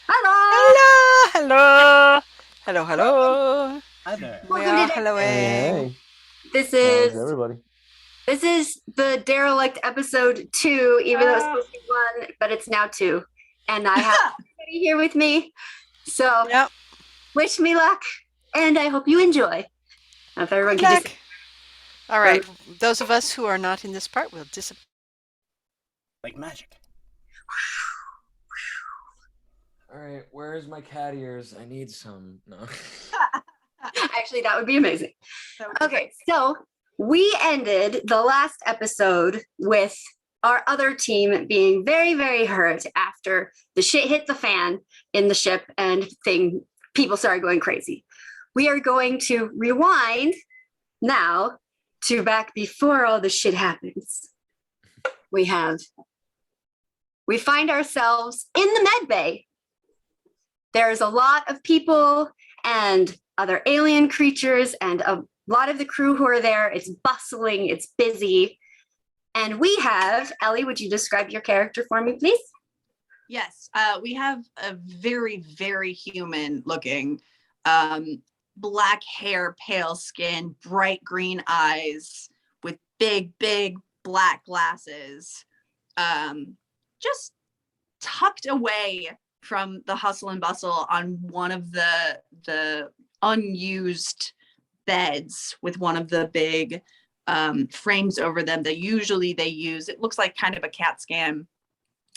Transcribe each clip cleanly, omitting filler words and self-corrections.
Hello! Hello, hello, hello, Welcome, hello. Hi there. We welcome to are Derelict. Hey, helloing. hey, This how's is everybody? this is the Derelict episode 2, even though it's Uh, supposed to be 1, but it's now 2. And I have everybody here with me. So yep. wish me luck, and I hope you enjoy. If everyone Good could just luck. All right. Those of us who are not in this part will disappear. Like magic. All right, where's my cat ears? I need some. No. actually that would be amazing. Okay, so we ended the last episode with our other team being very, very hurt after the shit hit the fan in the ship and people started going crazy. We are going to rewind now to back before all the shit happens. We find ourselves in the med bay. There's a lot of people and other alien creatures and a lot of the crew who are there. It's bustling, it's busy. And we have, Ellie, would you describe your character for me, please? Yes, we have a very, very human looking, black hair, pale skin, bright green eyes with big, big black glasses, just tucked away from the hustle and bustle on one of the unused beds with one of the big frames over them that usually they use. It looks like kind of a CAT scan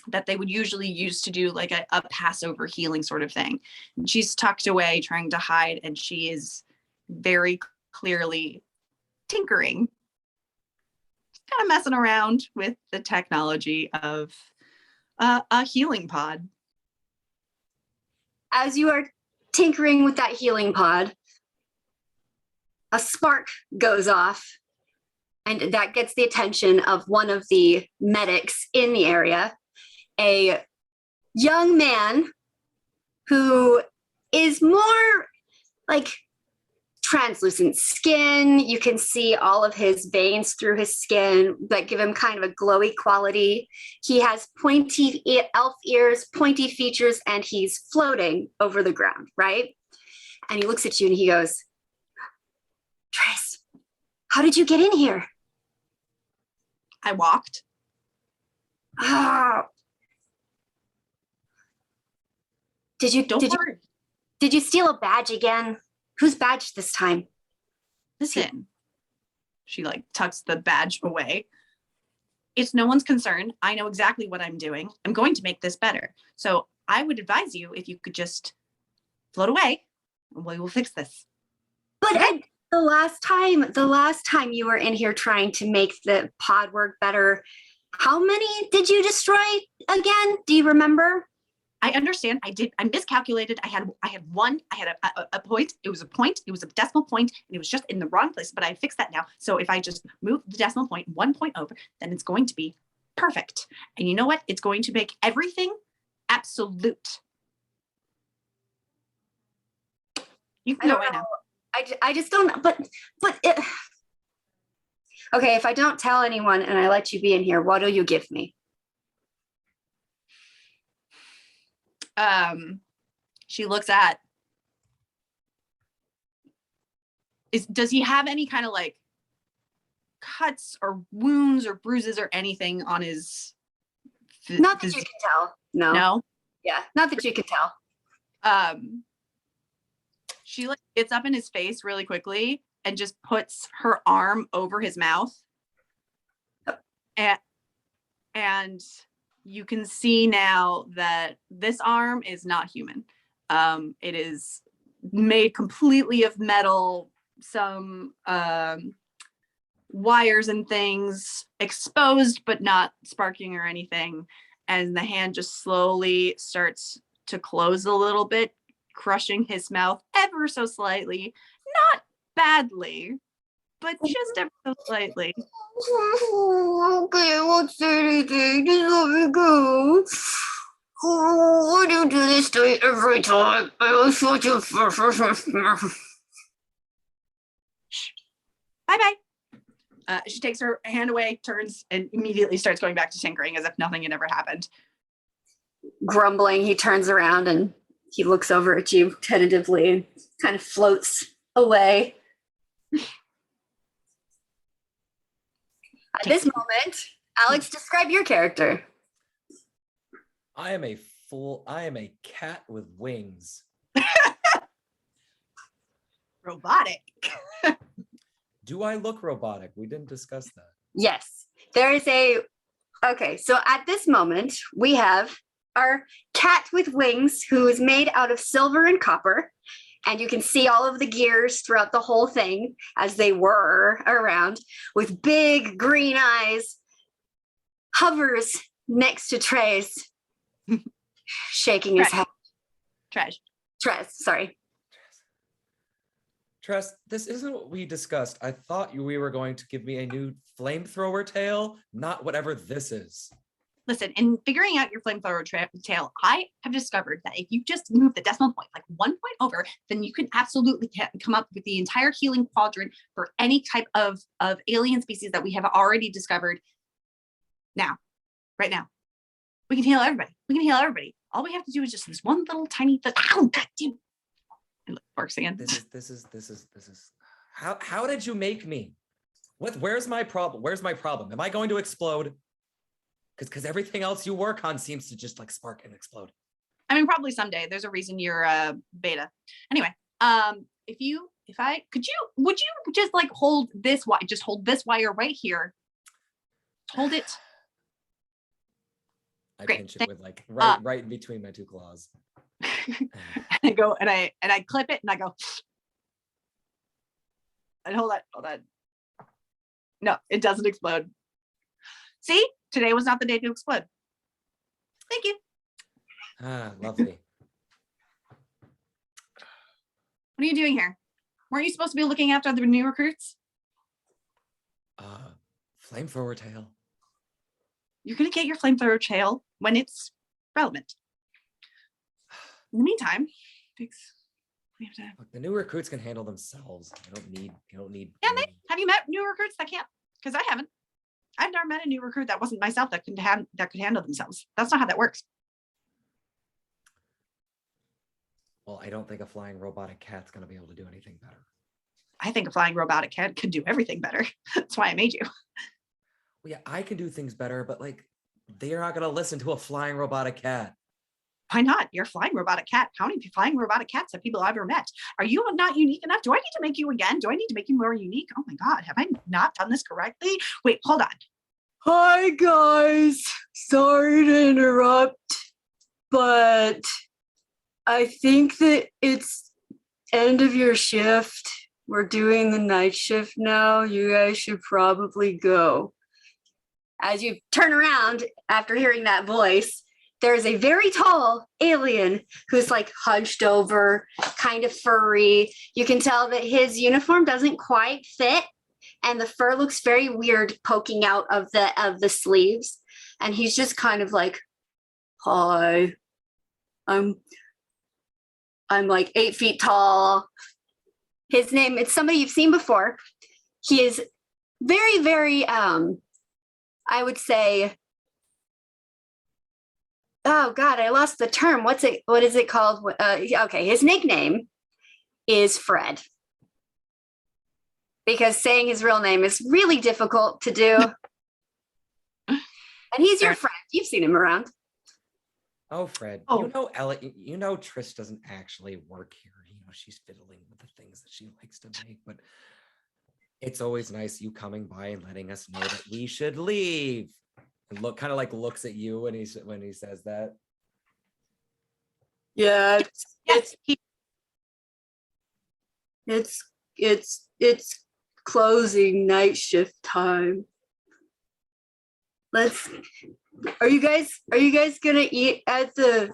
that they would usually use to do like a Passover healing sort of thing. And she's tucked away trying to hide, and she is very clearly tinkering, kind of messing around with the technology of a healing pod. As you are tinkering with that healing pod, a spark goes off, and that gets the attention of one of the medics in the area, a young man who is more like translucent skin. You can see all of his veins through his skin that give him kind of a glowy quality. He has pointy elf ears, pointy features, and he's floating over the ground, right? And he looks at you and he goes, Trace, how did you get in here? I walked. Oh. Did you steal a badge again? Whose badge this time? Listen. She like tucks the badge away. It's no one's concern. I know exactly what I'm doing. I'm going to make this better. So I would advise you if you could just float away and we will fix this. But okay? the last time you were in here trying to make the pod work better, how many did you destroy again? Do you remember? I understand. I miscalculated. I had one. I had a point. It was a point. It was a decimal point, and it was just in the wrong place. But I fixed that now. So if I just move the decimal point 1 point over, then it's going to be perfect. And you know what? It's going to make everything absolute. You can go away now. I just don't. But okay. If I don't tell anyone and I let you be in here, what will you give me? She looks at, does he have any kind of like cuts or wounds or bruises or anything on his not that you can tell. No. Yeah, not that you can tell. She like gets up in his face really quickly and just puts her arm over his mouth. And you can see now that this arm is not human. It is made completely of metal, some wires and things exposed, but not sparking or anything. And the hand just slowly starts to close a little bit, crushing his mouth ever so slightly. Not badly, but just ever so slightly. Okay, what's anything? Just let me go. Oh, why do you do this to me every time? I was such a... Bye-bye. She takes her hand away, turns, and immediately starts going back to tinkering as if nothing had ever happened. Grumbling, he turns around and He looks over at you tentatively and kind of floats away. At this moment, Alex, describe your character. I am a cat with wings. Robotic. Do I look robotic? We didn't discuss that. Yes, there is okay, so at this moment, we have our cat with wings who is made out of silver and copper. And you can see all of the gears throughout the whole thing as they whir around with big green eyes, hovers next to Trez, shaking his head. Trash. Trez, sorry. Tress, this isn't what we discussed. I thought we were going to give me a new flamethrower tail, not whatever this is. Listen, in figuring out your flamethrower tail, I have discovered that if you just move the decimal point like 1 point over, then you can absolutely come up with the entire healing quadrant for any type of alien species that we have already discovered. Now, right now, we can heal everybody. We can heal everybody. All we have to do is just this one little tiny thing. Ow, God damn. And look, barks again. This is. How did you make me? Where's my problem? Where's my problem? Am I going to explode? Because everything else you work on seems to just like spark and explode. I mean, probably someday. There's a reason you're beta. Anyway, would you just like hold this wire? Just hold this wire right here. Hold it. I Great. pinch it with like right in between my two claws. And I go and I clip it and I go. And hold on. No, it doesn't explode. See? Today was not the day to explode. Thank you. Ah, lovely. What are you doing here? Weren't you supposed to be looking after the new recruits? Flamethrower tail. You're going to get your flamethrower tail when it's relevant. In the meantime, we have to... Look, the new recruits can handle themselves. You don't need. Can they? Have you met new recruits that can't? Because I haven't. I've never met a new recruit that wasn't myself that could handle themselves. That's not how that works. Well, I don't think a flying robotic cat's going to be able to do anything better. I think a flying robotic cat could do everything better. That's why I made you. Well, yeah, I can do things better, but like, they're not going to listen to a flying robotic cat. Why not? You're a flying robotic cat. How many flying robotic cats have people ever met? Are you not unique enough? Do I need to make you again? Do I need to make you more unique? Oh my God, have I not done this correctly? Wait, hold on. Hi, guys. Sorry to interrupt, but I think that it's end of your shift. We're doing the night shift now. You guys should probably go. As you turn around after hearing that voice, there's a very tall alien who's like hunched over, kind of furry. You can tell that his uniform doesn't quite fit, and the fur looks very weird poking out of the sleeves. And he's just kind of like, "Hi, I'm like 8 feet tall." His name, it's somebody you've seen before. He is very, very, I would say, oh God, I lost the term. What is it called? Okay, his nickname is Fred. Because saying his real name is really difficult to do. And he's your friend. You've seen him around. Oh, Fred, Oh. you know, Ellie, you know Trish doesn't actually work here. You know, she's fiddling with the things that she likes to make, but it's always nice you coming by and letting us know that we should leave. And kind of like looks at you when he says that. Yeah, Yes, it's closing night shift time. Are you guys gonna eat at the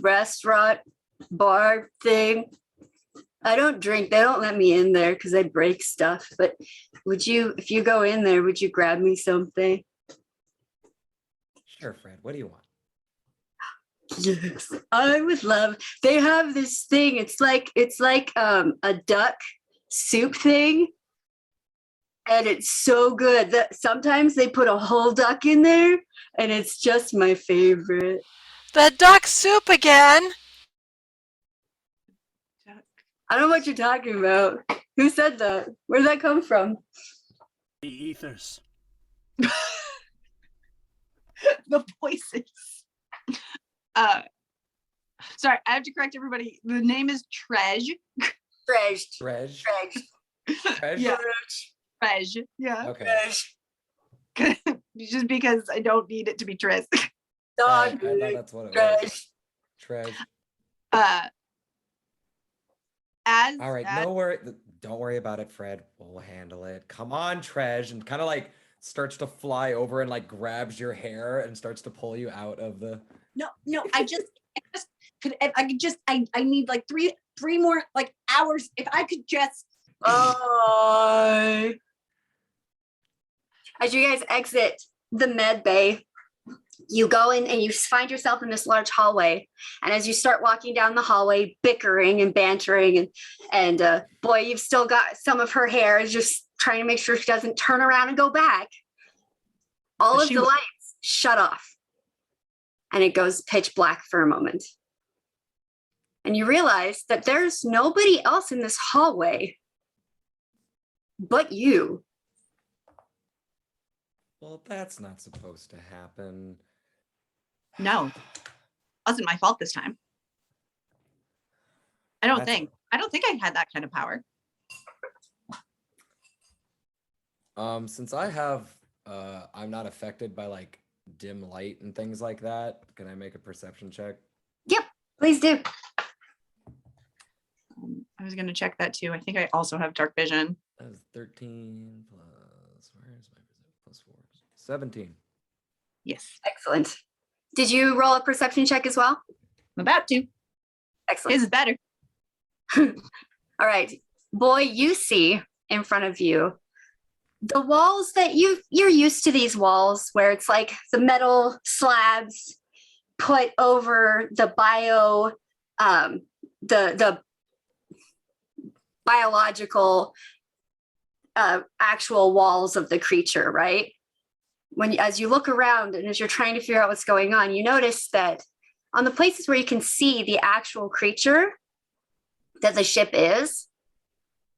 restaurant bar thing? I don't drink. They don't let me in there because I break stuff. But if you go in there, would you grab me something? Sure, Fred. What do you want? Yes, I would love. They have this thing. It's like a duck soup thing, and it's so good that sometimes they put a whole duck in there, and it's just my favorite. The duck soup again. I don't know what you're talking about. Who said that? Where did that come from? The ethers. The voices. Sorry, I have to correct everybody. The name is Trej. Drej. Drej. Drej. Yeah. Trej. Yeah. Okay. Just because I don't need it to be Tris. Dog. I thought that's what it was. Drej. Trej. As All right, no worry. Don't worry about it, Fred. We'll handle it. Come on, Trej, and kind of like starts to fly over and like grabs your hair and starts to pull you out of the. No, I need like three more like hours. If I could just. Oh. As you guys exit the med bay, you go in and you find yourself in this large hallway. And as you start walking down the hallway, bickering and bantering, and boy, you've still got some of her hair, just trying to make sure she doesn't turn around and go back. All of the lights shut off. And it goes pitch black for a moment. And you realize that there's nobody else in this hallway but you. Well, that's not supposed to happen. No, wasn't my fault this time. I don't think I had that kind of power. Since I have, I'm not affected by like dim light and things like that. Can I make a perception check? Yep, please do. I was going to check that too. I think I also have dark vision. That was 13 plus, where is my plus 4? 17. Yes, Excellent. Did you roll a perception check as well? I'm about to. Excellent. His is better. All right. Boy, you see in front of you the walls that you're used to, these walls where it's like the metal slabs put over the the biological actual walls of the creature, right? As you look around and as you're trying to figure out what's going on, you notice that on the places where you can see the actual creature that the ship is,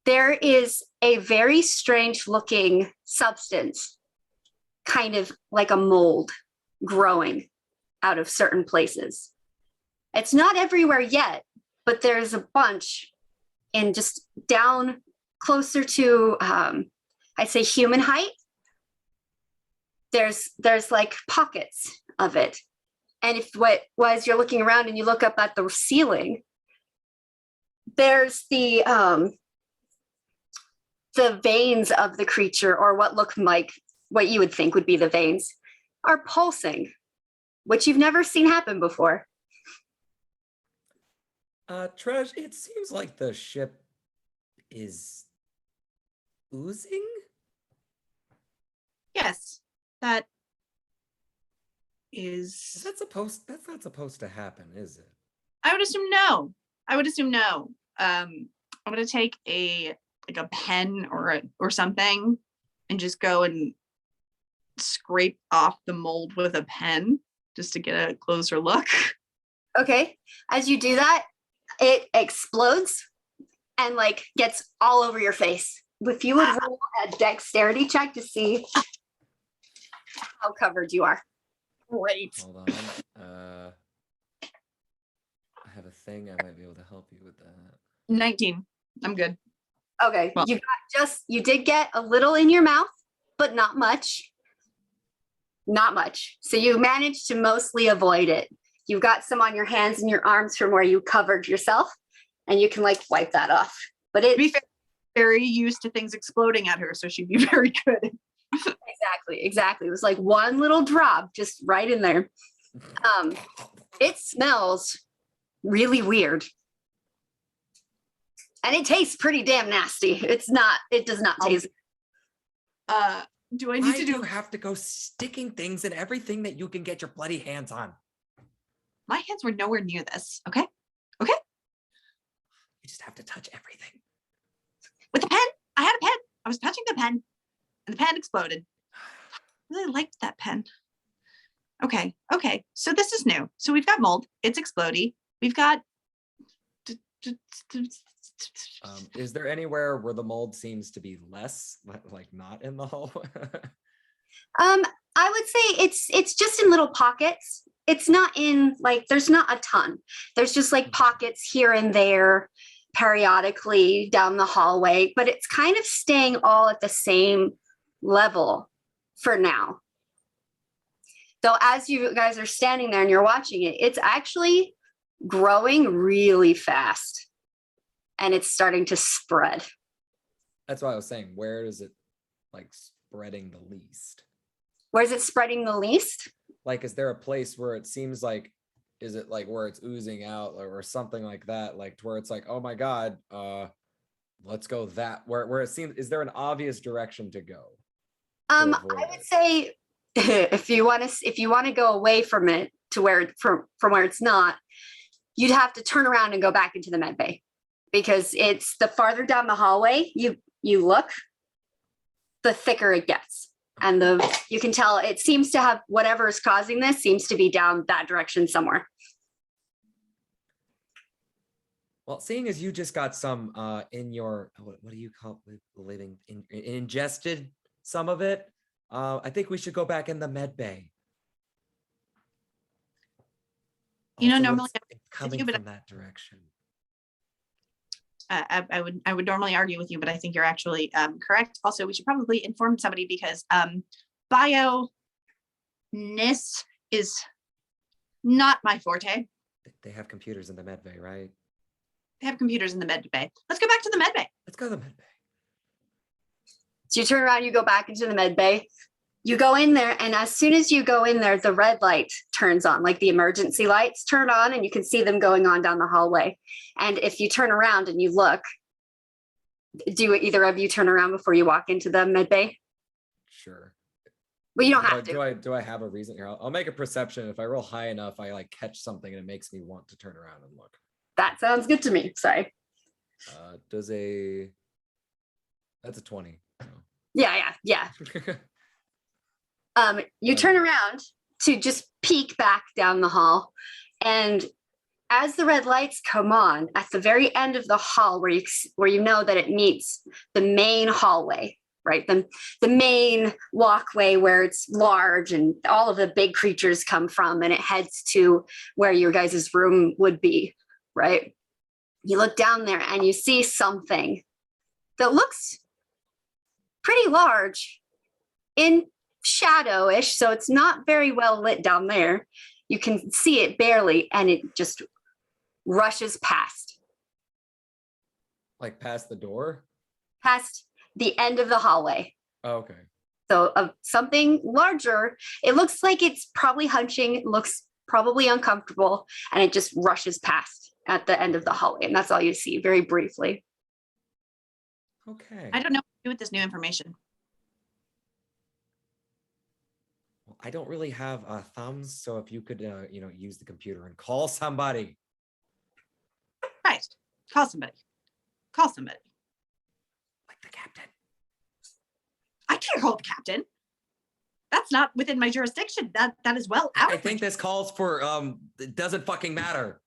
there is a very strange looking substance, kind of like a mold, growing out of certain places. It's not everywhere yet, but there's a bunch in just down closer to, I'd say human height. There's like pockets of it. And as you're looking around and you look up at the ceiling, there's the veins of the creature, or what look like what you would think would be the veins, are pulsing, which you've never seen happen before. Trej, it seems like the ship is oozing? Yes, that is. That's not supposed to happen, is it? I would assume no. I'm gonna take a pen or something and just go and scrape off the mold with a pen just to get a closer look. Okay. As you do that, it explodes and like gets all over your face. If you would roll a dexterity check to see how covered you are. Great. Hold on. I have a thing. I might be able to help you with that. 19. I'm good. Okay. Well, you did get a little in your mouth, but not much. Not much. So you managed to mostly avoid it. You've got some on your hands and your arms from where you covered yourself, and you can like wipe that off. But to be fair, very used to things exploding at her, so she'd be very good. Exactly. It was like one little drop just right in there. It smells really weird. And it tastes pretty damn nasty. It does not taste. Do I need to do? You have to go sticking things in everything that you can get your bloody hands on. My hands were nowhere near this. Okay. You just have to touch everything. With the pen, I had a pen. I was touching the pen, and the pen exploded. I really liked that pen. Okay. So this is new. So we've got mold. It's explodey. We've got. Is there anywhere where the mold seems to be less, like not in the hull? I would say it's just in little pockets. It's not in like there's not a ton. There's just like pockets here and there periodically down the hallway, but it's kind of staying all at the same level for now. So as you guys are standing there and you're watching it, it's actually growing really fast and it's starting to spread. That's why I was saying, where is it like spreading the least? Where's it spreading the least? Like, is there a place where it seems like, is it like where it's oozing out or something like that? Like to where it's like, oh my God, let's go that where it seems, is there an obvious direction to go? I would say if you want to go away from it to where from where it's not, you'd have to turn around and go back into the med bay, because it's the farther down the hallway you look, the thicker it gets. And you can tell it seems to have whatever is causing this seems to be down that direction somewhere. Well, seeing as you just got some in your, what do you call it, living, ingested some of it, I think we should go back in the med bay. Normally it's coming from that direction. I would normally argue with you, but I think you're actually correct. Also, we should probably inform somebody because bio-ness is not my forte. They have computers in the med bay, right? They have computers in the med bay. Let's go back to the med bay. Let's go to the med bay. So you turn around, you go back into the med bay. You go in there, and as soon as you go in there, the red light turns on, like the emergency lights turn on, and you can see them going on down the hallway. And if you turn around and you look, do either of you turn around before you walk into the med bay? Sure. Well, you don't have to. Do I have a reason here? I'll make a perception. If I roll high enough, I like catch something and it makes me want to turn around and look. That sounds good to me. Sorry. That's a 20. Yeah. You turn around to just peek back down the hall, and as the red lights come on at the very end of the hall where you know that it meets the main hallway, right? The main walkway where it's large and all of the big creatures come from, and it heads to where your guys' room would be, right? You look down there and you see something that looks pretty large in shadowish, so it's not very well lit down there. You can see it barely, and it just rushes past. Like past the door? Past the end of the hallway. Oh, okay. So something larger. It looks like it's probably hunching, looks probably uncomfortable, and it just rushes past at the end of the hallway, and that's all you see very briefly. Okay. I don't know what to do with this new information. I don't really have thumbs, so if you could, use the computer and call somebody. Right. Call somebody. Like the captain. I can't call the captain. That's not within my jurisdiction. That is well out. I think this calls for, it doesn't fucking matter.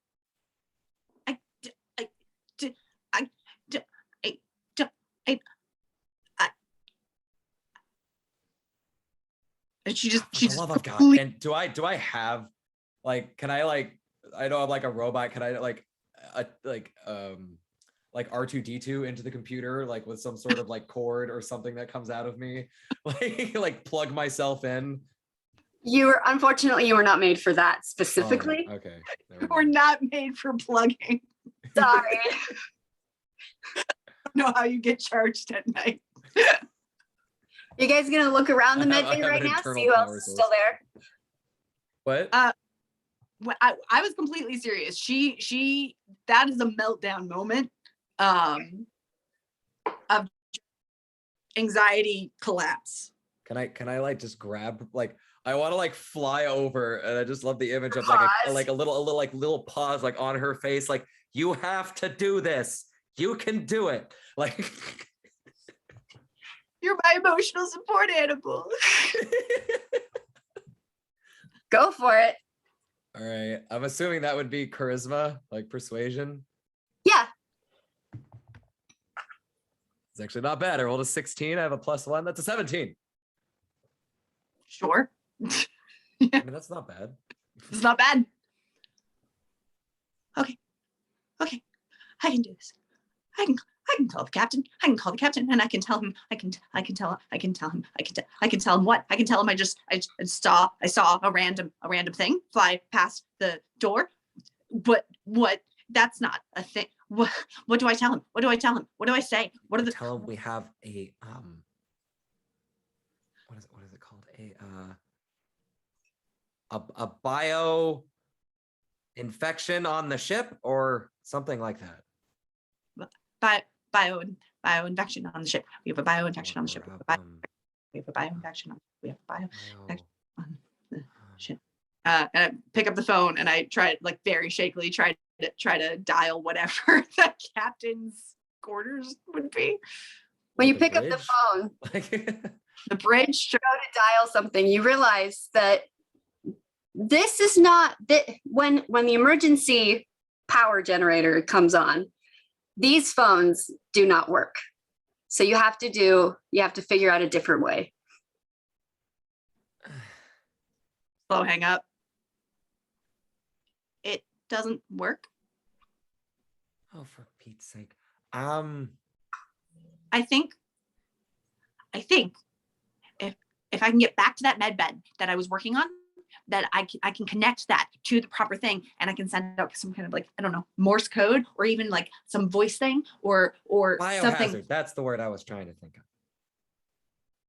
And she's love of God. And do I have like, can I like, I know I'm like a robot. Can I like R2D2 into the computer, like with some sort of like cord or something that comes out of me, like plug myself in? Unfortunately, you were not made for that specifically. Oh, okay. We're not made for plugging. Sorry. I don't know how you get charged at night. You guys gonna look around the med bay right now, see who else is still there? What? I was completely serious. She that is a meltdown moment of anxiety collapse. Can I like just grab, like, I want to like fly over, and I just love the image of like a little pause like on her face, like, you have to do this, you can do it, like. You're my emotional support animal. Go for it. All right. I'm assuming that would be charisma, like persuasion. Yeah. It's actually not bad. I rolled a 16. I have a +1. That's a 17. Sure. I mean, that's not bad. It's not bad. Okay. I can do this. I can call the captain. I can call the captain, and I can tell him. I can tell him what. I can tell him I saw a random thing fly past the door. What? That's not a thing. What do I tell him? What do I tell him? What do I say? What are the Tell him we have a what is it called? A bio infection on the ship or something like that. bio infection on the ship. We have a bio infection on the ship. We have a bio infection on the ship. And I pick up the phone and I try, like, very shakily try to dial whatever the captain's quarters would be. When you The pick up the bridge? phone, The bridge. go to dial something, you realize that this is not that when the emergency power generator comes on, these phones do not work. So you have to figure out a different way. Slow hang up. It doesn't work. Oh, for Pete's sake. I think if I can get back to that med bed that I was working on, that I can connect that to the proper thing, and I can send out some kind of, like, I don't know, Morse code, or even like some voice thing, or Biohazard. something. That's the word I was trying to think of.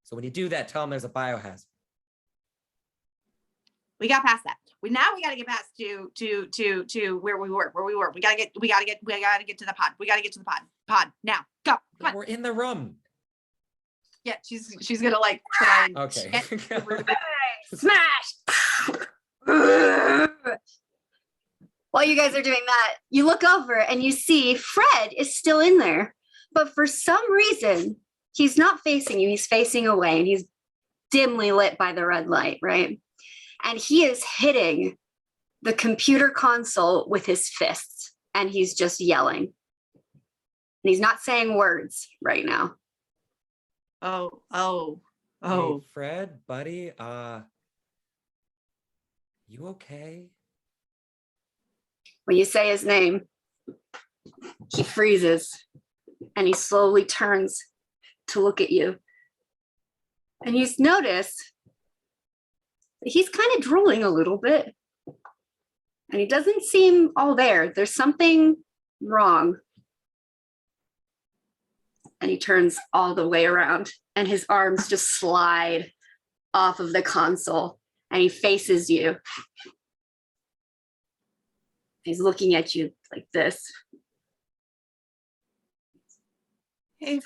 So when you do that, tell them there's a biohazard. We got past that. Now we got to get past to where we were. We gotta get to the pod. We gotta get to the pod now. Go. Come on. We're in the room. Yeah, she's gonna, like, try. And Okay. Smash! While you guys are doing that, you look over and you see Fred is still in there, but for some reason, he's not facing you. He's facing away, and he's dimly lit by the red light, right? And he is hitting the computer console with his fists, and he's just yelling. And he's not saying words right now. Oh. Hey, Fred, buddy, you okay? When you say his name, he freezes and he slowly turns to look at you. And you notice that he's kind of drooling a little bit. And he doesn't seem all there. There's something wrong. And he turns all the way around, and his arms just slide off of the console, and he faces you. He's looking at you like this. Hey,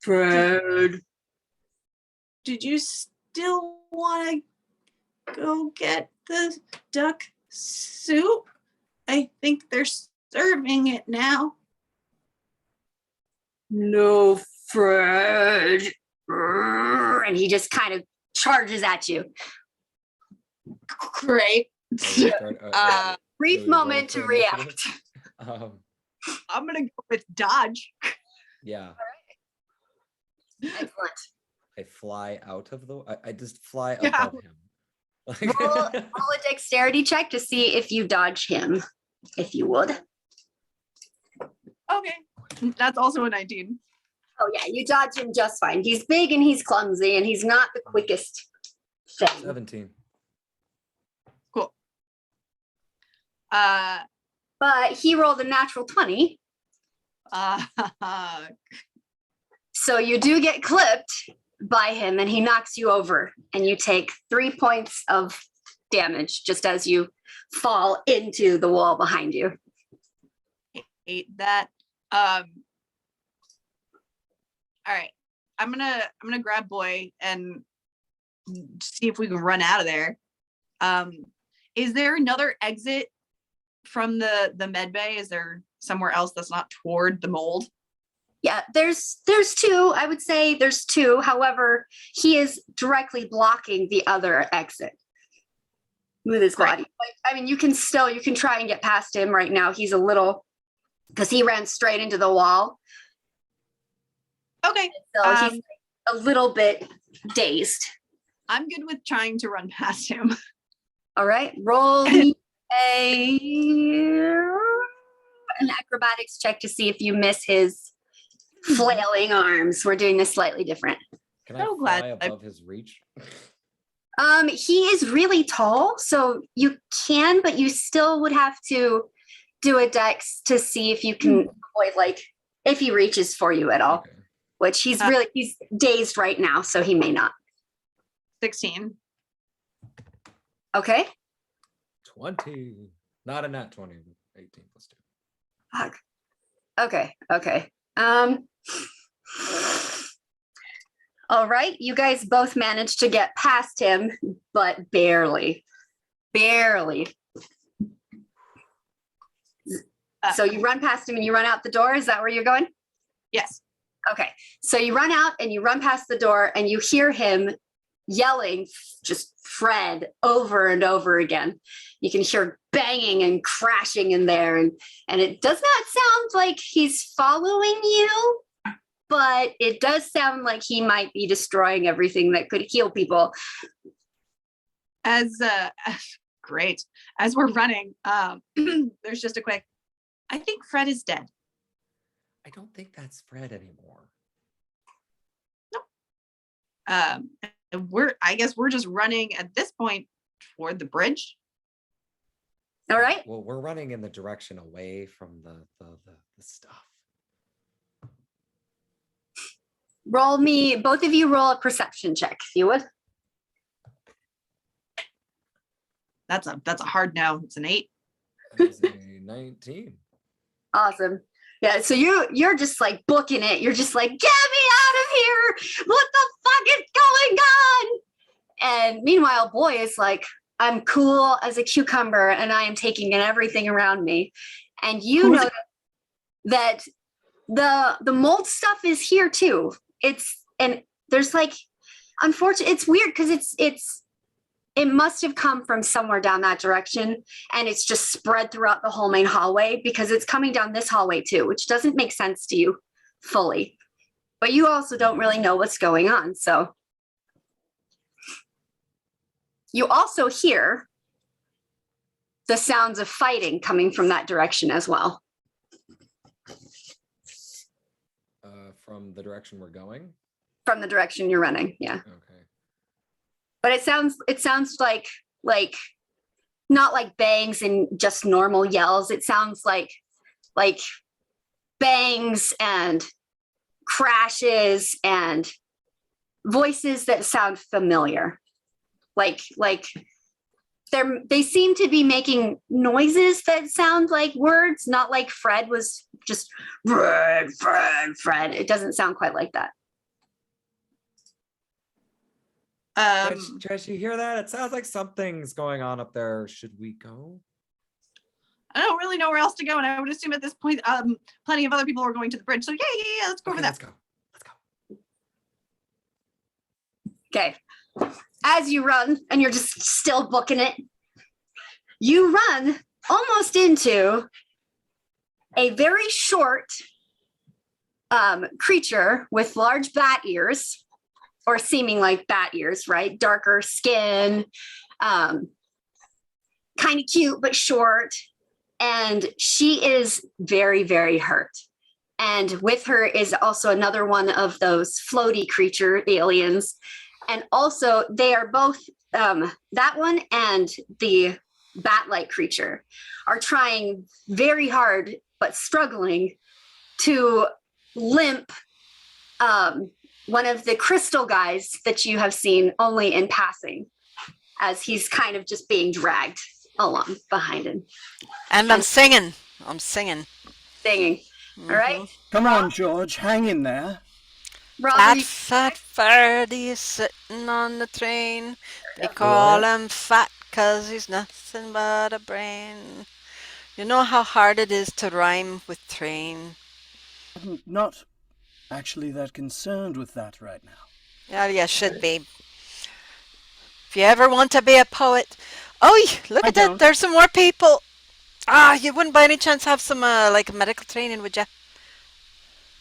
Fred. did you still want to go get the duck soup? I think they're serving it now. No, Fred. And he just kind of charges at you. Great. Brief moment to react. I'm gonna go with dodge. Yeah. Excellent. I fly out of the. I just fly Yeah. above him. Roll a dexterity check to see if you dodge him, if you would. Okay. That's also a 19. Oh yeah, you dodge him just fine. He's big and he's clumsy and he's not the quickest thing. 17. Cool. But he rolled a natural 20. So you do get clipped by him and he knocks you over and you take 3 points of damage just as you fall into the wall behind you. Hate that. All right. I'm gonna grab Boy and see if we can run out of there. Is there another exit from the med bay? Is there somewhere else that's not toward the mold? Yeah, there's two. I would say there's two. However, he is directly blocking the other exit with his Great. body. I mean, you can try and get past him right now. He's a little, because he ran straight into the wall. Okay. So he's a little bit dazed. I'm good with trying to run past him. All right, roll me an acrobatics check to see if you miss his flailing arms. We're doing this slightly different. Can So I glad fly I- above his reach? He is really tall, so you can, but you still would have to do a dex to see if you can avoid, like, if he reaches for you at all. Okay. Which he's dazed right now, so he may not. 16. Okay. 20. Not a nat 20. 18 plus 2. Fuck. Okay. All right, you guys both managed to get past him, but barely. So you run past him and you run out the door. Is that where you're going? Yes. Okay. So you run out and you run past the door and you hear him yelling just Fred over and over again. You can hear banging and crashing in there, and it does not sound like he's following you, but it does sound like he might be destroying everything that could heal people. Great. As we're running, there's just a quick, I think Fred is dead. I don't think that's Fred anymore. I guess we're just running at this point toward the bridge. All right. Well, we're running in the direction away from the stuff. Both of you roll a perception check, if you would. That's a hard no. It's an 8. That is a 19. Awesome. Yeah, so you're just like booking it. You're just like, get me out of here. What the fuck is going on? And meanwhile, boy is like, I'm cool as a cucumber and I am taking in everything around me. And you know that the mold stuff is here too. There's like, unfortunately, it's weird because it must have come from somewhere down that direction, and it's just spread throughout the whole main hallway because it's coming down this hallway too, which doesn't make sense to you fully. But you also don't really know what's going on. So you also hear the sounds of fighting coming from that direction as well. From the direction we're going? From the direction you're running, yeah. Okay. But it sounds like not like bangs and just normal yells. It sounds like bangs and crashes and voices that sound familiar. Like they seem to be making noises that sound like words, not like Fred was just Fred. It doesn't sound quite like that. Trish, you hear that? It sounds like something's going on up there. Should we go? I don't really know where else to go, and I would assume at this point, plenty of other people are going to the bridge. So yeah, let's go over that. Let's go. Okay. As you run, and you're just still booking it, you run almost into a very short creature with large bat ears, or seeming like bat ears, right? Darker skin, kind of cute, but short. And she is very, very hurt. And with her is also another one of those floaty creature aliens. And also they are both, that one and the bat-like creature are trying very hard, but struggling to limp one of the crystal guys that you have seen only in passing, as he's kind of just being dragged along behind him. And I'm singing. Singing. Mm-hmm. All right. Come on, George, hang in there. Rob, That fat Freddy is sitting on the train. They call him fat 'cause he's nothing but a brain. You know how hard it is to rhyme with train? Not actually that concerned with that right now. Yeah, you should be. If you ever want to be a poet. Oh, look I at that. don't. There's some more people. Ah, you wouldn't by any chance have some like medical training, would you?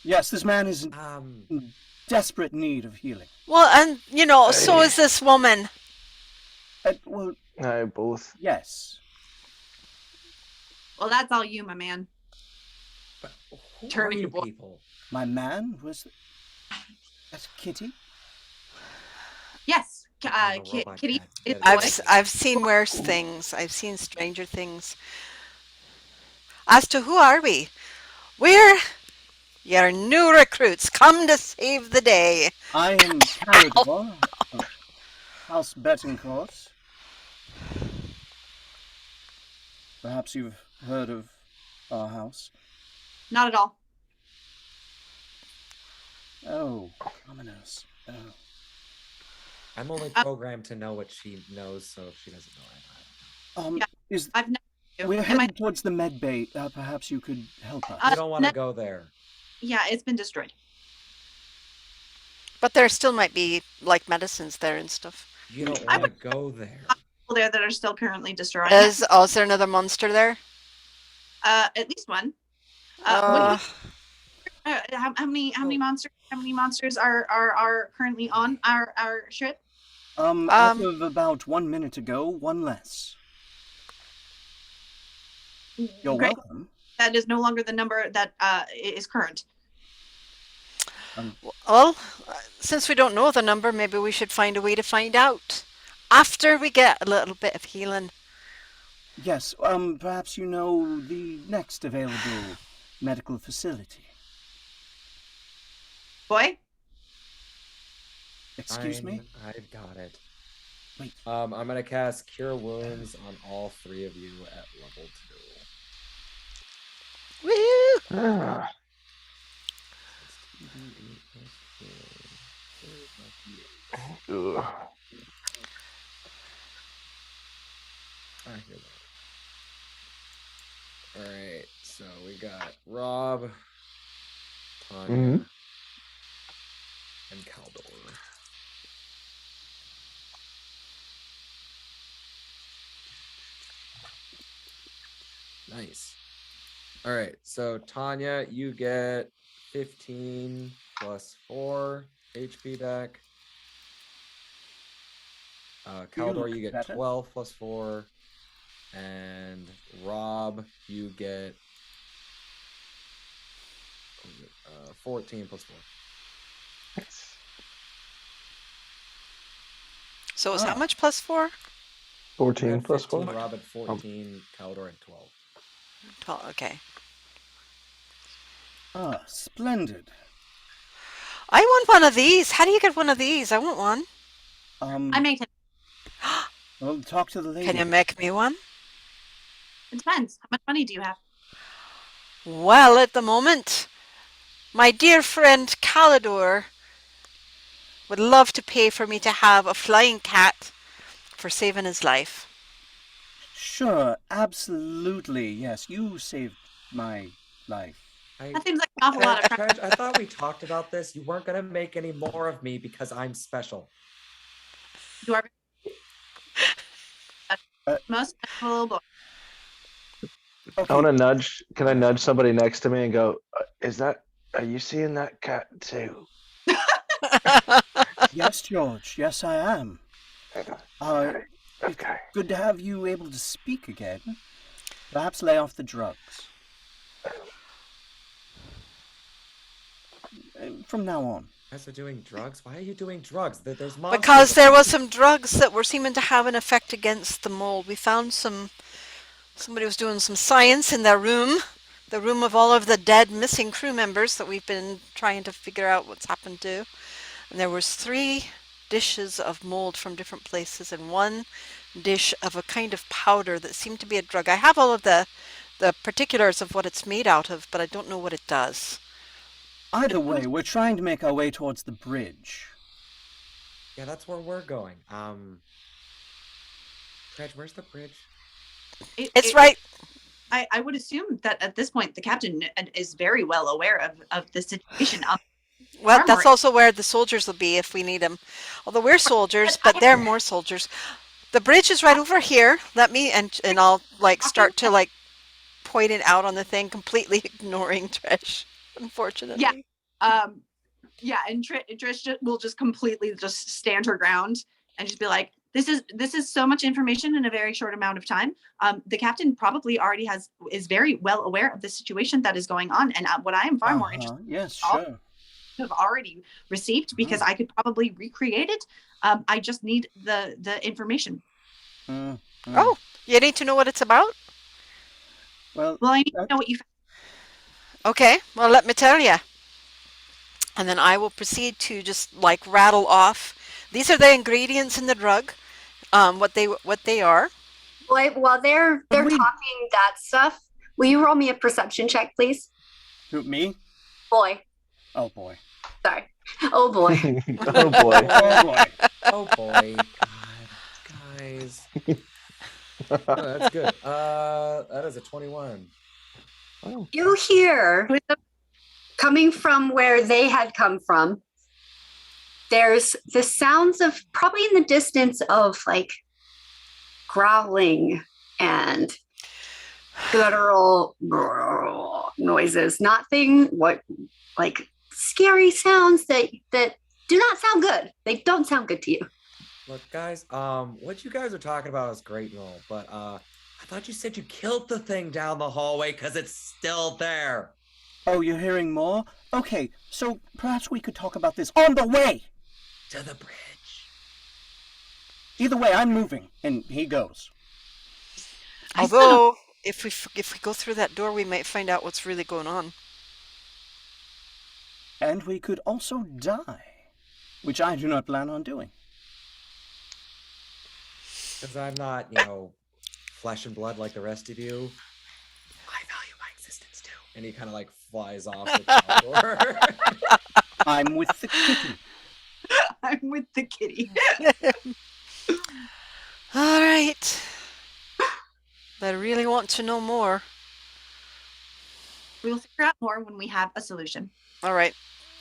Yes, this man is in Um, desperate need of healing. Well, and so is this woman. Well, Both. yes. Well, that's all you, my man. but who Turn are your you boy. people? My man was that Kitty? Yes, Oh, the robot Kitty cat. is That boy. is- I've seen worse things. I've seen stranger things. As to who are we? We're your new recruits, come to save the day. I am Calidor of House Betancourt. Perhaps you've heard of our house. Not at all. Oh, ominous. Oh. I'm only programmed to know what she knows, so if she doesn't know, I don't know. Yeah. Is I've never. we're Am I- headed towards the med bay. Perhaps you could help us. You don't want to no- go there. Yeah, it's been destroyed. But there still might be like medicines there and stuff. You don't I want to go there. People there that are still currently destroying. Is there another monster there? At least one. How many monsters are currently on our ship? As of about 1 minute ago, one less. You're Great. welcome. That is no longer the number that is current. Well, since we don't know the number, maybe we should find a way to find out after we get a little bit of healing. Yes, perhaps you know the next available medical facility. Boy, Excuse me? I've got it. Wait. I'm gonna cast Cure Wounds on all 3 of you at level 2. Woo! Ah, ugh. I hear that. Alright, so we got Rob, Tanya, Mhm. and Caldor. Nice. Alright, so Tanya, you get 15 plus 4 HP back. Caldor, you get better. 12 plus 4. And Rob, you get 14 plus 4. Nice. So is how Ah. much plus 4? 14 had plus 15, 4. Rob had 14, Caldor had 12. 12, okay. Ah, splendid. I want one of these. How do you get one of these? I want one. I make it. Well, talk to the lady. Can you make me one? It depends. How much money do you have? Well, at the moment, my dear friend Calidor would love to pay for me to have a flying cat for saving his life. Sure, absolutely. Yes, you saved my life. That seems like an awful lot of pressure. Craig, I thought we talked about this. You weren't gonna make any more of me because I'm special. You are Uh, most little boy. Okay. I want to nudge. Can I nudge somebody next to me and go, are you seeing that cat too? Yes, George. Yes, I am. Okay. Okay. Good to have you able to speak again. Perhaps lay off the drugs. From now on. You guys are doing drugs? Why are you doing drugs? There's monsters. Because there was some drugs that were seeming to have an effect against the mold. We found somebody was doing some science in their room, the room of all of the dead missing crew members that we've been trying to figure out what's happened to. And there was 3 dishes of mold from different places and 1 dish of a kind of powder that seemed to be a drug. I have all of the particulars of what it's made out of, but I don't know what it does. Either way, we're trying to make our way towards the bridge. Yeah, that's where we're going. Craig, where's the bridge? It's right. I would assume that at this point the captain is very well aware of the situation. Well, that's armory. also where the soldiers will be if we need them. Although we're soldiers, but they're more soldiers. The bridge is right over here. Let me and I'll like start to like point it out on the thing, completely ignoring Trish. Unfortunately. Yeah, and Trish will just completely just stand her ground and just be like, this is so much information in a very short amount of time. The captain probably already is very well aware of the situation that is going on, and what I am far more interested Yes, all sure. have already received because I could probably recreate it. I just need the information. Oh, you need to know what it's about? Well, Well, I need to know what you found. Okay, well, let me tell you. And then I will proceed to just like rattle off. These are the ingredients in the drug. What they are. Boy, while they're talking that stuff, will you roll me a perception check, please? Who, me? Boy. Oh boy. Sorry. Oh boy. Oh boy. Oh boy. Oh boy. God, guys. Oh, that's good. That is a 21. Oh. You hear, coming from where they had come from, there's the sounds of probably in the distance of like growling and guttural noises, nothing like scary sounds that do not sound good. They don't sound good to you. Look, guys, what you guys are talking about is great and all, but I thought you said you killed the thing down the hallway because it's still there. Oh, you're hearing more? Okay, so perhaps we could talk about this on the way. To the bridge. Either way, I'm moving, and he goes. Although, if we go through that door, we might find out what's really going on. And we could also die, which I do not plan on doing. Because I'm not, flesh and blood like the rest of you. I value my existence too. And he kind of like flies off the door. I'm with the kitty. I'm with the kitty. All right. But I really want to know more. We'll figure out more when we have a solution. All right.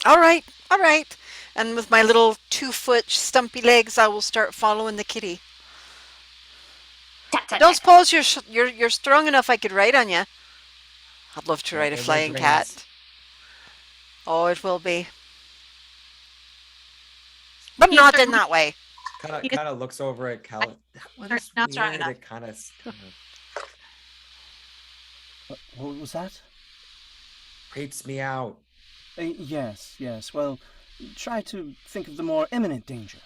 All right. All right. And with my little 2-foot stumpy legs, I will start following the kitty. I don't suppose you're strong enough I could ride on you. I'd love to ride a flying cat. Oh, it will be. But not in that way. Kind of looks over at Cal. That one is Not strong weird. enough. It kind of What was that? creeps me out. Yes. Well, try to think of the more imminent danger.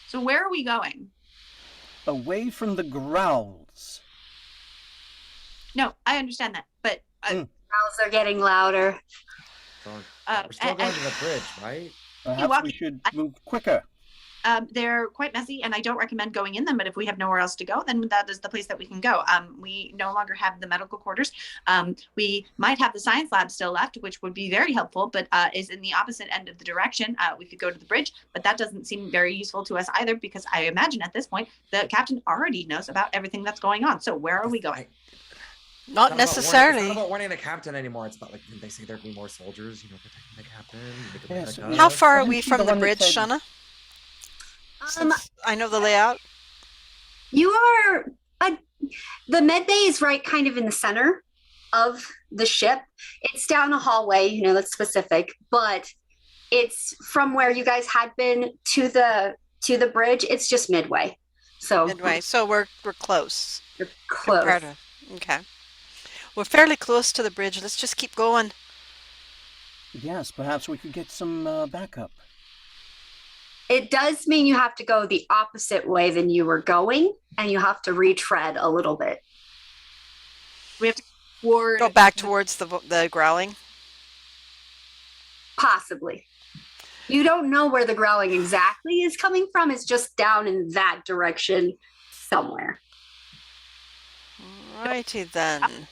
So where are we going? Away from the growls. No, I understand that, but Growls are getting louder. We're still going to the bridge, right? Perhaps we should move quicker. they're quite messy, and I don't recommend going in them. But if we have nowhere else to go, then that is the place that we can go. We no longer have the medical quarters. We might have the science lab still left, which would be very helpful, but is in the opposite end of the direction. We could go to the bridge, but that doesn't seem very useful to us either, because I imagine at this point the captain already knows about everything that's going on. So where are we going? Not necessarily. It's not about warning the captain anymore. It's about, like, didn't they say there'd be more soldiers, protecting the captain? Yes. How far are we Isn't she from the the one that bridge, said- Shauna? Since I know the layout. You are the med bay is right kind of in the center of the ship. It's down a hallway, that's specific, but it's from where you guys had been to the bridge. It's just midway. So Midway. So we're close. you're close. Okay. We're fairly close to the bridge. Let's just keep going. Yes, perhaps we could get some backup. It does mean you have to go the opposite way than you were going, and you have to retread a little bit. We have to Go back towards the growling. Possibly. You don't know where the growling exactly is coming from. It's just down in that direction somewhere. Righty then.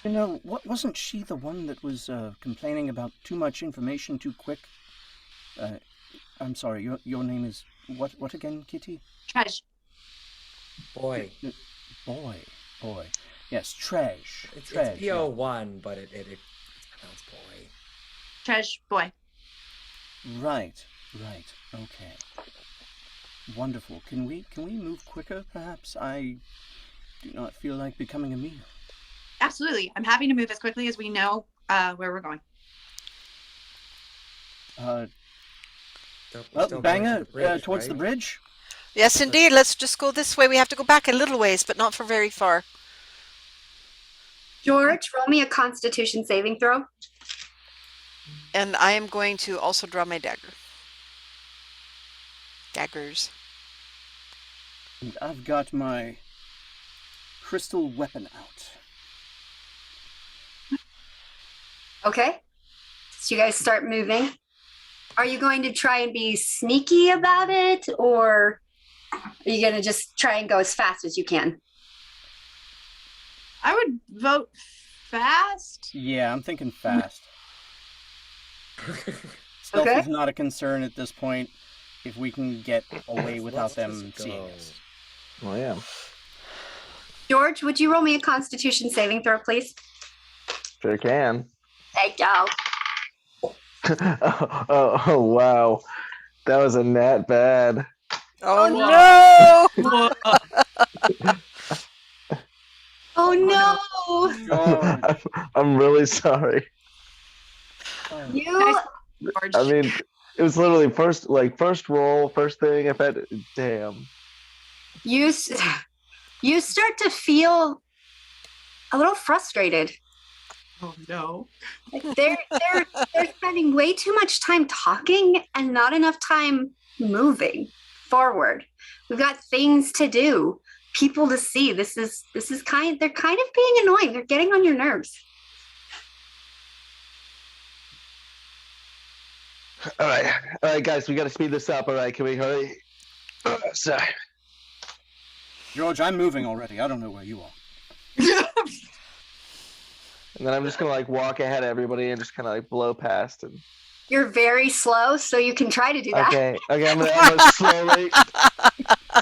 Wasn't she the one that was complaining about too much information too quick? I'm sorry, your name is what again, Kitty? Tresh. Boy. Boy. Yes, Tresh. It's Tresh. yeah. PO1, but it's pronounced boy. Tresh boy. Right. Okay. Wonderful. Can we move quicker, perhaps? I do not feel like becoming a meal. Absolutely. I'm happy to move as quickly as we know where we're going. Well, Still going Banger, to the bridge, towards the right? bridge? Yes, indeed. Let's just go this way. We have to go back a little ways, but not for very far. George, roll me a Constitution saving throw. And I am going to also draw my dagger. Daggers. And I've got my crystal weapon out. Okay. So you guys start moving. Are you going to try and be sneaky about it, or are you going to just try and go as fast as you can? I would vote fast. Yeah, I'm thinking fast. Stealth Okay. is not a concern at this point if we can get away without Let's them just seeing go. us. Well, yeah. George, would you roll me a Constitution saving throw, please? Sure can. Thank you. Oh, wow. That was a nat bad. Oh no! Oh no! George. I'm really sorry. You George. I mean, it was literally first roll, first thing. I've had, damn. you start to feel a little frustrated. Oh no. Like they're spending way too much time talking and not enough time moving forward. We've got things to do, people to see. They're kind of being annoying. They're getting on your nerves. All right, guys, we got to speed this up. All right, can we hurry? Sorry. George, I'm moving already. I don't know where you are. And then I'm just gonna walk ahead of everybody and just kind of blow past. And You're very slow, so you can try to do that. okay, I'm gonna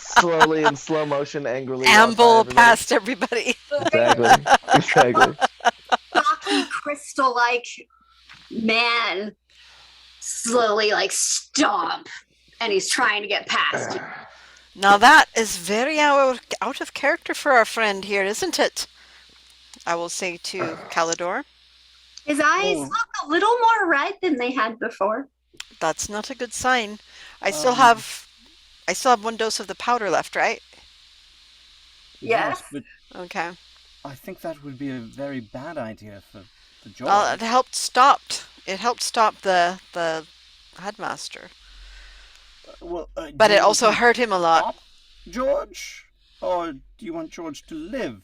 slowly in slow motion, angrily walk by Amble everybody. past everybody. Exactly. Stocky, crystal-like man slowly stomp, and he's trying to get past you. Now that is very out of character for our friend here, isn't it? I will say to Calidor. His eyes Oh. look a little more red than they had before. That's not a good sign. I still have one dose of the powder left, right? Yes. But Okay. I think that would be a very bad idea for George. Well, it helped stop the headmaster, but do it you also want to hurt him a lot. stop George? Or do you want George to live?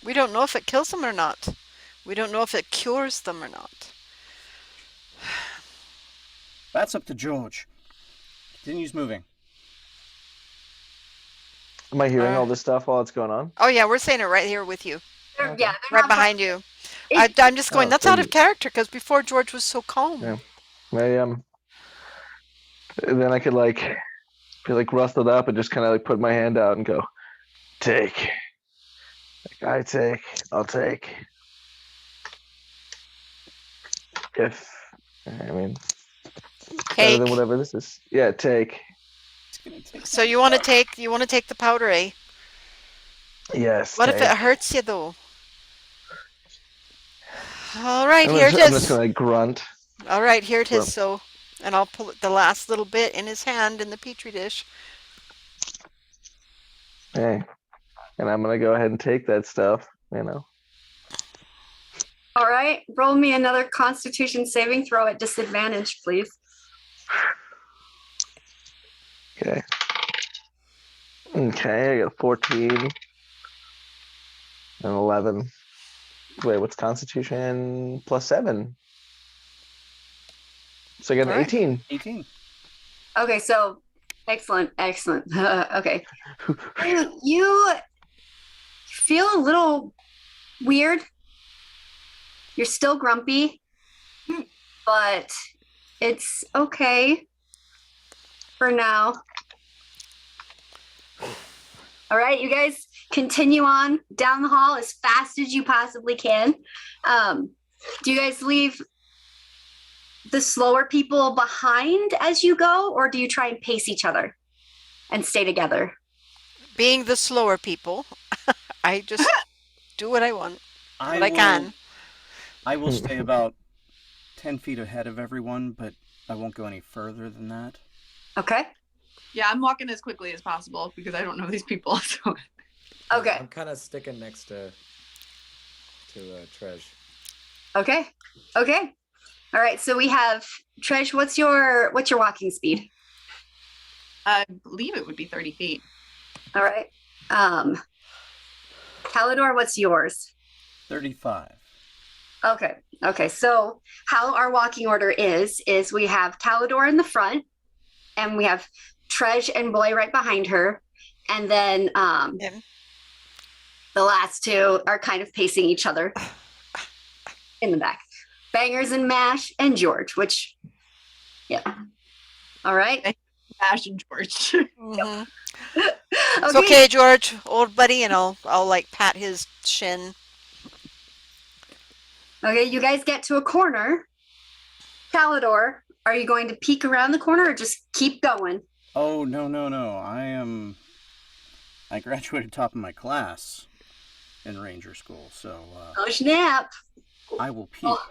We don't know if it kills them or not. We don't know if it cures them or not. That's up to George. Continues moving. Am I hearing all this stuff while it's going on? Oh yeah, we're saying it right here with you, They're right not behind you. It- I'm just going. Oh, That's so out of character because before George was so calm. Yeah. And then I could be rustled up and just kind of put my hand out and go, take. I'll take. If, I mean, better Take. than whatever this is. Yeah, take. It's gonna take So you want to take the powder, eh? Yes. What if take. it hurts you though? All right, I'm here it just is. gonna grunt. All right, here it Well. is. So, and I'll pull the last little bit in his hand in the petri dish. Hey, and I'm gonna go ahead and take that stuff. All right, roll me another Constitution saving throw at disadvantage, please. Okay. Okay, I got 14 and 11. Wait, what's Constitution plus 7? So I got an All right. 18. 18. Okay, so excellent. Okay. You feel a little weird. You're still grumpy, but it's okay for now. All right, you guys continue on down the hall as fast as you possibly can. Do you guys leave the slower people behind as you go, or do you try and pace each other and stay together? Being the slower people, I just do what I want, what I will- can. I will stay about 10 feet ahead of everyone, but I won't go any further than that. Okay. Yeah, I'm walking as quickly as possible because I don't know these people. So Okay. I'm kind of sticking next to Tresh. Okay. Okay. All right. So we have Tresh. What's your walking speed? I believe it would be 30 feet. All right. Calidor, what's yours? 35. Okay. Okay. So how our walking order is we have Calidor in the front, and we have Tresh and Boy right behind her, and then Him. the last two are kind of pacing each other in the back. Bangers and Mash and George, which, yeah. All right. Ash and George. Mhm. It's okay, George, old buddy, and I'll like pat his shin. Okay, you guys get to a corner. Calidor, are you going to peek around the corner or just keep going? Oh, no. I graduated top of my class in Ranger School, so Oh, snap. I will peek. Oh.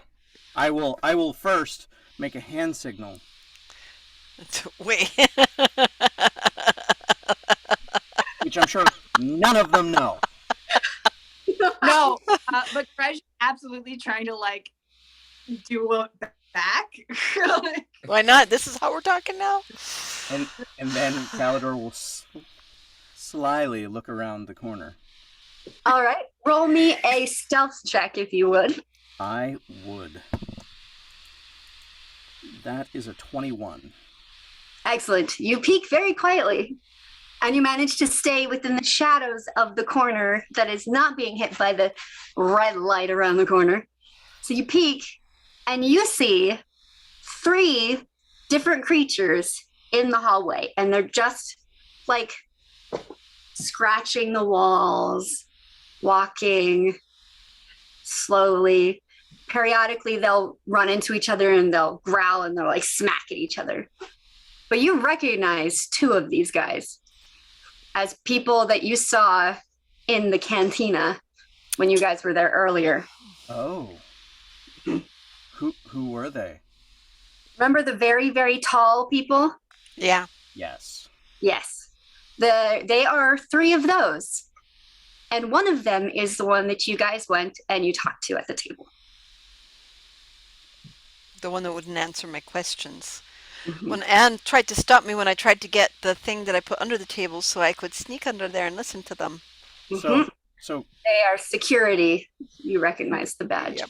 I will first make a hand signal. Wait. Which I'm sure none of them know. No, but Crash is absolutely trying to like do a back. Like, Why not? This is how we're talking now. And then Calidor will slyly look around the corner. All right, roll me a stealth check if you would. I would. That is a 21. Excellent. You peek very quietly, and you manage to stay within the shadows of the corner that is not being hit by the red light around the corner. So you peek, and you see 3 different creatures in the hallway, and they're just like scratching the walls, walking slowly. Periodically, they'll run into each other and they'll growl and they'll like smack at each other. But you recognize 2 of these guys as people that you saw in the cantina when you guys were there earlier. Oh. Who were they? Remember the very, very tall people? Yeah. Yes. Yes. They are 3 of those. And one of them is the one that you guys went and you talked to at the table. The one that wouldn't answer my questions. Mhm. When Anne tried to stop me when I tried to get the thing that I put under the table so I could sneak under there and listen to them. Mhm. So They are security. You recognize the badge. Yep.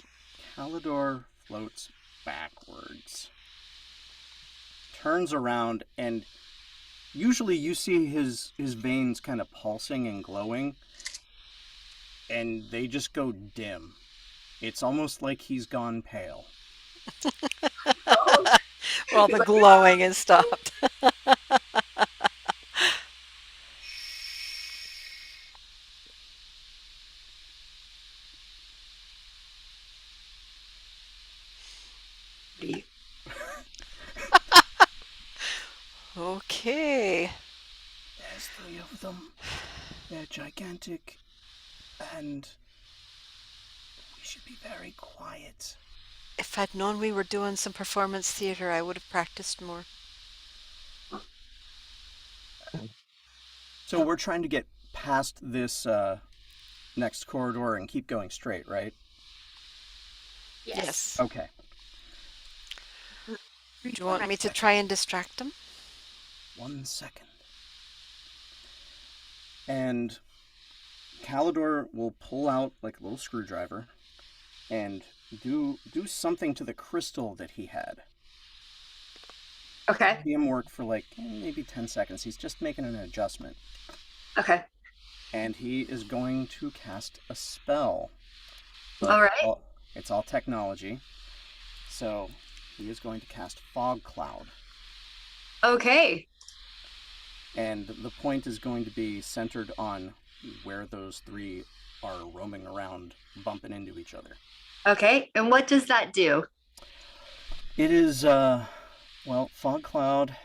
Calidor floats backwards, turns around, and usually you see his veins kind of pulsing and glowing, and they just go dim. It's almost like he's gone pale. Well, the glowing has stopped. Okay. There's 3 of them. They're gigantic, and we should be very quiet. If I'd known we were doing some performance theater, I would have practiced more. So we're trying to get past this next corridor and keep going straight, right? Yes. Okay. Do you want me to try and distract them? 1 second. And Calidor will pull out like a little screwdriver and do something to the crystal that he had. Okay. See him work for like maybe 10 seconds. He's just making an adjustment. Okay. And he is going to cast a spell. All right. It's all technology. So he is going to cast Fog Cloud. Okay. And the point is going to be centered on where those three are roaming around, bumping into each other. Okay, and what does that do? It is, fog cloud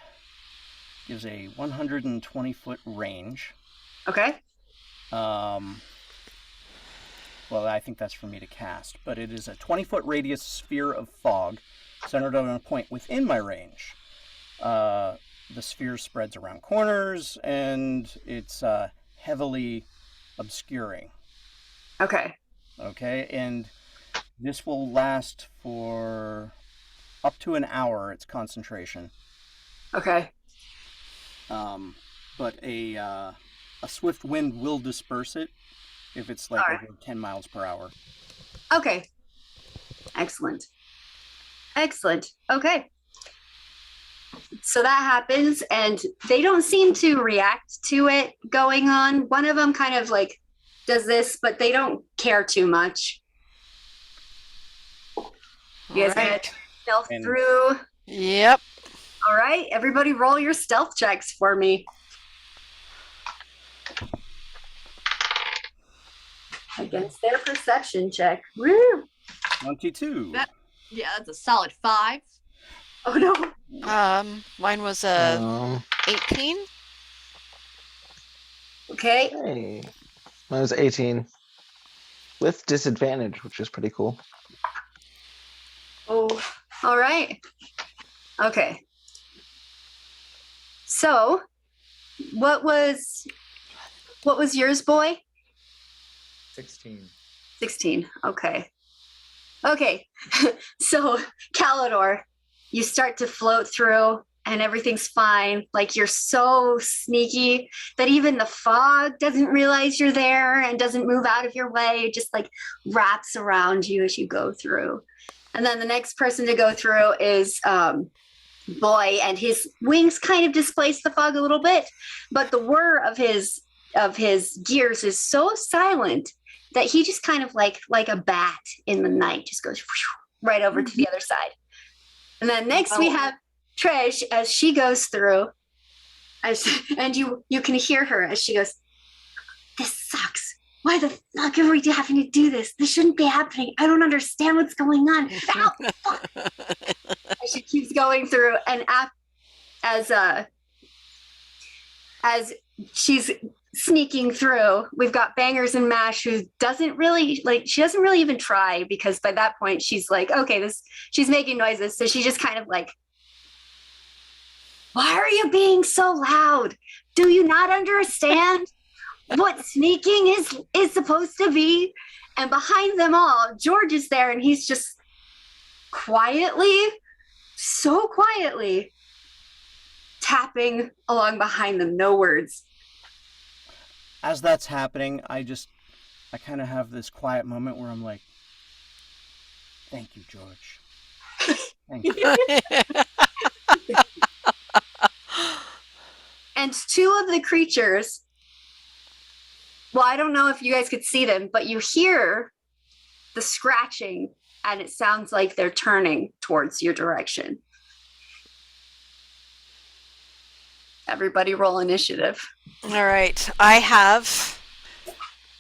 gives a 120-foot range. Okay. Well, I think that's for me to cast, but it is a 20-foot radius sphere of fog centered on a point within my range. The sphere spreads around corners, and it's heavily obscuring. Okay. Okay, and this will last for up to an hour, its concentration. Okay. But a swift wind will disperse it if it's like Alright. over 10 miles per hour. Okay. Excellent. Excellent. Okay. So that happens, and they don't seem to react to it going on. One of them kind of like does this, but they don't care too much. You guys gonna stealth And- through? Yep. All right, everybody roll your stealth checks for me. Against their perception check. Woo! 22. Yeah, that's a solid 5. Oh no. Mine was Um, 18. Okay. hey, mine was 18 with disadvantage, which is pretty cool. Oh, all right. Okay. So, what was yours, boy? 16. 16. Okay. Okay. So, Calidor, you start to float through and everything's fine. Like you're so sneaky that even the fog doesn't realize you're there and doesn't move out of your way. It just like wraps around you as you go through. And then the next person to go through is Boy, and his wings kind of displace the fog a little bit, but the whir of his gears is so silent that he just kind of like a bat in the night just goes right over to the other side. And then next we have Trish as she goes through, and you can hear her as she goes, "This sucks. Why the fuck are we having to do this? This shouldn't be happening. I don't understand what's going on." Ow, fuck. And she keeps going through, and as she's sneaking through, we've got Bangers and Mash, who doesn't really even try, because by that point she's like, okay, she's making noises, so she just kind of like, "Why are you being so loud? Do you not understand what sneaking is supposed to be?" And behind them all, George is there, and he's just so quietly tapping along behind them, no words. As that's happening, I kind of have this quiet moment where I'm like, thank you, George. Thank you. And two of the creatures, well, I don't know if you guys could see them, but you hear the scratching, and it sounds like they're turning towards your direction. Everybody roll initiative. All right. I have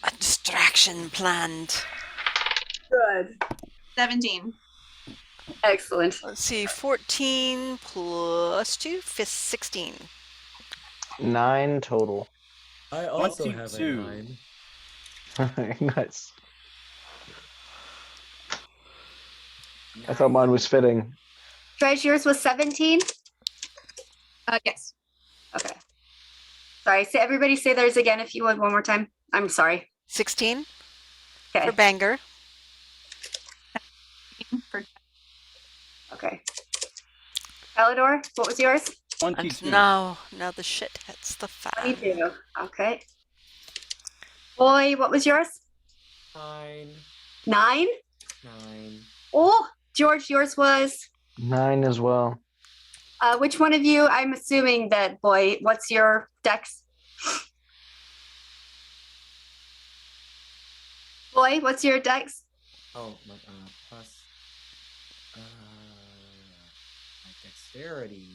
a distraction planned. Good. 17. Excellent. Let's see. 14 plus 2, 16. 9 total. I also have a 22. 9. Nice. I thought mine was fitting. Drej, yours was 17? Yes. Okay. Sorry. Everybody say theirs again if you would one more time. I'm sorry. 16 Okay. for Banger. Okay. Calidor, what was yours? 22. Now the shit hits the fan. 22. Okay. Boy, what was yours? 9. 9? 9. Oh, George, yours was? 9 as well. Which one of you? I'm assuming that, Boy, what's your dex? Boy, what's your dex? Oh, my plus my dexterity.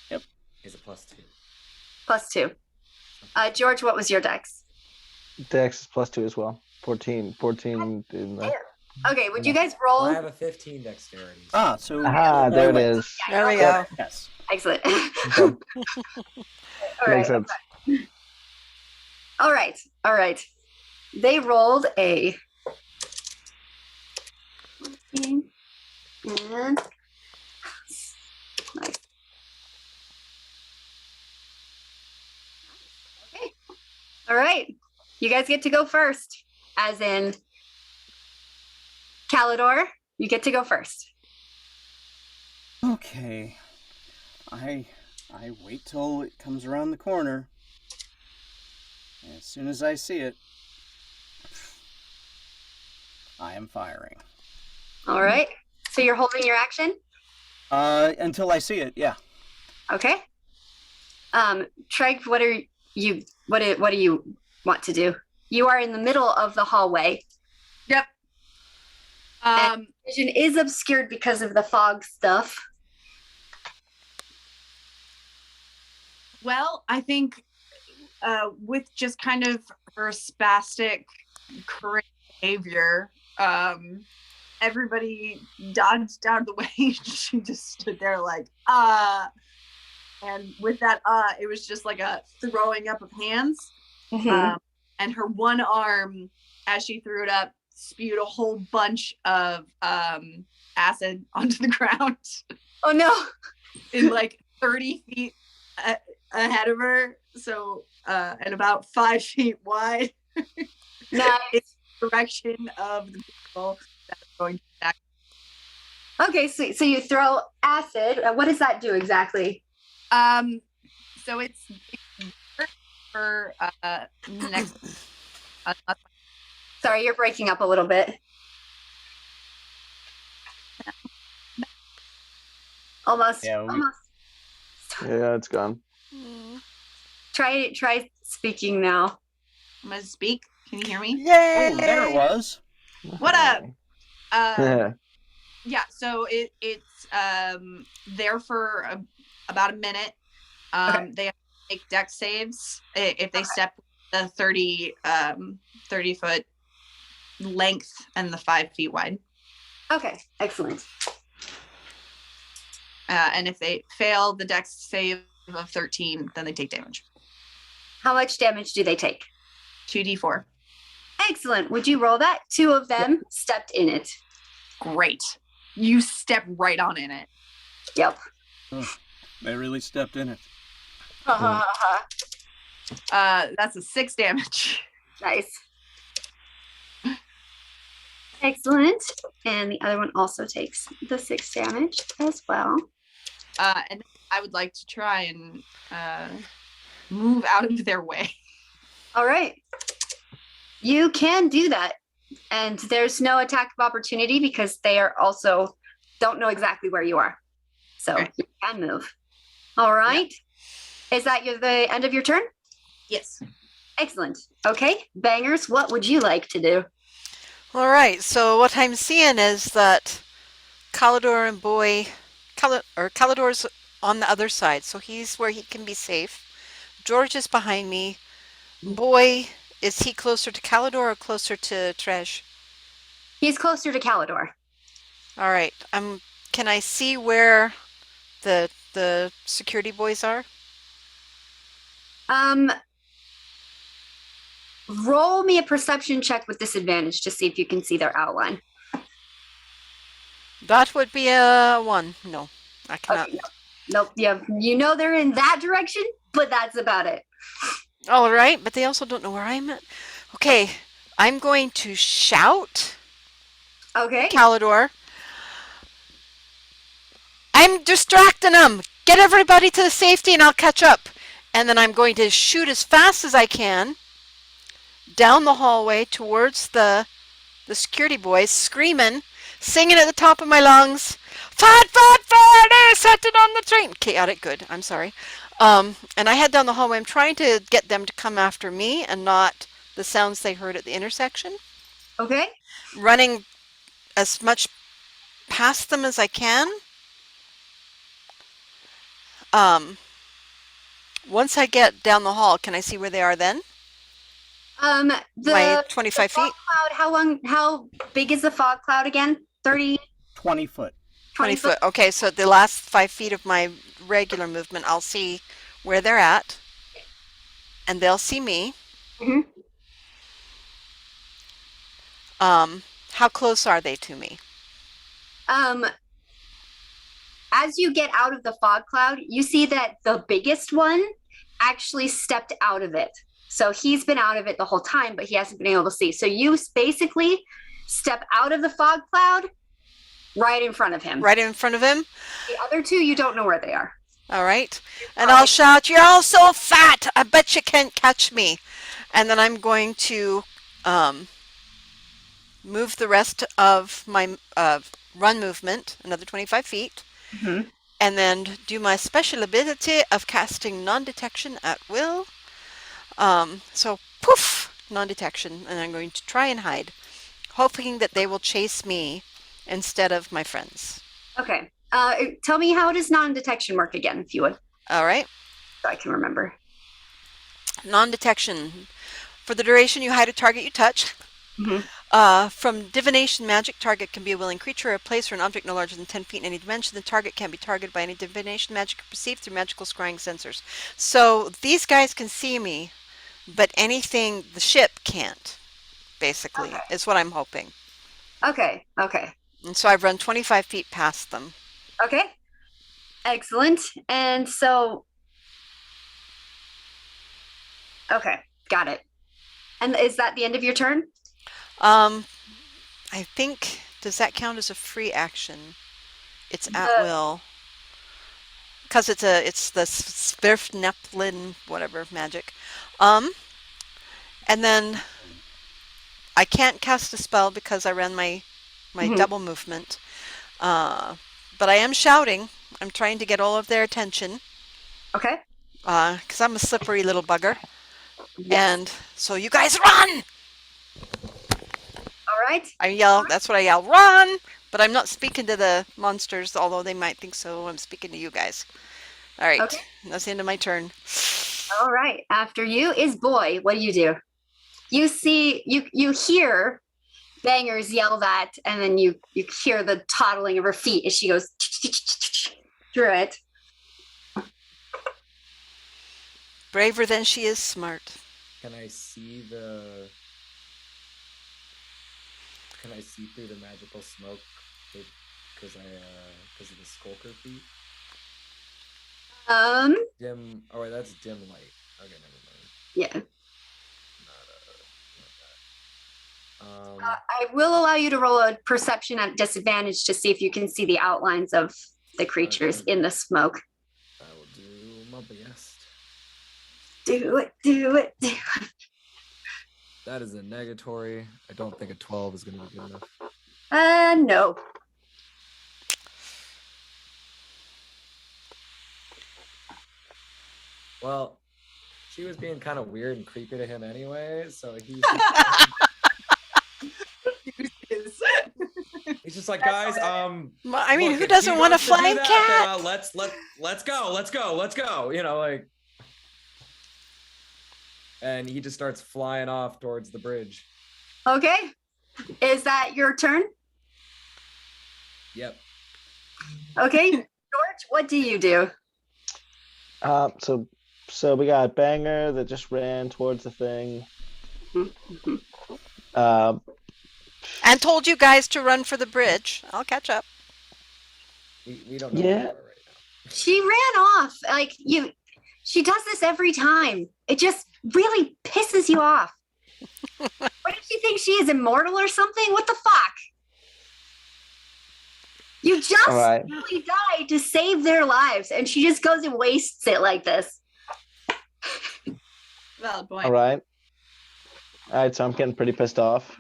Yep. Is a +2. +2. George, what was your dex? Dex is +2 as well. 14 in the. Okay, would you guys roll? Well, I have a 15 dexterity. So Aha, there it is. There we okay. go. Yes. Excellent. Okay. All right. Makes sense. All right. All right. They rolled a 14 and nice. Okay. All right. You guys get to go first. As in Calidor, you get to go first. Okay. I wait till it comes around the corner. And as soon as I see it, I am firing. All right. So you're holding your action? Until I see it, yeah. Okay. Treg, what do you want to do? You are in the middle of the hallway. Yep. And vision is obscured because of the fog stuff. Well, I think with just kind of her spastic current behavior, everybody dodged out of the way. She just stood there like, and with that, it was just like a throwing up of hands. Mm-hmm. And her one arm, as she threw it up, spewed a whole bunch of acid onto the ground. Oh no! In like 30 feet ahead of her, so and about 5 feet wide. Nice. In the direction of the people that are going to attack. Okay, so you throw acid. What does that do exactly? So it's for next. Sorry, you're breaking up a little bit. Almost. Yeah, Almost. Yeah, it's gone. Try speaking now. I'm gonna speak. Can you hear me? Yay! Oh, there it was. What up? Yeah. Yeah. So it's there for about a minute. Okay. They have to make dex saves if they step the 30 foot length and the 5 feet wide. Okay, excellent. And if they fail the dex save of 13, then they take damage. How much damage do they take? 2d4. Excellent. Would you roll that? 2 of them stepped in it. Great. You step right on in it. Yep. Oh, they really stepped in it. That's a 6 damage. Nice. Excellent. And the other one also takes the 6 damage as well. And I would like to try and move out of their way. All right. You can do that. And there's no attack of opportunity because they are also don't know exactly where you are. So Okay. you can move. All right. Is that the end of your turn? Yes. Excellent. Okay. Bangers, what would you like to do? All right, so what I'm seeing is that Calidor and Calidor's on the other side, so he's where he can be safe. George is behind me. Boy, is he closer to Calidor or closer to Tresh? He's closer to Calidor. All right, can I see where the security boys are? Roll me a perception check with disadvantage to see if you can see their outline. That would be a 1. No, I cannot. Okay, nope. Yeah, you know they're in that direction, but that's about it. All right, but they also don't know where I'm at. Okay, I'm going to shout. Okay. Calidor. I'm distracting them. Get everybody to the safety and I'll catch up. And then I'm going to shoot as fast as I can down the hallway towards the security boys, screaming, singing at the top of my lungs, "Fat, fat, fat, set it on the train." Chaotic good, I'm sorry. And I head down the hallway. I'm trying to get them to come after me and not the sounds they heard at the intersection. Okay. Running as much past them as I can. Once I get down the hall, can I see where they are then? My 25 fog feet? cloud, how big is the fog cloud again? 30, 20 foot. 20 foot. Okay, so the last 5 feet of my regular movement, I'll see where they're at, and they'll see me. Mhm. How close are they to me? As you get out of the fog cloud, you see that the biggest one actually stepped out of it. So he's been out of it the whole time, but he hasn't been able to see. So you basically step out of the fog cloud right in front of him. Right in front of him? The other two, you don't know where they are. All right. And I'll shout, "You're all so fat! I bet you can't catch me." And then I'm going to move the rest of my run movement, another 25 feet, Mhm. and then do my special ability of casting non-detection at will. So poof, non-detection, and I'm going to try and hide, hoping that they will chase me instead of my friends. Okay. Tell me, how does non-detection work again, if you would, All right. so I can remember. Non-detection. For the duration, you hide a target you touch. Mhm. From divination magic, target can be a willing creature, a place, or an object no larger than 10 feet in any dimension. The target can be targeted by any divination magic perceived through magical scrying sensors. So these guys can see me, but anything, the ship can't, basically, Okay. is what I'm hoping. Okay. And so I've run 25 feet past them. Okay. Excellent. And so, okay, got it. And is that the end of your turn? I think, does that count as a free action? It's at The- will. Because it's the Svirfneplin whatever magic. And then I can't cast a spell because I ran my Mhm. double movement. But I am shouting. I'm trying to get all of their attention. Okay. Because I'm a slippery little bugger. Yes. And so you guys run! All right. I yell, that's what I yell, run! But I'm not speaking to the monsters, although they might think so. I'm speaking to you guys. All right. Okay. That's the end of my turn. All right. After you is Boy. What do? You see, you hear Bangers yell that, and then you hear the toddling of her feet as she goes through it. Braver than she is smart. Can I see through the magical smoke because of the skulker feet? Dim. Oh, wait, that's dim light. Okay, never mind. Yeah. Not I will allow you to roll a perception at disadvantage to see if you can see the outlines of the creatures Okay. in the smoke. I will do my best. Do it. That is a negatory. I don't think a 12 is going to be good enough. No. Well, she was being kind of weird and creepy to him anyway, so he's just like, guys, I mean, look, who if doesn't he want a wants to do flying that, then, cat? let's go. You know, like, and he just starts flying off towards the bridge. Okay. Is that your turn? Yep. Okay. George, what do you do? So we got Banger that just ran towards the thing. Mhm. And told you guys to run for the bridge. I'll catch up. We don't know Yeah. where we are right now. She ran off. She does this every time. It just really pisses you off. What does she think, she is immortal or something? What the fuck? You just All right. really died to save their lives, and she just goes and wastes it like this. Valid point. All right. So I'm getting pretty pissed off.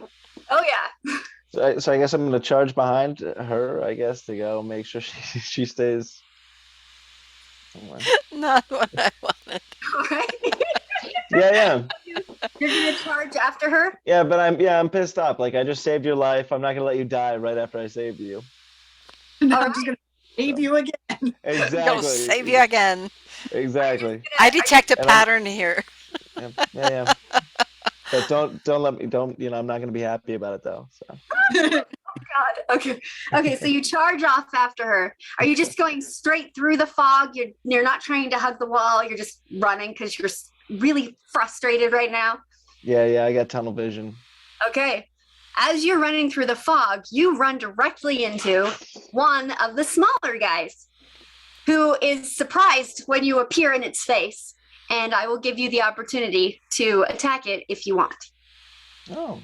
Oh yeah. So I guess I'm gonna charge behind her, I guess, to go make sure she stays somewhere. Not what I wanted. All right. Yeah. You're gonna charge after her? Yeah, but I'm pissed off. Like, I just saved your life. I'm not gonna let you die right after I saved you. No, All I'm just gonna save you again. Exactly. Gonna save you again. Exactly. I detect a And pattern here. Yeah. But don't let me I'm not gonna be happy about it though. So God. Okay. So you charge off after her. Are you just going straight through the fog? You're not trying to hug the wall. You're just running because you're really frustrated right now. yeah, I got tunnel vision. Okay. As you're running through the fog, you run directly into one of the smaller guys who is surprised when you appear in its face. And I will give you the opportunity to attack it if you want. Oh.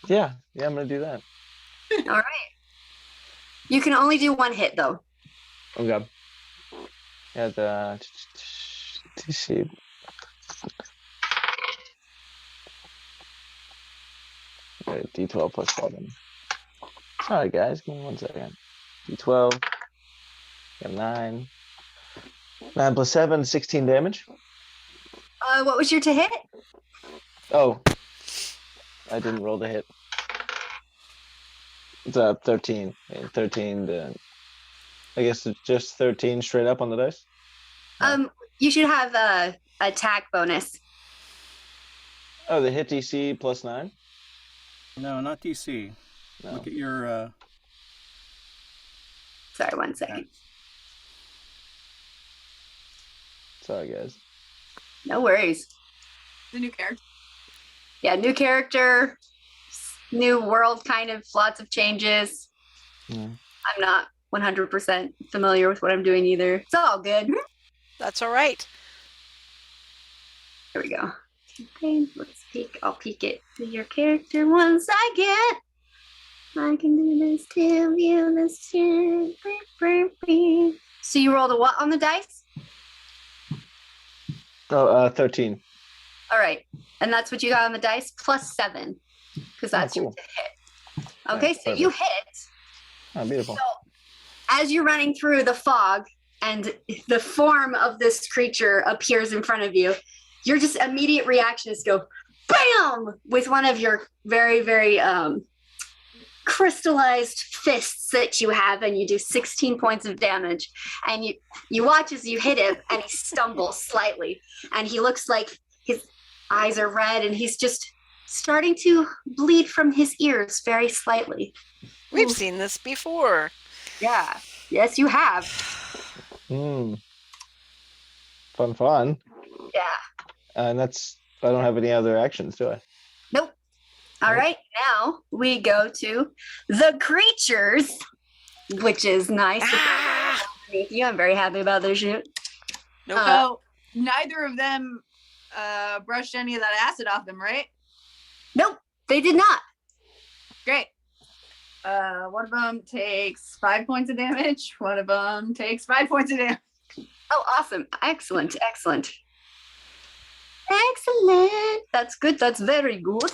Yeah, I'm gonna do that. All right. You can only do one hit though. Okay. Yeah, the TC. D12 plus 7. Sorry guys, give me 1 second. D12. Got 9. 9 plus 7, 16 damage. What was your to hit? Oh. I didn't roll the hit. It's 13. 13 to, I guess it's just 13 straight up on the dice. You should have a attack bonus. Oh, the hit DC plus 9? No, not DC. No. Look at your. Sorry, 1 second. Sorry guys. No worries. The new character. Yeah, new character, new world, kind of lots of changes. Yeah. I'm not 100% familiar with what I'm doing either. It's all good. That's all right. Here we go. Okay, let's peek. I'll peek it to your character 1 second. I can do this to you, this too. So you rolled a what on the dice? Oh, 13. All right, and that's what you got on the dice plus 7, because that's your cool. hit. Okay, Yeah, so you hit. Oh, beautiful. So as you're running through the fog and the form of this creature appears in front of you, your just immediate reaction is to go bam with one of your very, very crystallized fists that you have, and you do 16 points of damage. And you watch as you hit him, and he stumbles slightly, and he looks like his eyes are red, and he's just starting to bleed from his ears very slightly. We've seen this before. Yeah. Yes, you have. Fun. Yeah. And I don't have any other actions, do I? Nope. All right. Now we go to the creatures, which is nice. You, I'm very happy about this shit. Nope. So neither of them brushed any of that acid off them, right? Nope, they did not. Great. One of them takes 5 points of damage. One of them takes 5 points of damage. Oh, awesome. Excellent. That's good. That's very good.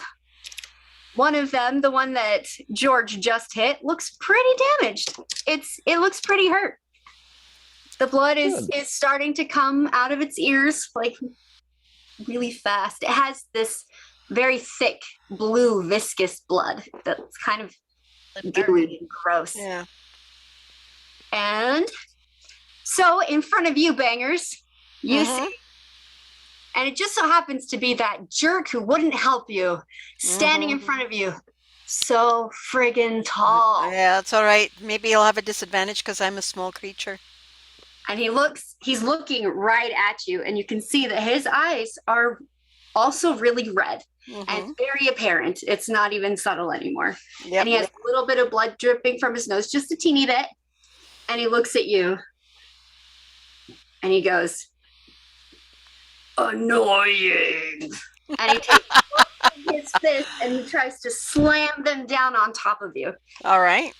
One of them, the one that George just hit, looks pretty damaged. It looks pretty hurt. The blood is starting to come out of its ears like really fast. It has this very thick blue viscous blood that's kind of gooey and gross. Yeah. And so in front of you, bangers, you see, and it just so happens to be that jerk who wouldn't help you standing in front of you, so friggin' tall. Yeah, it's all right. Maybe he'll have a disadvantage because I'm a small creature. And he's looking right at you, and you can see that his eyes are also really red and very apparent. It's not even subtle anymore. Yep. And he has a little bit of blood dripping from his nose, just a teeny bit. And he looks at you and he goes, "Annoying." And he takes his fist and he tries to slam them down on top of you. All right.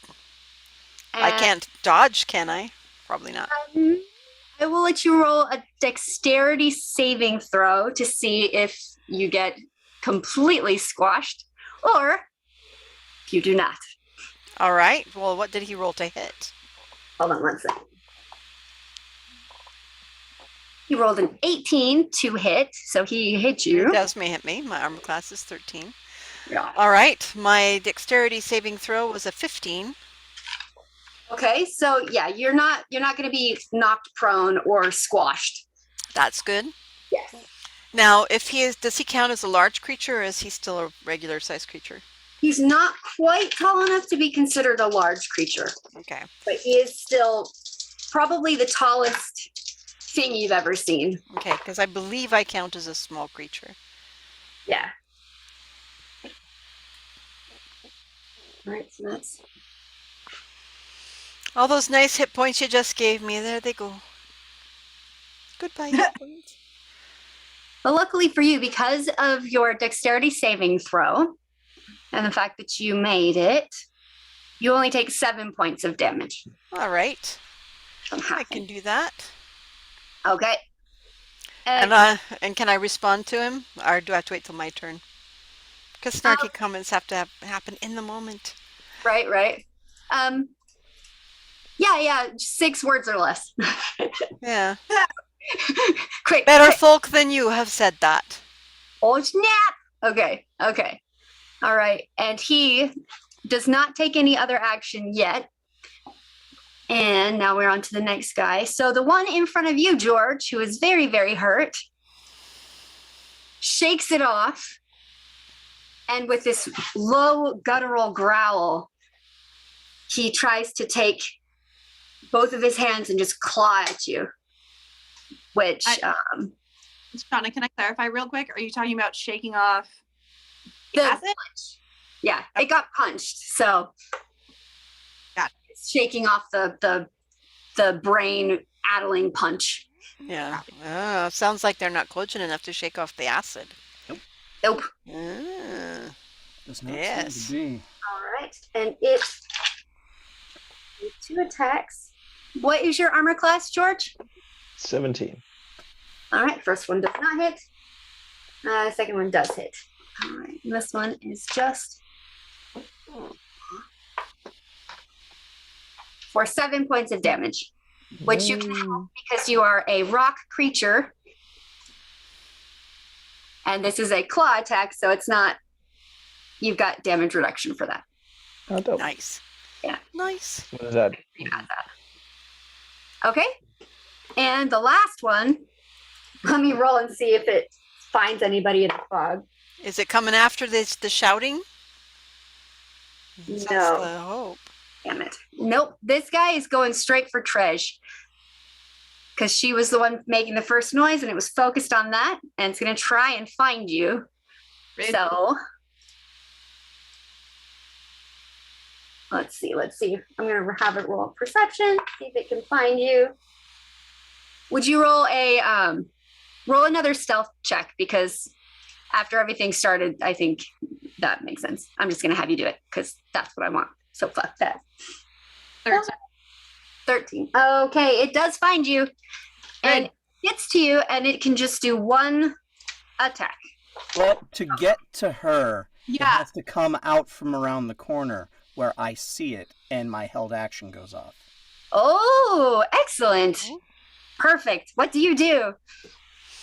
I And, can't dodge, can I? Probably not. I will let you roll a dexterity saving throw to see if you get completely squashed or if you do not. All right. Well, what did he roll to hit? Hold on 1 second. He rolled an 18 to hit, so he hit you. It does may hit me. My armor class is 13. Yeah. All right. My dexterity saving throw was a 15. Okay, so yeah, you're not going to be knocked prone or squashed. That's good. Yes. Now, if he is, does he count as a large creature, or is he still a regular sized creature? He's not quite tall enough to be considered a large creature, Okay. but he is still probably the tallest thing you've ever seen. Okay, because I believe I count as a small creature. Yeah. All right, so that's All those nice hit points you just gave me, there they go. Goodbye, hit points. But luckily for you, because of your dexterity saving throw and the fact that you made it, you only take 7 points of damage. All right. From I half. can do that. Okay. And can I respond to him, or do I have to wait till my turn? Because snarky comments have to happen in the moment. Right. Yeah, 6 words or less. Yeah. Quick. Better folk than you have said that. Oh, snap. Okay. All right. And he does not take any other action yet. And now we're on to the next guy. So the one in front of you, George, who is very, very hurt, shakes it off. And with this low guttural growl, he tries to take both of his hands and just claw at you. Which, Shauna, can I clarify real quick? Are you talking about shaking off the acid? punch. Yeah, it got punched. So Got it. It's shaking off the brain addling punch. Yeah. Oh, sounds like they're not cogent enough to shake off the acid. Nope. Ah. Does not Yes. seem to be. All right. And it's 2 attacks. What is your armor class, George? 17. All right. First one does not hit. Second one does hit. All right. And this one is just for 7 points of damage, which you can help because you are a rock creature. And this is a claw attack, so it's not, you've got damage reduction for that. Oh, dope. Nice. Yeah. Nice. What is that? You got that. Okay. And the last one, let me roll and see if it finds anybody in the fog. Is it coming after this, the shouting? That's No. the hope. Damn it. Nope. This guy is going straight for Tresh. Because she was the one making the first noise and it was focused on that. And it's going to try and find you. Really? So let's see. I'm going to have it roll perception, see if it can find you. Would you roll roll another stealth check? Because after everything started, I think that makes sense. I'm just going to have you do it because that's what I want. So fuck that. 13. Okay, it does find you. And it gets to you and it can just do 1 attack. Well, to get to her, it Yeah. has to come out from around the corner where I see it and my held action goes off. Oh, excellent. Perfect. What do you do?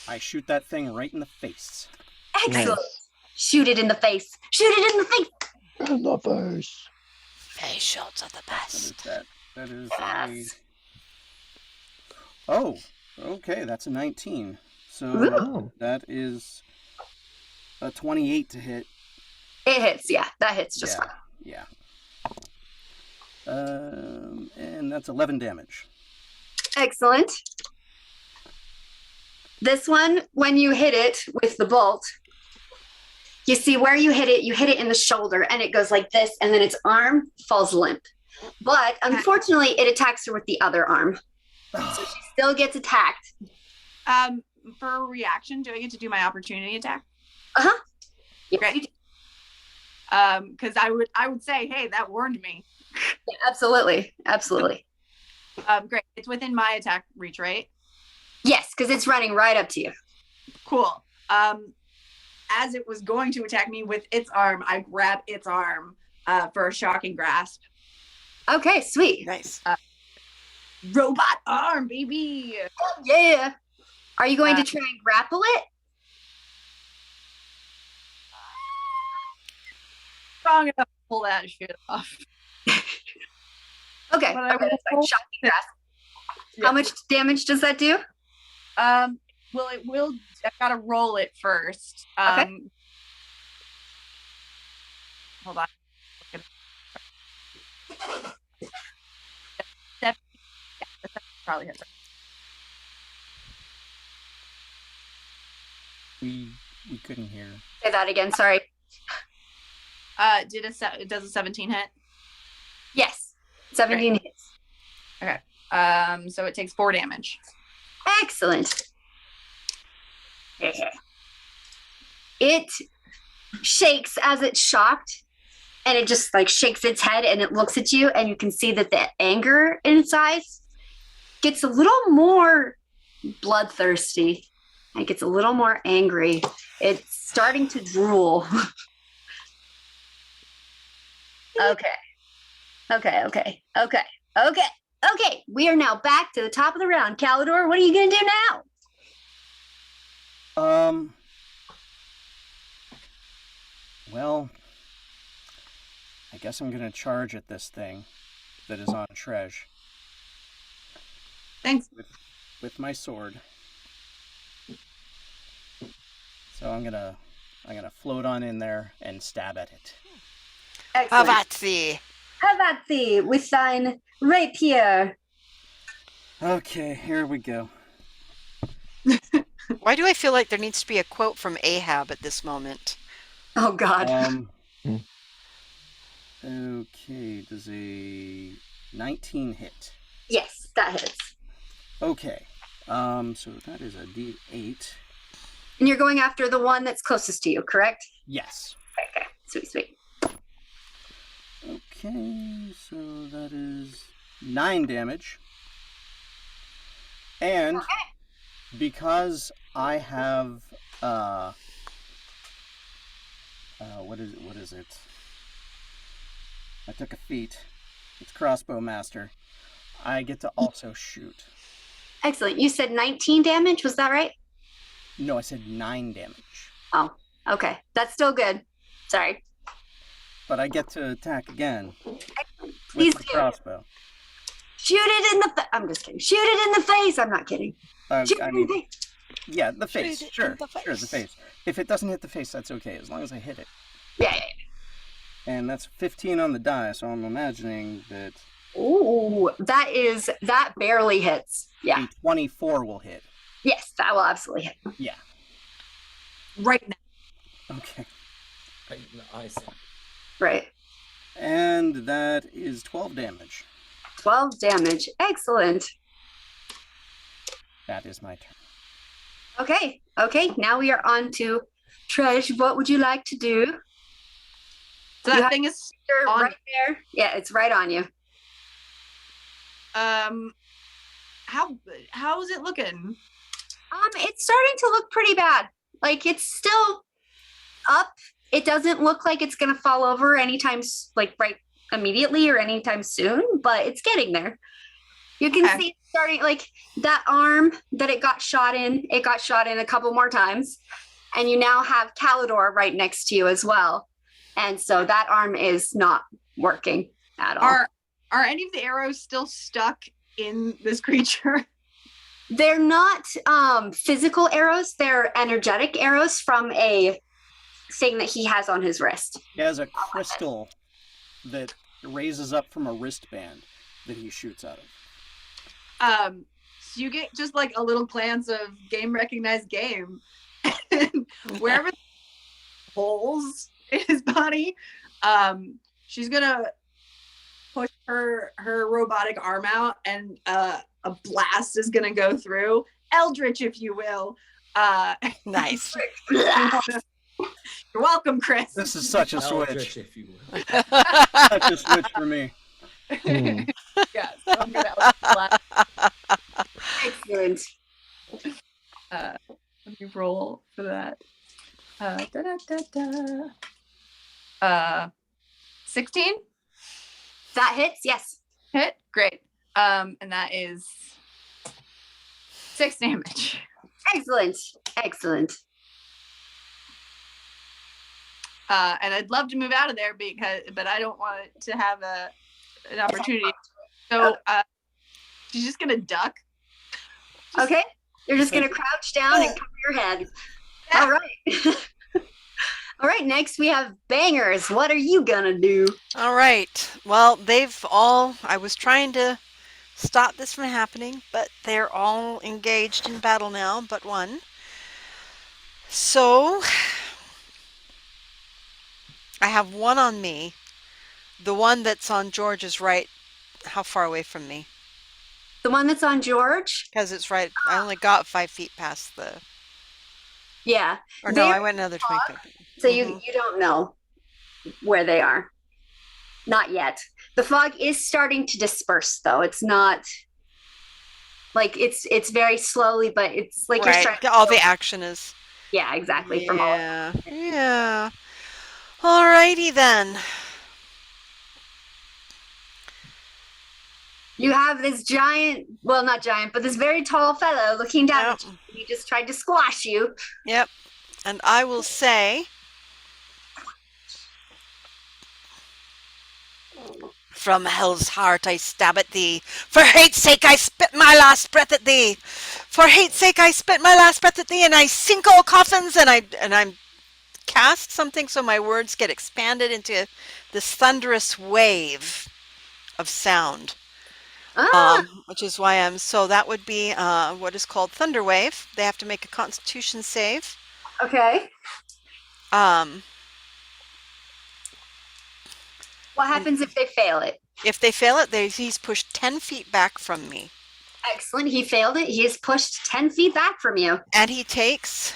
I shoot that thing right in the face. Excellent. Nice. Shoot it in the face. Shoot it in the face. In the face. Face shots are the What is best. that? That is Yes. Oh, okay, that's a 19. So Ooh. that is a 28 to hit. It hits. Yeah, that hits just fine. Yeah. And that's 11 damage. Excellent. This one, when you hit it with the bolt, you see where you hit it in the shoulder and it goes like this and then its arm falls limp. But unfortunately, it attacks her with the other arm. So she still gets attacked. For a reaction, do I get to do my opportunity attack? Uh-huh. Yeah, Great. you do. Because I would say, hey, that warned me. Yeah, absolutely. Absolutely. Great. It's within my attack reach, right? Yes, because it's running right up to you. Cool. As it was going to attack me with its arm, I grab its arm for a shocking grasp. Okay, sweet. Nice. Robot arm, baby. Yeah. Are you going to try and grapple it? Strong enough to pull that shit off. Okay. But I Okay, that's fine. will- Shocking grasp. How much damage does that do? Well, it will. I've got to roll it first. Okay. Hold on. That probably hits. We couldn't hear. Say that again. Sorry. It does a 17 hit? Yes. 17 hits. Okay. So it takes 4 damage. Excellent. It shakes as it's shocked, and it just like shakes its head and it looks at you, and you can see that the anger in its eyes gets a little more bloodthirsty. It gets a little more angry. It's starting to drool. Okay. We are now back to the top of the round. Calidor, what are you gonna do now? Well, I guess I'm gonna charge at this thing that is on Tresh Thanks. with my sword. So I'm gonna float on in there and stab at it. Excellent. Avatsi. Avatsi with thine rapier. Okay, here we go. Why do I feel like there needs to be a quote from Ahab at this moment? Oh God. Okay, does a 19 hit? Yes, that hits. Okay, so that is a D8. And you're going after the one that's closest to you, correct? Yes. Okay. Sweet. Okay, so that is 9 damage. And because I have what is it? I took a feat. It's crossbow master. I get to also shoot. Excellent. You said 19 damage, was that right? No, I said 9 damage. Oh, okay. That's still good. Sorry. But I get to attack again Please with the do. crossbow. Shoot it in the I'm just kidding. Shoot it in the face. I'm not kidding. Shoot it I in mean, the face. yeah, the face. Shoot it Sure, in the sure, the face. If it doesn't hit the face, that's okay, as long as I hit it. Yeah. And that's 15 on the die, so I'm imagining that Ooh, that barely hits. Yeah. a 24 will hit. Yes, that will absolutely hit. Yeah. Right now. Okay. I see. Right. And that is 12 damage. 12 damage. Excellent. That is my turn. Okay. Now we are on to Tresh. What would you like to do? So You that thing is You're on. right there. Yeah, it's right on you. How is it looking? It's starting to look pretty bad. Like it's still up. It doesn't look like it's gonna fall over anytime like right immediately or anytime soon, but it's getting there. You can Okay. see it starting like that arm that it got shot in a couple more times. And you now have Calidor right next to you as well. And so that arm is not working at all. Are any of the arrows still stuck in this creature? They're not physical arrows, they're energetic arrows from a thing that he has on his wrist. He has a crystal that raises up from a wristband that he shoots out of. So you get just like a little glance of game recognized game. And wherever holes in his body, she's gonna push her robotic arm out, and a blast is gonna go through, eldritch if you will. Nice. You're welcome, Chris. This is such a Eldritch, switch. if you will. Such a switch for me. Yeah, so I'm gonna eldritch blast. Excellent. Let me roll for that. 16 That hits, yes. hit, great. And that is 6 damage. Excellent. And I'd love to move out of there but I don't want it to have an opportunity. So she's just gonna duck. Okay. You're just gonna crouch down and cover your head. All right. All right, next we have Bangers. What are you gonna do? All right. Well, I was trying to stop this from happening, but they're all engaged in battle now, but one. So, I have one on me. The one that's on George is right. How far away from me? The one that's on George? Because it's right. I only got 5 feet past the. Yeah. Or no, They're I went another 25 feet. So you don't know where they are. Not yet. The fog is starting to disperse though. It's not like it's very slowly, but it's like you're Right. starting All the action is. Yeah, exactly. From all Yeah. Yeah. Alrighty then. you have this giant, well not giant, but this very tall fellow looking down Yep. at you. He just tried to squash you. Yep. And I will say, from hell's heart I stab at thee. For hate's sake I spit my last breath at thee. For hate's sake I spit my last breath at thee, and I sink all coffins, and I'm cast something so my words get expanded into this thunderous wave of sound. Which is why that would be what is called Thunder Wave. They have to make a Constitution save. Okay. What happens if they fail it? If they fail it, he's pushed 10 feet back from me. Excellent. He failed it. He is pushed 10 feet back from you. And he takes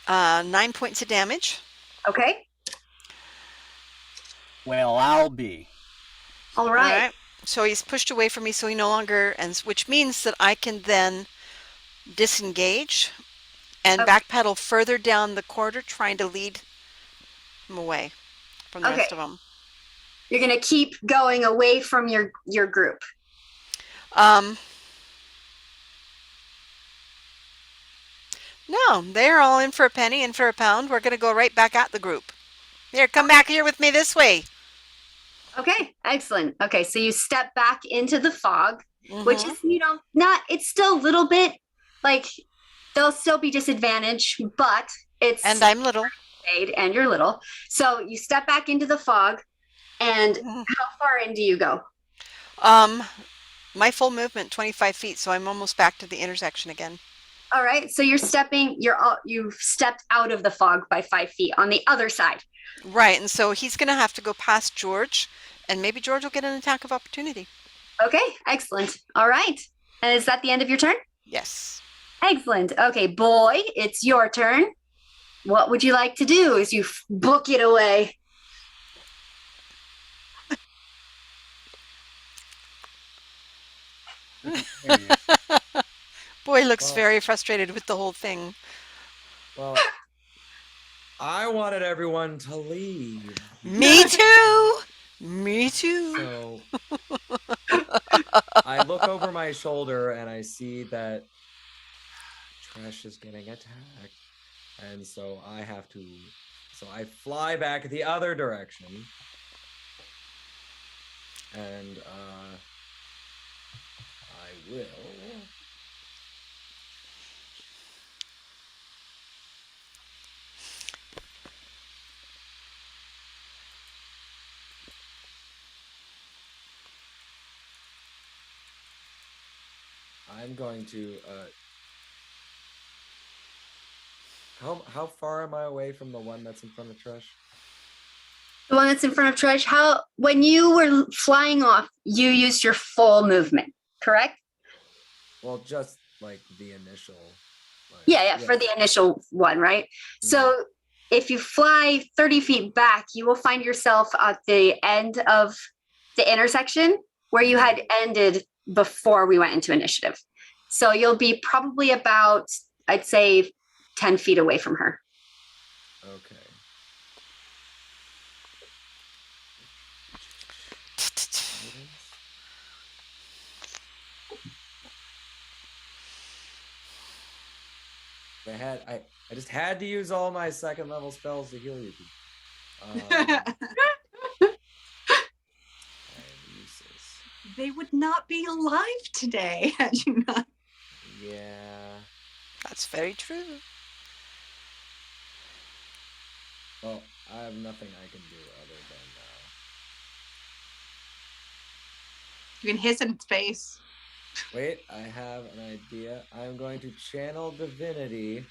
9 points of damage. Okay. Well, I'll be. All right. So he's pushed away from me, so he no longer, which means that I can then disengage and backpedal further down the corridor, trying to lead him away from the rest of them. You're gonna keep going away from your group. No, they're all in for a penny, in for a pound. We're gonna go right back at the group. Here, come back here with me this way. Okay, excellent. Okay, so you step back into the fog, which is, not, it's still a little bit like there'll still be disadvantage, but it's. And I'm little. And you're little. So you step back into the fog, and how far in do you go? My full movement, 25 feet, so I'm almost back to the intersection again. All right, so you've stepped out of the fog by 5 feet on the other side. Right, and so he's going to have to go past George, and maybe George will get an attack of opportunity. Okay, excellent. All right. And is that the end of your turn? Yes. Excellent. Okay, boy, it's your turn. What would you like to do as you book it away? Boy looks very frustrated with the whole thing. Well, I wanted everyone to leave. Me too. Me too. So I look over my shoulder and I see that Trash is getting attacked. And so I fly back the other direction. And I will. I'm going to how far am I away from the one that's in front of Trish? The one that's in front of Trish, when you were flying off, you used your full movement, correct? Well, just like the initial. Yeah, for the initial one, right? Mm-hmm. So if you fly 30 feet back, you will find yourself at the end of the intersection where you had ended before we went into initiative. So you'll be probably about, I'd say, 10 feet away from her. Okay. I just had to use all my second level spells to heal you. they would not be alive today had you not. Yeah. That's very true. Well, I have nothing I can do other than You can hiss in its face. wait, I have an idea. I'm going to channel divinity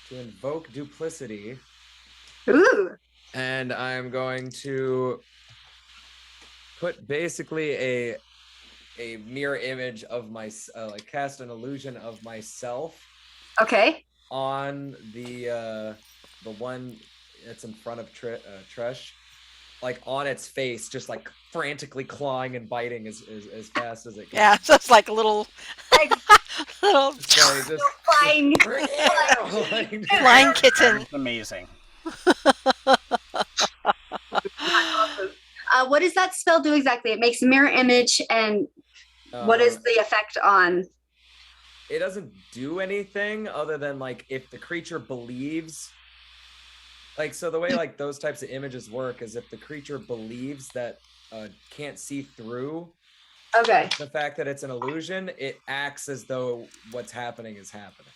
to invoke duplicity, Ooh. and I'm going to put basically a mirror image of my like cast an illusion of myself Okay. on the one that's in front of Tresh, like on its face, just like frantically clawing and biting as fast as it can. Yeah, so it's like a little, little Just Flying. like, flying kitten. It's amazing. What does that spell do exactly? It makes a mirror image, and what is the effect on? It doesn't do anything other than like if the creature believes, like, so the way like those types of images work is if the creature believes that can't see through Okay. the fact that it's an illusion, it acts as though what's happening is happening.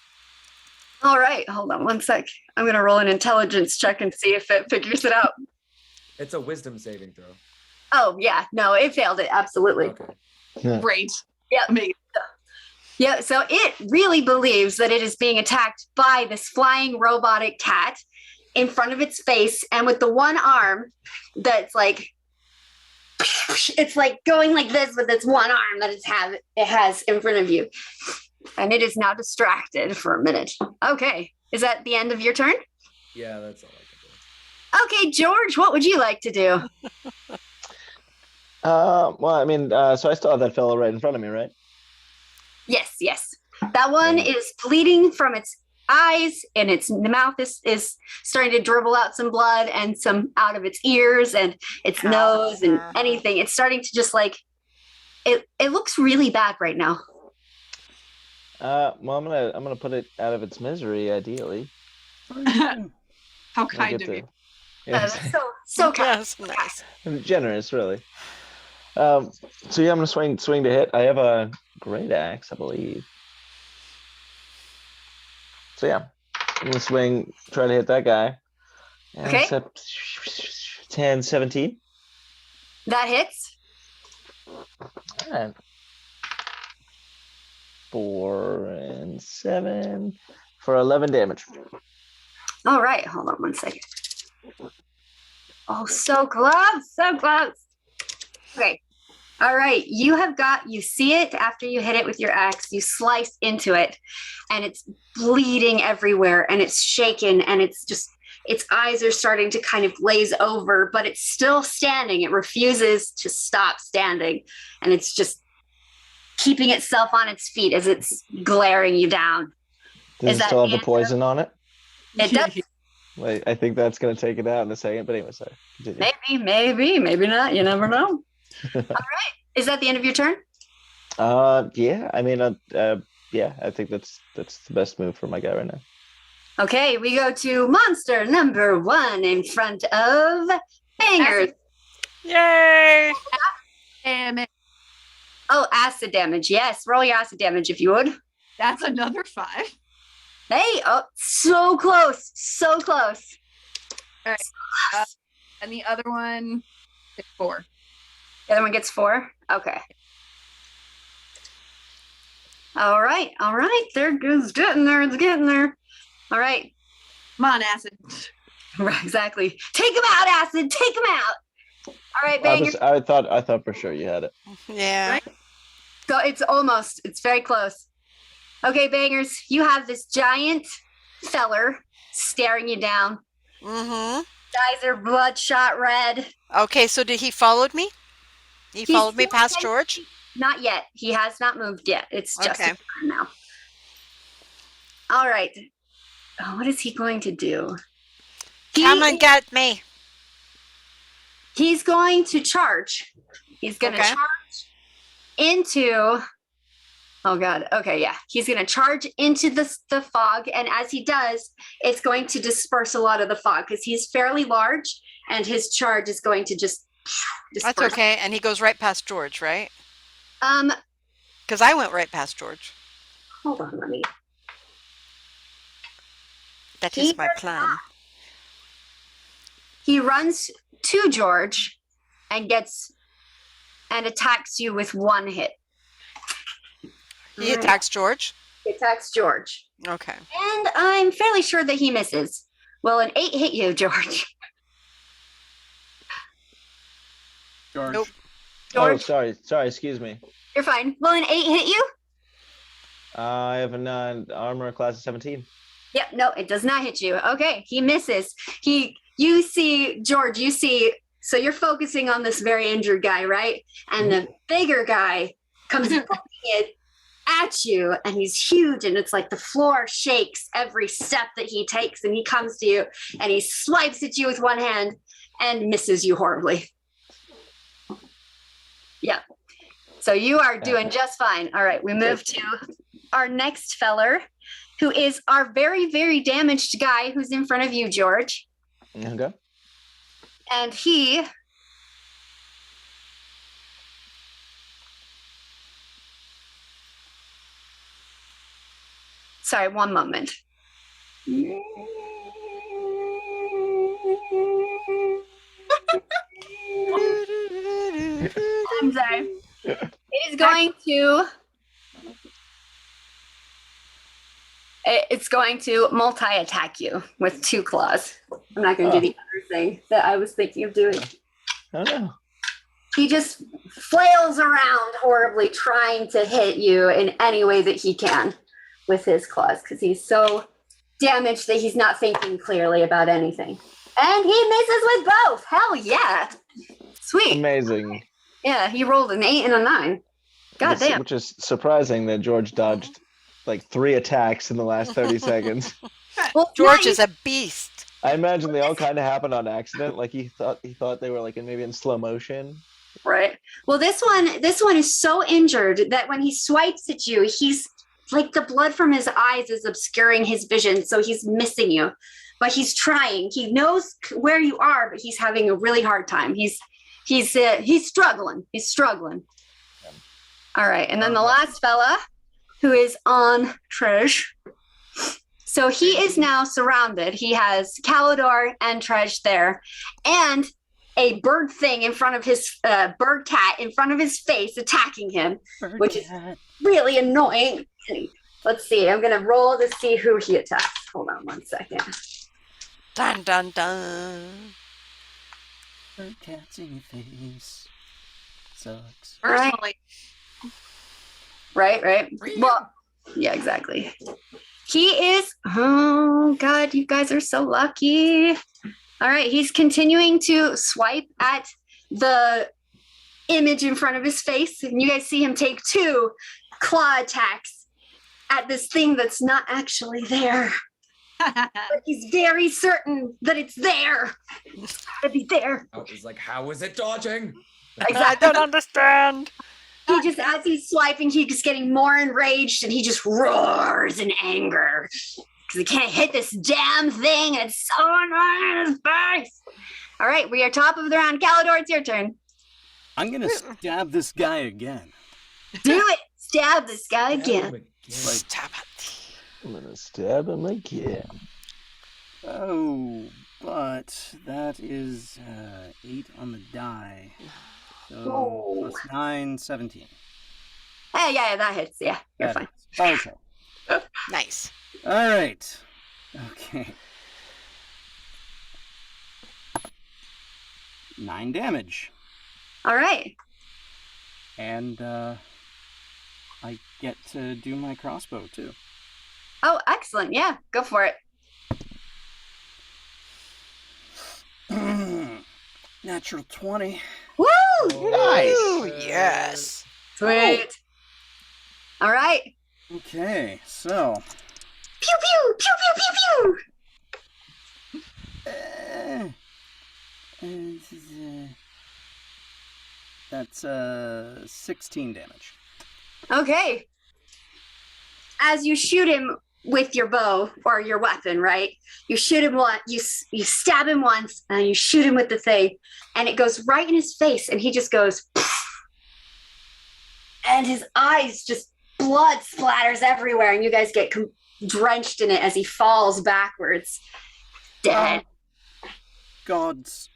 All right. Hold on one sec. I'm going to roll an intelligence check and see if it figures it out. It's a wisdom saving throw. Oh, yeah. No, it failed it. Absolutely. Okay. Yeah. Great. Yeah. Amazing. Yeah. So it really believes that it is being attacked by this flying robotic cat in front of its face. And with the one arm that's like, it's like going like this with its one arm that it has in front of you. And it is now distracted for a minute. Okay. Is that the end of your turn? Yeah, that's all I can do. Okay, George, what would you like to do? Well, I mean, so I still have that fellow right in front of me, right? Yes, yes. That one is bleeding from its eyes, and the mouth is starting to dribble out some blood and some out of its ears and its nose and anything. It's starting to just like it looks really bad right now. Well, I'm gonna put it out of its misery, ideally. How kind of you. Yeah, That's so kind. That's nice. generous, really. So yeah, I'm gonna swing to hit. I have a great axe, I believe. So yeah, I'm gonna swing, try to hit that guy. And Okay. it's a 10, 17. That hits. And 4 and 7 for 11 damage. All right, hold on one second. Oh, so close, so close. Okay. All right, you see it after you hit it with your axe, you slice into it, and it's bleeding everywhere, and it's shaken, and it's just, its eyes are starting to kind of glaze over, but it's still standing. It refuses to stop standing, and it's just keeping itself on its feet as it's glaring you down. Does Is it that still have the the poison on it? It does. Wait, I think that's gonna take it out in a second, but anyway, sorry. Continue. Maybe not. You never know. All right. Is that the end of your turn? Yeah, I mean, yeah, I think that's the best move for my guy right now. Okay, we go to monster number 1 in front of Bangers. Yay! Damn it. Oh, acid damage. Yes, roll your acid damage if you would. That's another 5. Hey, oh, so close. So close. All right. And the other one is 4. The other one gets 4. Okay. All right. It's getting there. All right. Come on, acid. Right, exactly. Take him out, acid. Take him out. All right, Bangers. I thought for sure you had it. Yeah. Right? So it's very close. Okay, Bangers, you have this giant feller staring you down. Mm-hmm. Eyes are bloodshot red. Okay, so did he follow me? He followed me still past facing- George? Not yet. He has not moved yet. It's just Okay. his turn now. All right. Oh, what is he going to do? Come and get me. He's going to charge. He's going to Okay. charge into. Oh God. Okay, yeah. He's going to charge into the fog, and as he does, it's going to disperse a lot of the fog because he's fairly large, and his charge is going to just That's disperse. okay. And he goes right past George, right? Um, Because I went right past George. hold on, let me. That He is my plan. He runs to George and attacks you with one hit. He Alright. attacks George. He attacks George. Okay. And I'm fairly sure that he misses. Will an 8 hit you, George? George. Nope. Oh, George, sorry, excuse me. you're fine. Will an 8 hit you? I have an armor class of 17. Yep, no, it does not hit you. Okay, he misses. You see, George, so you're focusing on this very injured guy, right? And the bigger guy comes poking it at you, and he's huge, and it's like the floor shakes every step that he takes, and he comes to you, and he swipes at you with one hand and misses you horribly. Yep. So you are doing just fine. All right, we move to our next feller, who is our very, very damaged guy who's in front of you, George. Okay. And he sorry, one moment. I'm sorry. It is going to multi-attack you with 2 claws. I'm not going to do the other thing that I was thinking of doing. Oh no. He just flails around horribly, trying to hit you in any way that he can with his claws, because he's so damaged that he's not thinking clearly about anything. And he misses with both. Hell yeah. Sweet. Amazing. Yeah, he rolled an 8 and a 9. God damn. Which is surprising that George dodged like 3 attacks in the last 30 seconds. Well, George is a beast. I imagine they all kind of happened on accident. Like he thought they were like maybe in slow motion. right. Well, this one is so injured that when he swipes at you, he's like the blood from his eyes is obscuring his vision, so he's missing you. But he's trying. He knows where you are, but he's having a really hard time. He's struggling. He's struggling. All right, and then the last fella, who is on Trej. So he is now surrounded. He has Calidor and Trej there, and a bird thing in front of his bird cat in front of his face attacking him, which is really annoying. Let's see. I'm gonna roll to see who he attacks. Hold on one second. Dun dun dun. Bird cats in your face. Sucks. Personally, Right. Well, yeah, exactly. He is. Oh God, you guys are so lucky. All right, he's continuing to swipe at the image in front of his face, and you guys see him take 2 claw attacks at this thing that's not actually there. But he's very certain that it's there. It's gotta be there. I was like, how is it dodging? I don't understand. He just, as he's swiping, he's just getting more enraged, and he just roars in anger because he can't hit this damn thing, and it's so annoying in his face. All right, we are top of the round. Calidor, it's your turn. I'm gonna stab this guy again. Do it. Stab this guy again. Like, Stab it. I'm gonna stab him again. oh, but that is 8 on the die. So plus 9, 17. Hey, yeah, that hits. Yeah, you're fine. Okay. Nice. All right. Okay. 9 damage. All right. And I get to do my crossbow too. Oh, excellent. Yeah, go for it. Natural 20. Woo! Nice. Ooh, yes. Sweet. All right. Okay, so Pew, pew, pew, pew, pew, pew. that's 16 damage. Okay. As you shoot him with your bow or your weapon, right? You shoot him once, you stab him once, and you shoot him with the thing, and it goes right in his face, and he just goes, and his eyes just blood splatters everywhere, and you guys get drenched in it as he falls backwards, dead. Gods.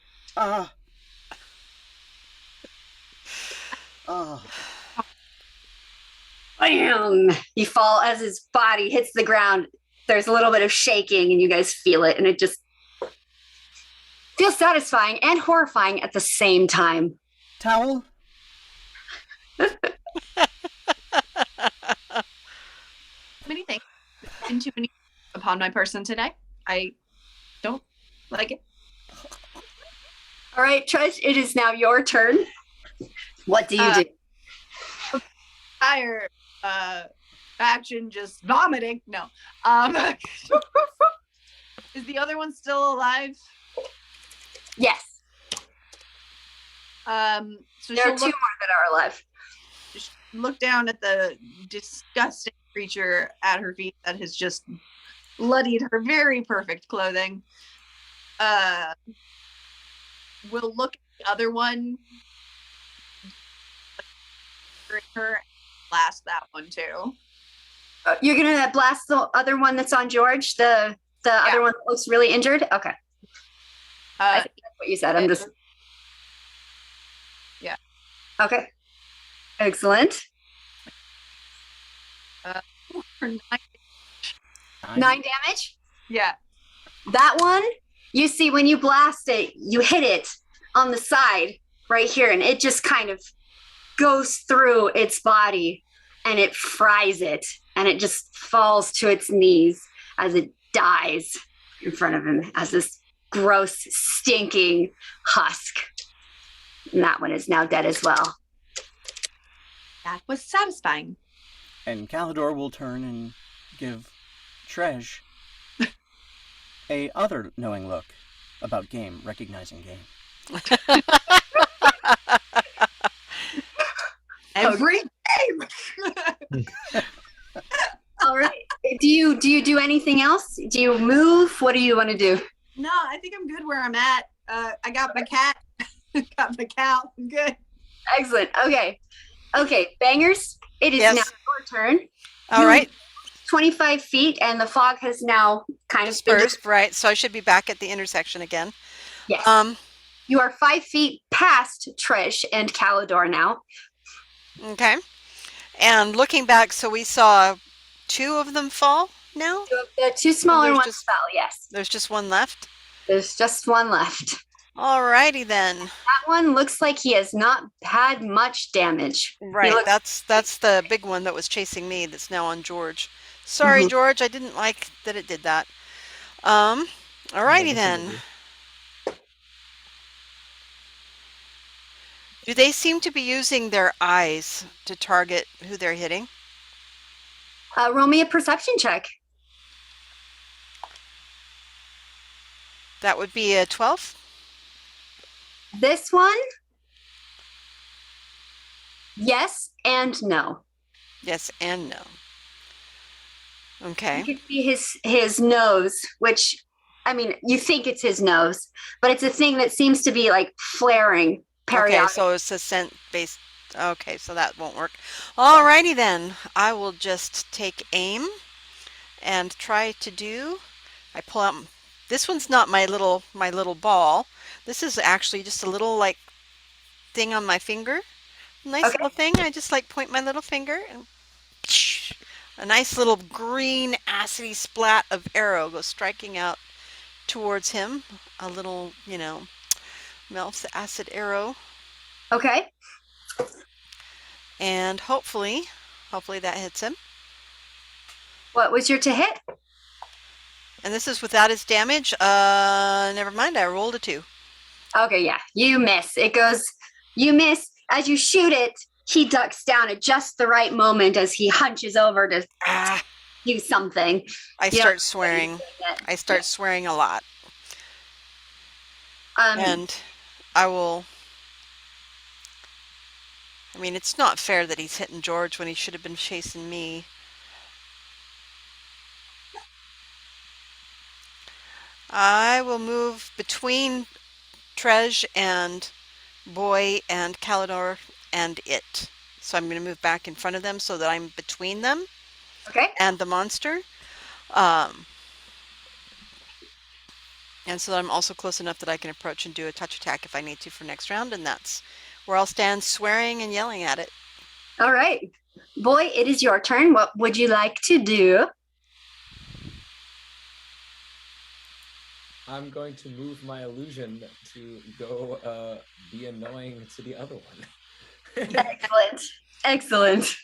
Bam! You fall as his body hits the ground. There's a little bit of shaking, and you guys feel it, and it just feels satisfying and horrifying at the same time. Towel? Many things. Been too many upon my person today. I don't like it. All right, Trish, it is now your turn. What do you do? Entire action just vomiting. No. Is the other one still alive? Yes, So there are she'll two more that are alive. look down at the disgusting creature at her feet that has just bloodied her very perfect clothing. We'll look at the other one, her, and blast that one too. You're gonna blast the other one that's on George, the other one that looks really injured. Okay, I think that's what you said. I'm just okay. Excellent. For 9. 9 damage. Yeah. That one, you see when you blast it, you hit it on the side right here, and it just kind of goes through its body and it fries it, and it just falls to its knees as it dies in front of him as this gross, stinking husk. And that one is now dead as well. That was satisfying. And Calidor will turn and give Tresh a other knowing look about game, recognizing game. Every game. All right. Do you do anything else? Do you move? What do you want to do? No, I think I'm good where I'm at. I got my cat. Got my cow. I'm good. Excellent. Okay, bangers. It is Yes. now your turn. All right. 25 feet, and the fog has now kind of been Dispersed, right? So I should be back at the intersection again. Yes. You are 5 feet past Trish and Calidor now. Okay. And looking back, so we saw 2 of them fall now? The two smaller There's ones just- fell, yes. There's just one left? There's just one left. Alrighty then. That one looks like he has not had much damage. He Right, looks- that's the big one that was chasing me that's now on George. Sorry, George, I didn't like that it did that. Alrighty then. Do they seem to be using their eyes to target who they're hitting? roll me a perception check. That would be a 12? This one, yes and no. Yes and no. Okay. You can see his nose, which, I mean, you think it's his nose, but it's a thing that seems to be like flaring Okay, periodically. so it's a scent based. Okay, so that won't work. Alrighty then. I will just take aim and try to do. I pull out. This one's not my little ball. This is actually just a little like thing on my finger. Nice Okay. little thing. I just like point my little finger and a nice little green acidy splat of arrow goes striking out towards him. A little, melts the acid arrow. Okay. And hopefully that hits him. What was your to hit? And this is without his damage. Never mind. I rolled a 2. Okay, yeah, you miss. You miss. As you shoot it, he ducks down at just the right moment as he hunches over to do something. I Yeah. start swearing. I start swearing a lot. And I will. I mean, it's not fair that he's hitting George when he should have been chasing me. I will move between Trej and Boy and Kalidor and it. So I'm going to move back in front of them so that I'm between them Okay. and the monster. And so that I'm also close enough that I can approach and do a touch attack if I need to for next round. And that's where I'll stand swearing and yelling at it. All right. Boy, it is your turn. What would you like to do? I'm going to move my illusion to go be annoying to the other one. Excellent. Excellent.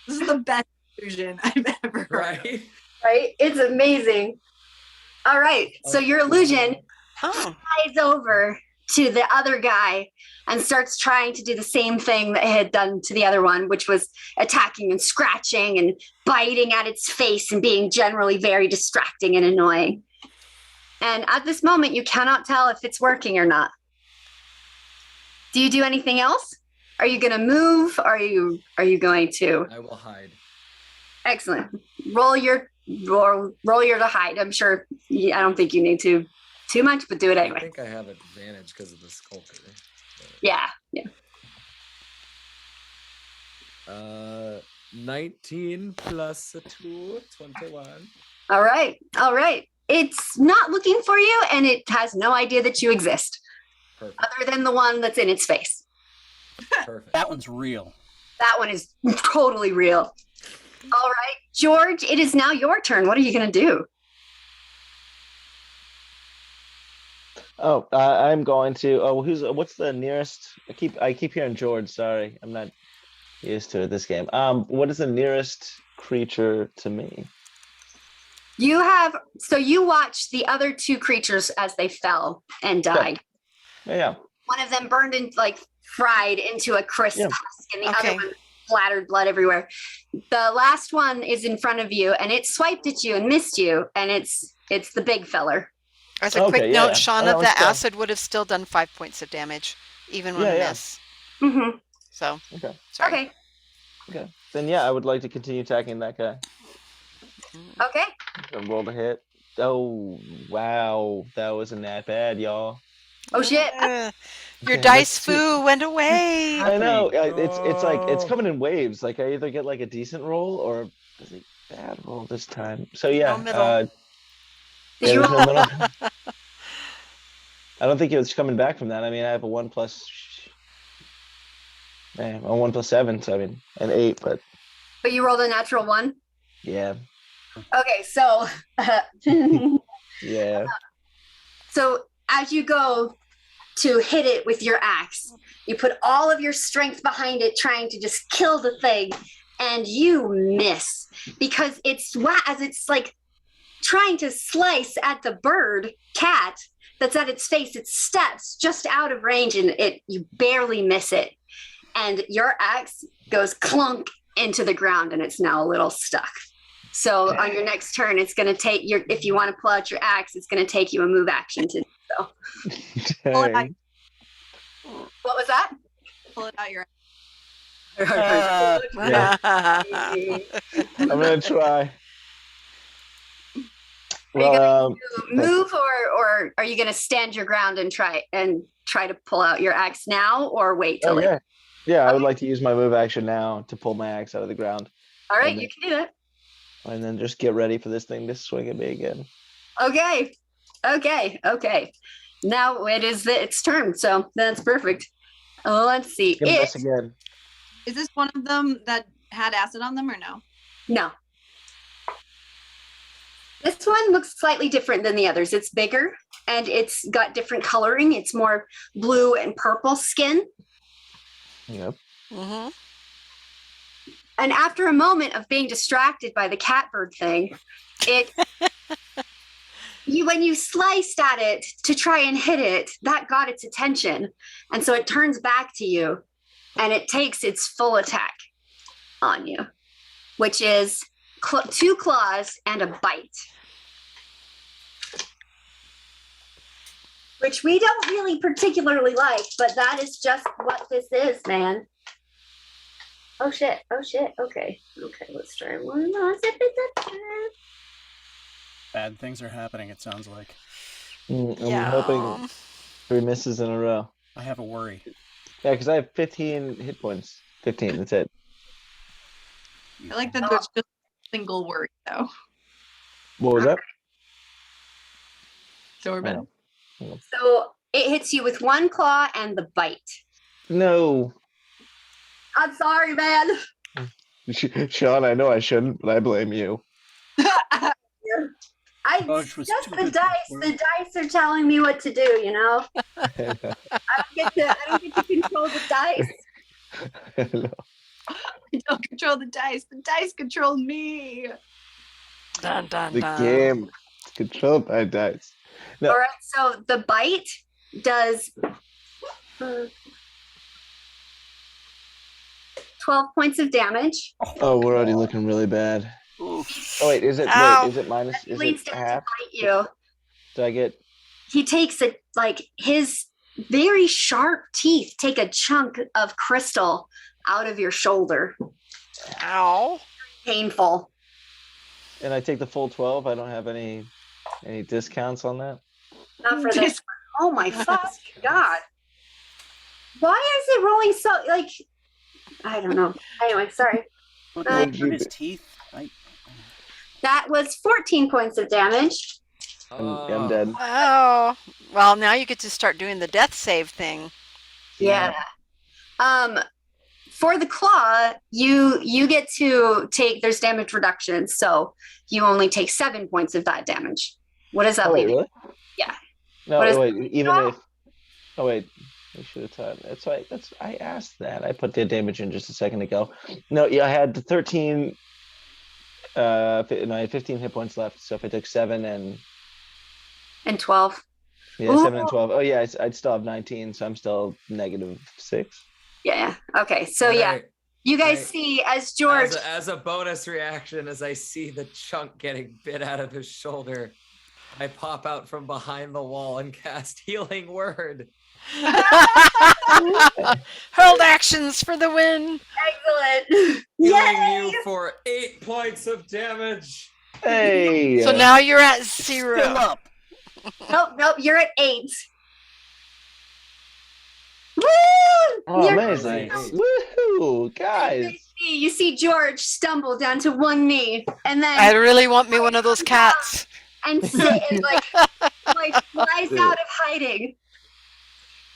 This is the best illusion I've ever heard. Right? Right? It's amazing. All right. So your illusion Oh, flies over to the other guy and starts trying to do the same thing that it had done to the other one, which was attacking and scratching and biting at its face and being generally very distracting and annoying. And at this moment, you cannot tell if it's working or not. Do you do anything else? Are you going to move? Are you going to? I will hide. Excellent. Roll your to hide. I'm sure. I don't think you need to too much, but do it I anyway. think I have advantage because of the skulker. Yeah. 19 plus a 2, 21. All right. It's not looking for you, and it has no idea that you exist, Perfect. other than the one that's in its face. Perfect. That one's real. That one is totally real. All right, George, it is now your turn. What are you going to do? Oh, I'm going to. Oh, what's the nearest? I keep hearing George. Sorry, I'm not used to it this game. What is the nearest creature to me? You watched the other two creatures as they fell and died. Yeah. One of them burned and fried into a crisp husk, and the other one splattered blood everywhere. The last one is in front of you, and it swiped at you and missed you, and it's the big feller. as a quick note, Shauna, the cool. acid would have still done 5 points of damage, even with a miss. Mm-hmm. So, Okay. sorry. Okay. Then I would like to continue attacking that guy. Okay. Roll to hit. Oh wow, that wasn't that bad, y'all. Oh shit. Your Okay, dice let's see. foo went away. I know. It's like it's coming in waves. Like I either get like a decent roll or a really bad roll this time. So No middle. Did you there's roll? no middle. I don't think it was coming back from that. I mean, I have a 1 plus. A 1 plus 7, so I mean an 8, but you rolled a natural 1? yeah. Okay, so Yeah. so as you go to hit it with your axe, you put all of your strength behind it, trying to just kill the thing, and you miss because it's trying to slice at the cat that's at its face. It steps just out of range, and you barely miss it, and your axe goes clunk into the ground, and it's now a little stuck. So on your next turn, it's going to take if you want to pull out your axe, it's going to take you a move action to do so. Dang. What was that? Pull it out your. I'm gonna try. Are you Well, move or are you going to stand your ground and try to pull out your axe now, or wait till later? I would like to use my move action now to pull my axe out of the ground. All right, you can do that. And then just get ready for this thing to swing at me again. Okay. Now it is its turn, so that's perfect. Let's see. Gonna miss again. Is this one of them that had acid on them or no? No. This one looks slightly different than the others. It's bigger and it's got different coloring. It's more blue and purple skin. Yep. Mm-hmm. And after a moment of being distracted by the catbird thing, when you sliced at it to try and hit it, that got its attention. And so it turns back to you and it takes its full attack on you, which is 2 claws and a bite. Which we don't really particularly like, but that is just what this is, man. Oh shit. Okay, let's try one more. Bad things are happening, it sounds like. I'm hoping 3 misses in a row. I have a worry. Yeah, because I have 15 hit points. 15, that's it. I like that there's just a single word though. What was that? Sorbet. So it hits you with 1 claw and the bite. No. I'm sorry, man. Sean, I know I shouldn't, but I blame you. Gosh, was That's too the good dice. for The dice are telling me what to do, you know? I don't get to control the dice. I don't control the dice. The dice control me. Dun, dun, The dun. game is controlled by dice. No. All right, so the bite does 12 points of damage. Oh, we're already looking really bad. Oof. Oh wait, is it minus? Is Leads it down to half? bite you. Do I get? He takes it like his very sharp teeth take a chunk of crystal out of your shoulder. Ow. Painful. And I take the full 12. I don't have any discounts on that. Not for this. Oh my fucking god. Why is it rolling so like I don't know. Anyway, sorry. What What'd hurt you his do? teeth? That was 14 points of damage. I'm dead. Oh. Well, now you get to start doing the death save thing. Yeah. For the claw, you get to take there's damage reduction, so you only take 7 points of that damage. What does that Oh wait, leave? really? Yeah. No, What is- wait. Even if. Oh wait. I should have thought. That's right. I asked that. I put the damage in just a second ago. No, yeah, I had 13. I had 15 hit points left. So if I took 7 and 12. 7 and 12. Oh yeah, I'd still have 19. So I'm still -6. Yeah. Okay. So All yeah, right. you guys Right. see as George. As a bonus reaction, as I see the chunk getting bit out of his shoulder, I pop out from behind the wall and cast Healing Word. Hurled actions for the win. Excellent. Healing Yay! you for 8 points of damage. Hey. So now you're at Still 0. up. Nope. You're at 8. Woo! Oh, You're- amazing! Nice. Woohoo, guys! You see George stumble down to one knee and then I really want me one of those cats. and sit and like flies out of hiding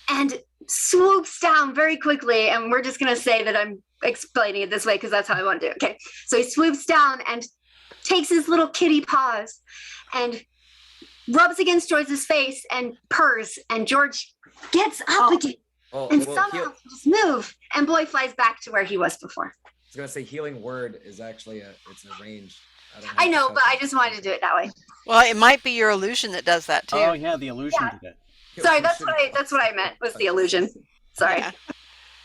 and swoops down very quickly. And we're just gonna say that I'm explaining it this way because that's how I want to do it. Okay, so he swoops down and takes his little kitty paws and rubs against George's face and purrs, and George gets up again and somehow just move, and boy flies back to where he was before. I was gonna say Healing Word is actually it's a ranged. I know, but I just wanted to do it that way. Well, it might be your illusion that does that too. Oh yeah, the illusion did it. Sorry, that's what I meant was the illusion. Sorry. Yeah.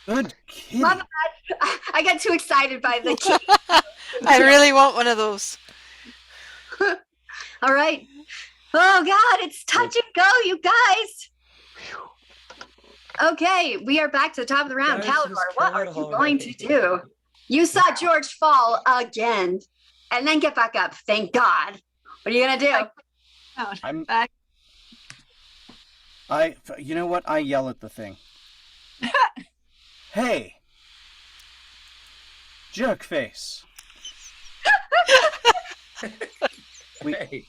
Good kitty. My bad. I got too excited by the key. I really want one of those. All right. Oh God, it's touch and go, you guys. Okay, we are back to the top of the round. Guys, Calidor, just what kill are it you going to already. do? You saw George fall again and then get back up. Thank God. What are you gonna do? I'm. Back. You know what? I yell at the thing. Hey, jerk face.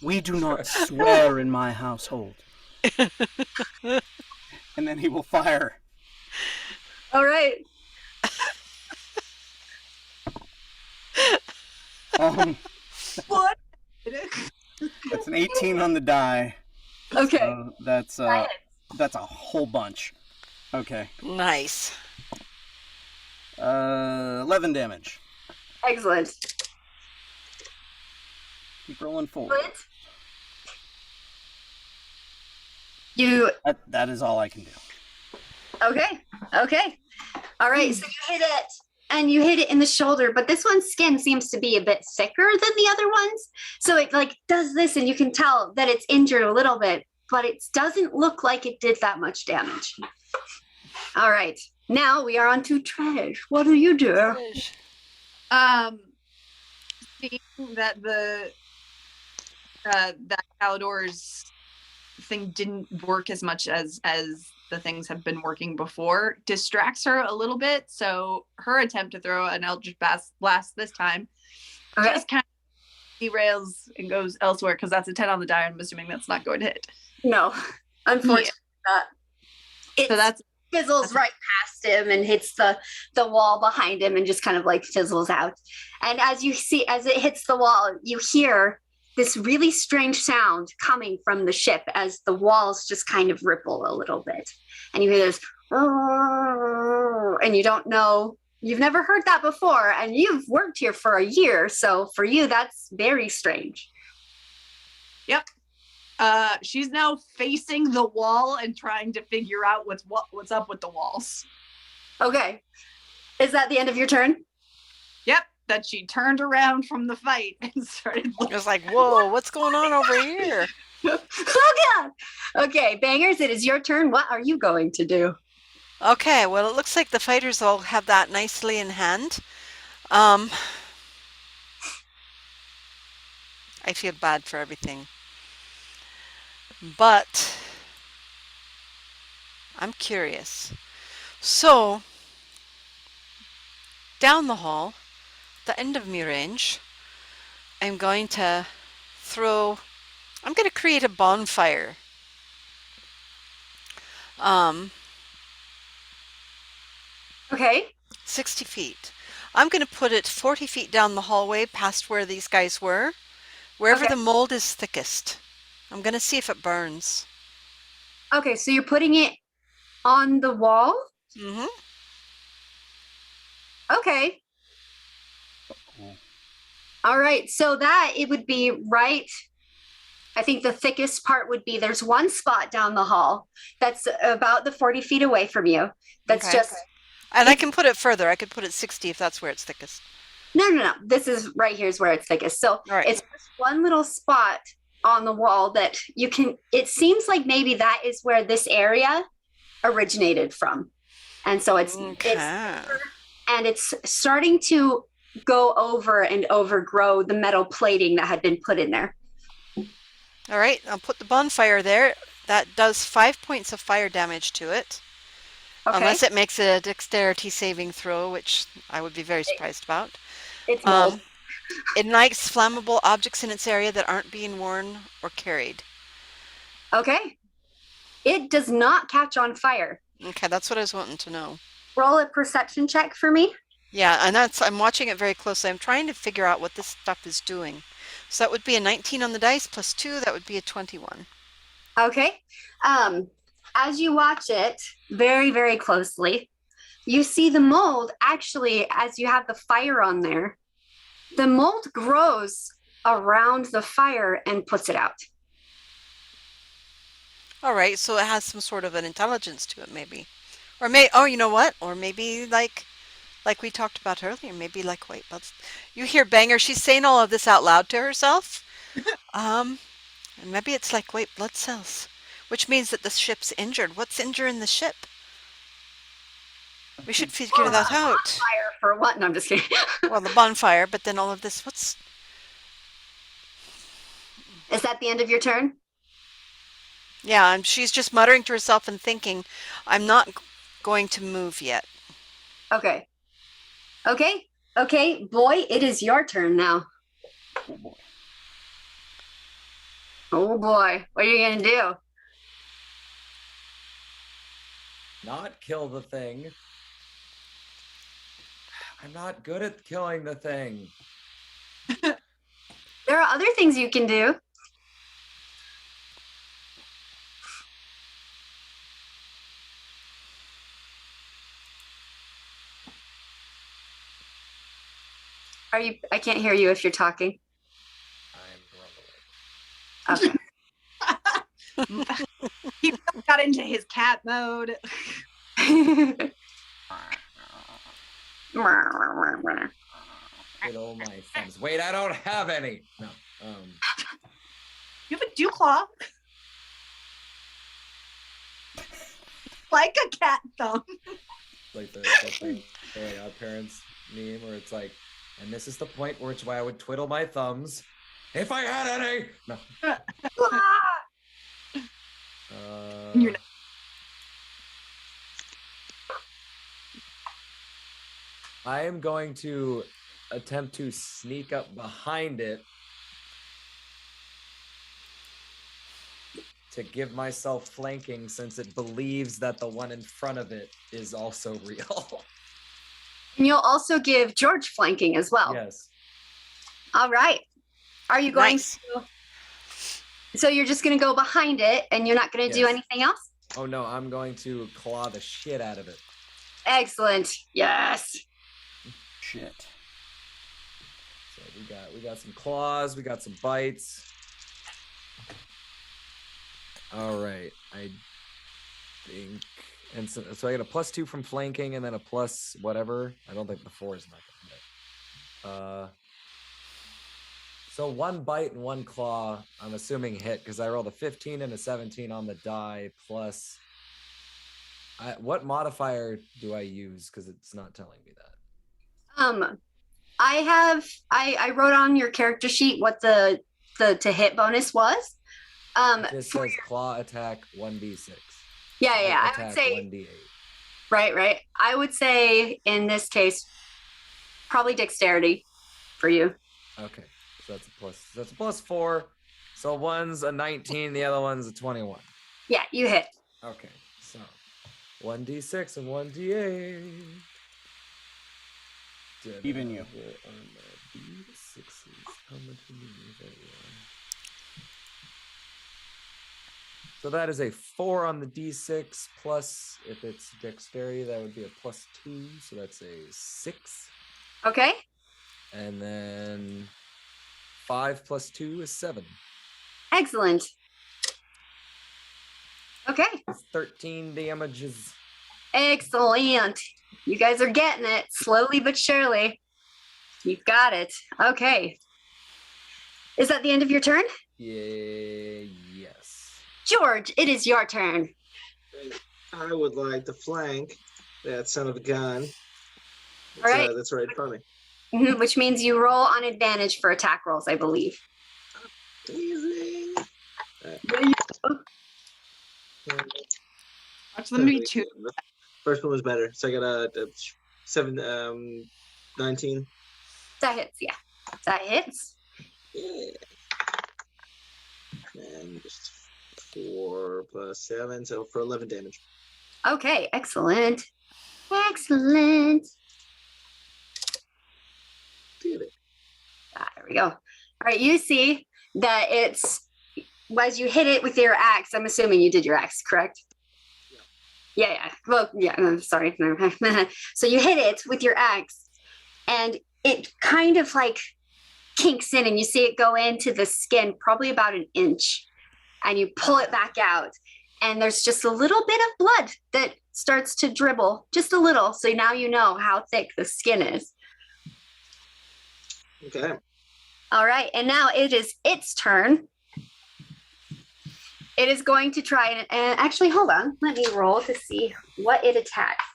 We do not swear in my household. And then he will fire. All right. What? That's an 18 on the die. Okay. So that's a whole bunch. Okay. Nice. 11 damage. Excellent. Keep rolling forward. Good. You That is all I can do. okay? All right. So you hit it, and you hit it in the shoulder, but this one's skin seems to be a bit thicker than the other ones. So it like does this, and you can tell that it's injured a little bit, but it doesn't look like it did that much damage. All right. Now we are on to Tresh. What do you do? Seeing that that Calidor's thing didn't work as much as the things have been working before distracts her a little bit. So her attempt to throw an Eldritch Blast this time just kind of derails and goes elsewhere because that's a 10 on the die. I'm assuming that's not going to hit. No, unfortunately not. It So that's fizzles right past him and hits the wall behind him and just kind of like fizzles out. And as it hits the wall, you hear this really strange sound coming from the ship as the walls just kind of ripple a little bit. And you hear this, and you don't know, you've never heard that before, and you've worked here for a year. So for you, that's very strange. Yep. She's now facing the wall and trying to figure out what's up with the walls. Okay. Is that the end of your turn? Yep. That she turned around from the fight and started It was like, whoa, what's going on over here? Oh God. Okay, Bangers, it is your turn. What are you going to do? Okay, well, it looks like the fighters all have that nicely in hand. I feel bad for everything. But I'm curious. So, down the hall, the end of my range, I'm going to create a bonfire. 60 feet. I'm going to put it 40 feet down the hallway past where these guys were, wherever the mold is thickest. I'm going to see if it burns. Okay, so you're putting it on the wall? Mm-hmm. Okay. All right, so that it would be right. I think the thickest part would be there's one spot down the hall that's about the 40 feet away from you. That's just. And I can put it further. I could put it 60 if that's where it's thickest. No. This is right here is where it's thickest. So it's just one little spot on the wall that you can. It seems like maybe that is where this area originated from, and so it's starting to go over and overgrow the metal plating that had been put in there. All right, I'll put the bonfire there. That does 5 points of fire damage to it. Okay. Unless it makes a dexterity saving throw, which I would be very surprised about. It's mold. It ignites flammable objects in its area that aren't being worn or carried. Okay. It does not catch on fire. Okay, that's what I was wanting to know. Roll a perception check for me. Yeah, and I'm watching it very closely. I'm trying to figure out what this stuff is doing. So that would be a 19 on the dice plus 2. That would be a 21. Okay. As you watch it very, very closely, you see the mold actually, as you have the fire on there, the mold grows around the fire and puts it out. All right, so it has some sort of an intelligence to it, maybe. Or you know what? Or maybe like we talked about earlier, maybe like white blood. You hear Banger, she's saying all of this out loud to herself. And maybe it's like white blood cells, which means that the ship's injured. What's injuring the ship? We should figure that out. Fire for what? No, I'm just kidding. Well, the bonfire, but then all of this, Is that the end of your turn? Yeah, and she's just muttering to herself and thinking, I'm not going to move yet. Okay. Okay, boy, it is your turn now. Oh boy, what are you gonna do? Not kill the thing. I'm not good at killing the thing. There are other things you can do. I can't hear you if you're talking. I'm grumbling. Okay. He got into his cat mode. Fiddle my thumbs. Wait, I don't have any. No. You have a dew claw. Like a cat thumb. Like the our parents meme where it's like, and this is the point where it's why I would twiddle my thumbs if I had any. No. You're not- I am going to attempt to sneak up behind it to give myself flanking since it believes that the one in front of it is also real. And you'll also give George flanking as well. Yes. All right. Are you going Nice. to? So you're just going to go behind it and you're not going to do Yes. anything else? Oh no, I'm going to claw the shit out of it. Excellent. Yes. Shit. So we got some claws, we got some bites. All right, I think, and so I get a +2 from flanking, and then a plus whatever. I don't think the 4 is not gonna hit. So 1 bite and 1 claw. I'm assuming hit because I rolled a 15 and a 17 on the die. Plus, what modifier do I use? Because it's not telling me that. I wrote on your character sheet what the to hit bonus was. It just says claw attack 1d6. Yeah. I would Attack say 1d8. right. I would say in this case, probably dexterity for you. Okay, so that's a +4. So one's a 19, the other one's a 21. Yeah, you hit. Okay, so 1d6 and 1d8. Even you. D6s. How much do you need? So that is a 4 on the d6 plus, if it's dexterity, that would be a +2. So that's a 6. Okay. And then 5 + 2 is 7. Excellent. Okay. It's 13 damages. Excellent. You guys are getting it slowly but surely. You've got it. Okay. Is that the end of your turn? Yeah, yes. George, it is your turn. I would like to flank that son of a gun. All right. That's right in front of me. Mhm, which means you roll on advantage for attack rolls, I believe. Easy. Watch them be two. First one was better, so I got a 19. That hits, yeah. That hits. Yeah. And just 4 + 7, so for 11 damage. Okay, excellent. Excellent. Did it. There we go. All right, you see that it's, as you hit it with your axe, I'm assuming you did your axe, correct? Yeah. Well, yeah, I'm sorry. So you hit it with your axe and it kind of like kinks in and you see it go into the skin probably about an inch and you pull it back out and there's just a little bit of blood that starts to dribble, just a little. So now you know how thick the skin is. Okay. All right, and now it is its turn. It is going to try and actually, hold on. Let me roll to see what it attacks.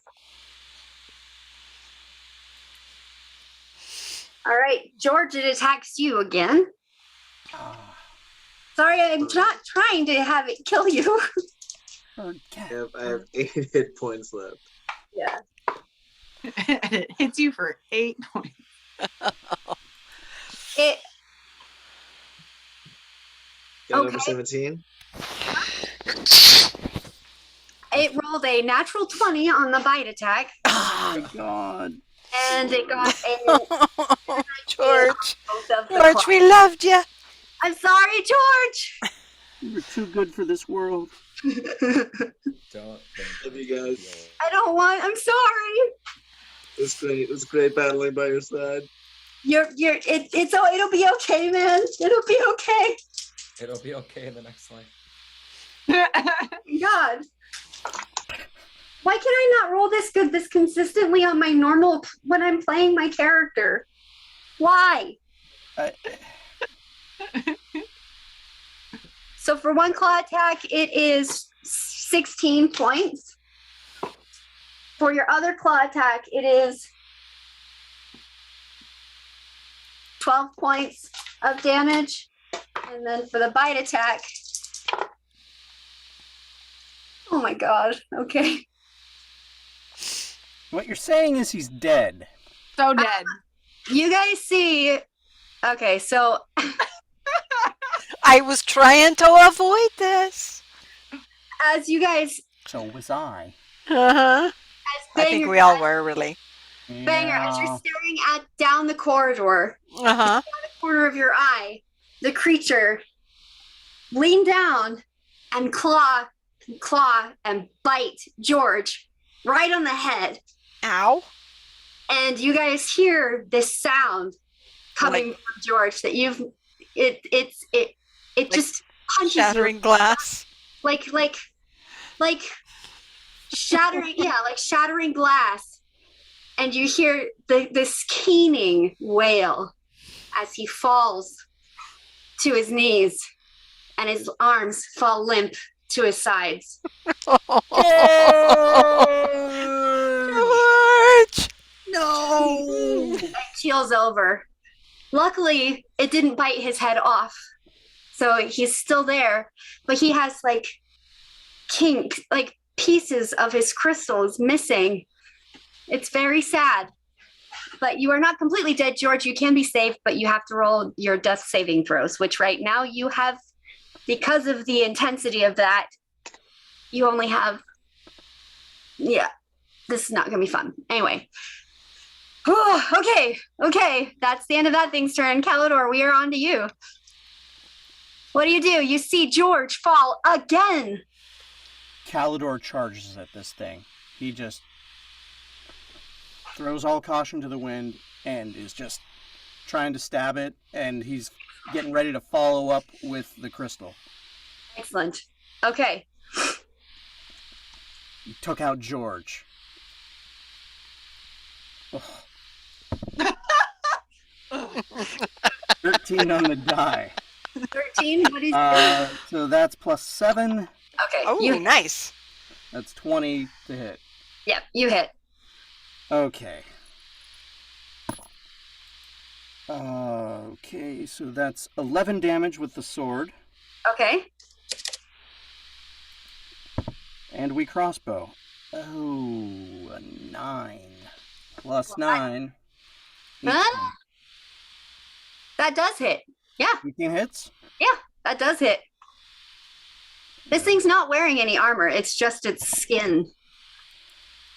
All right, George, it attacks you again. Sorry, I'm not trying to have it kill you. Bird cat. I have 8 hit points left. Yeah. It hits you for 8 points. It Got Okay. over 17. it rolled a natural 20 on the bite attack, Oh my god. and it got a George. both of the George, claws. we loved you. I'm sorry, George. You were too good for this world. Don't Love you guys. I'm sorry. It's great. It was great battling by your side. It'll be okay, man. It'll be okay. It'll be okay in the next life. God. Why can I not roll this consistently on my normal when I'm playing my character? Why? So for one claw attack, it is 16 points. For your other claw attack, it is 12 points of damage. And then for the bite attack, my god. Okay. What you're saying is he's dead. So dead. You guys see. Okay, so I was trying to avoid this. as you guys, So was I. Uh-huh. as I think Banger, we all were, really. Banger, as you're Yeah. staring at down the corridor, Uh-huh. corner of your eye, the creature lean down and claw and bite George right on the head. Ow. And you guys hear this sound coming Like- from George that you've it just punches Shattering glass. you like shattering like shattering glass. And you hear this keening wail as he falls to his knees and his arms fall limp to his sides. George! No! And keels over. Luckily, it didn't bite his head off. So he's still there, but he has like kinks, like pieces of his crystals missing. It's very sad. But you are not completely dead, George. You can be saved, but you have to roll your death saving throws, which right now you have, because of the intensity of that, you only have, yeah, this is not going to be fun. Anyway. Whew, okay. That's the end of that thing's turn. Calidor, we are on to you. What do? You see George fall again. Calidor charges at this thing. He just throws all caution to the wind and is just trying to stab it, and he's getting ready to follow up with the crystal. Excellent. Okay. He took out George. Ugh. 13 on the die. 13. What is So that's +7. okay. Oh, You nice. That's 20 to hit. Yep, you hit. Okay. Okay, so that's 11 damage with the sword. Okay. And we crossbow. Oh, a 9. Plus 9. 18. Huh? That does hit. 18 hits? That does hit. This thing's not wearing any armor. It's just its skin.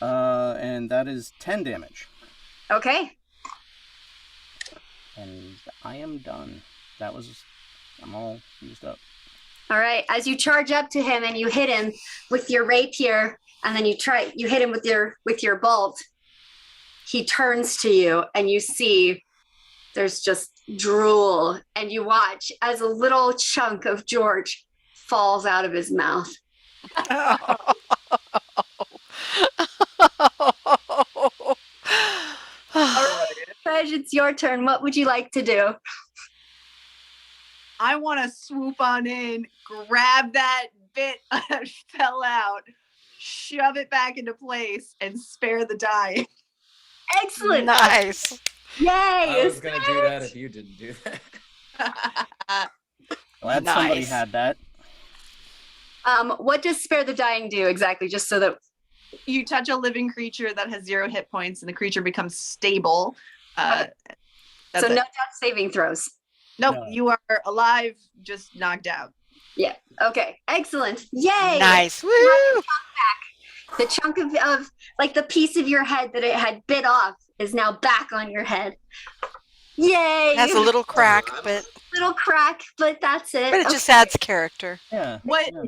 And that is 10 damage. Okay. And I am done. I'm all used up. All right. As you charge up to him and you hit him with your rapier, and then you hit him with your bolt, he turns to you and you see there's just drool, and you watch as a little chunk of George falls out of his mouth. Reg, it's your turn. What would you like to do? I want to swoop on in, grab that bit that fell out, shove it back into place, and spare the die. Excellent. Nice. Yay. I was gonna do that if you didn't do that. Glad somebody Nice. had that. What does spare the dying do exactly? Just so that You touch a living creature that has 0 hit points, and the creature becomes stable. That's so it. no death saving throws. Nope, No. you are alive, just knocked out. Yeah. Okay. Excellent. Yay. Nice. Woo! The chunk of like the piece of your head that it had bit off is now back on your head. Yay. Has a little crack, but little crack, but that's it. it just adds character. Yeah. What Yeah.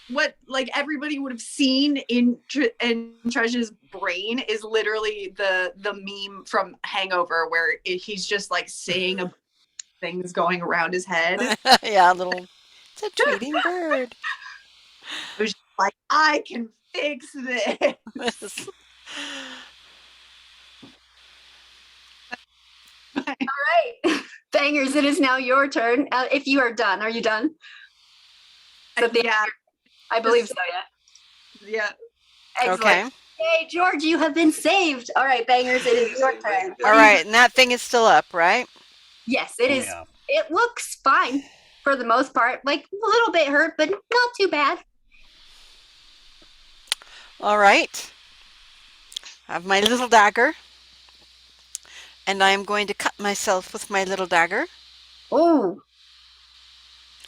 what like everybody would have seen in Tresh's brain is literally the meme from Hangover where he's just like saying things going around his head. Yeah, a little. It's a tweeting bird. Like, I can fix this. All right. Bangers, it is now your turn. If you are done. Are you done? So the- Yeah, I believe so, yeah. yeah. Excellent. Okay. Hey, George, you have been saved. All right, Bangers, it is your turn. All right, and that thing is still up, right? Yes, it Oh, is. yeah. It looks fine for the most part. Like a little bit hurt, but not too bad. All right. I have my little dagger. And I am going to cut myself with my little dagger. Oh,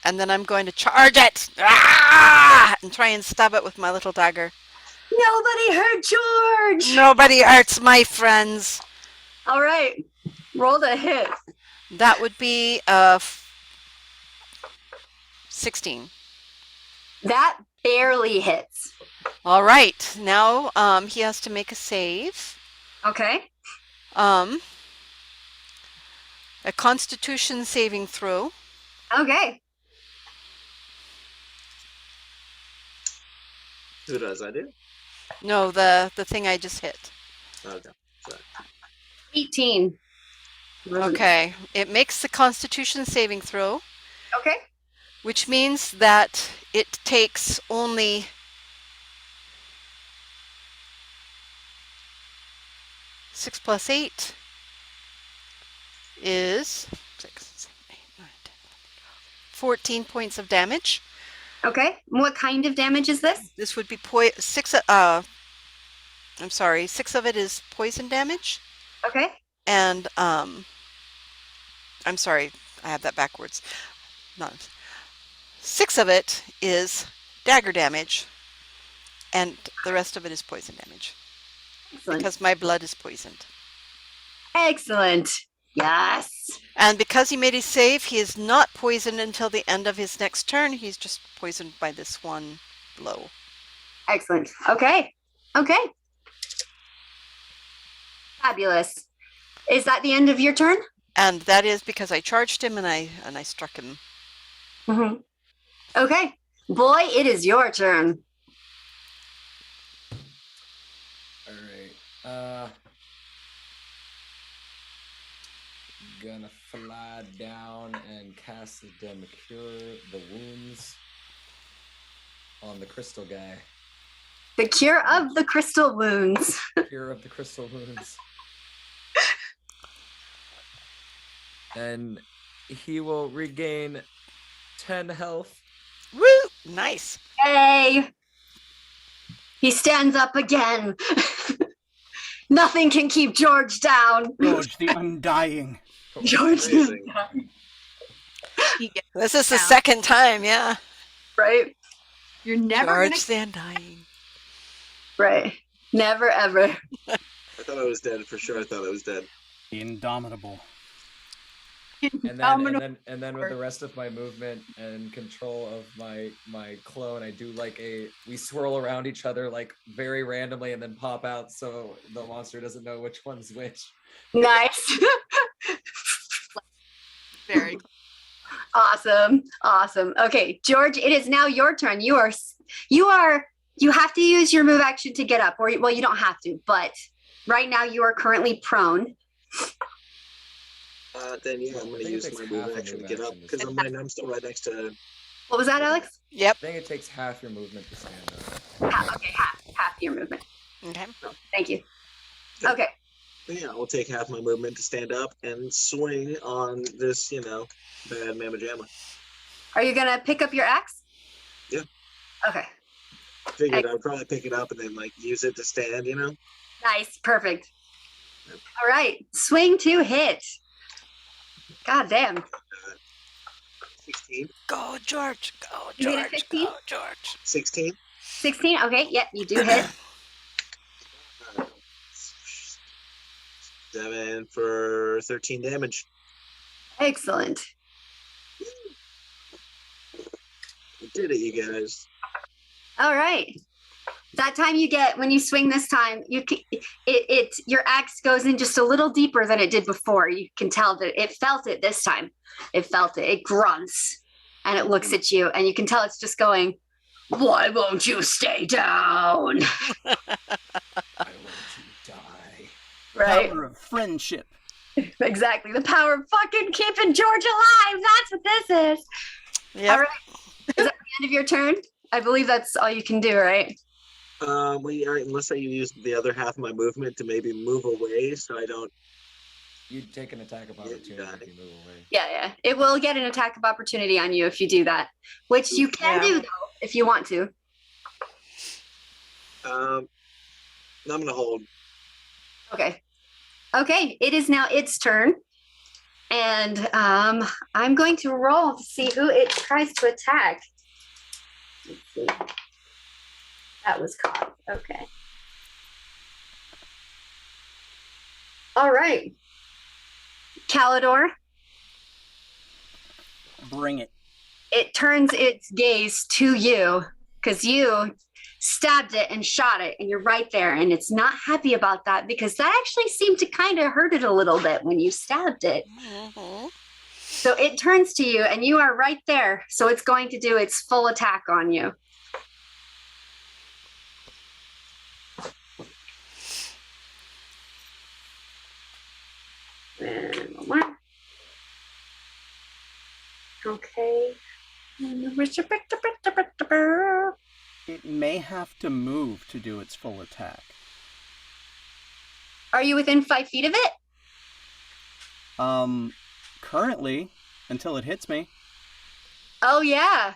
And then I'm going to charge it. Ah! And try and stab it with my little dagger. nobody hurt George. Nobody hurts my friends. All right. Roll the hit. That would be 16. That barely hits. All right. Now he has to make a save. Okay. A Constitution saving throw. Okay. Who does I do? No, the thing I just hit. Okay. Sorry. 18. Okay. It makes the Constitution saving throw, Okay. which means that it takes only 6 plus 8 is 6, 7, 8, 9, 10, 14 points of damage. Okay. What kind of damage is this? This would be 6. I'm sorry, 6 of it is poison damage, Okay. and I'm sorry, I have that backwards. Not 6 of it is dagger damage, and the rest of it is poison damage Excellent. because my blood is poisoned. Excellent. Yes. And because he made his save, he is not poisoned until the end of his next turn. He's just poisoned by this one blow. Excellent. Okay. Okay. Fabulous. Is that the end of your turn? And that is because I charged him and I struck him. Mm-hmm. Okay. Boy, it is your turn. All right. Gonna fly down and cast the Cure the wounds on the crystal guy. The cure of the crystal wounds. Cure of the crystal wounds. And he will regain 10 health. Woo! Nice. Yay. He stands up again. Nothing can keep George down. George the Undying. George the Amazing. Undying. He gets This is the down. second time, yeah. Right? You're never George the Undying. Right. Never ever. I thought I was dead for sure. I thought I was dead. The Indomitable. And then with the rest of my movement and control of my clone, I do like we swirl around each other like very randomly and then pop out so the monster doesn't know which one's which. Nice. very Awesome. Awesome. Okay, George, it is now your turn. You have to use your move action to get up, or well, you don't have to, but right now you are currently prone. Then yeah, I'm gonna think it use takes my half move a action to move get up action to because stand I'm still right next to. What was that, Alex? Yep. I think it takes half your movement to stand up. Okay, half your movement. Okay. Thank you. Okay. Yeah, I'll take half my movement to stand up and swing on this, bad mamma jamma. Are you gonna pick up your axe? Yeah. Okay. Figured I'd probably pick it up and then use it to stand, Nice. Perfect. All right. Swing to hit. God damn. 16. Go, George. Go, You need a George. 16? Go, George. 16. 16. Okay. Yep. You do hit. 7 for 13 damage. Excellent. We did it, you guys. All right. That time when you swing this time, your axe goes in just a little deeper than it did before. You can tell that it felt it this time. It felt it. It grunts and it looks at you, and you can tell it's just going, "Why won't you stay down?" I want to die. Right? Power of friendship. Exactly. The power of fucking keeping George alive. That's what this is. Yep. All right. Is that the end of your turn? I believe that's all you can do, right? Unless I use the other half of my movement to maybe move away so I don't. You take an attack of opportunity if you move away. Yeah. It will get an attack of opportunity on you if you do that, which you can Yeah. do, though, if you want to. I'm gonna hold. Okay. Okay, it is now its turn. And I'm going to roll to see who it tries to attack. Let's see. That was caught. Okay. All right. Calidor, Bring it. it turns its gaze to you because you stabbed it and shot it, and you're right there. And it's not happy about that because that actually seemed to kind of hurt it a little bit when you stabbed it. Mhm. So it turns to you, and you are right there. So it's going to do its full attack on you. And one more. Okay. It may have to move to do its full attack. Are you within 5 feet of it? Currently, until it hits me. Oh, yeah.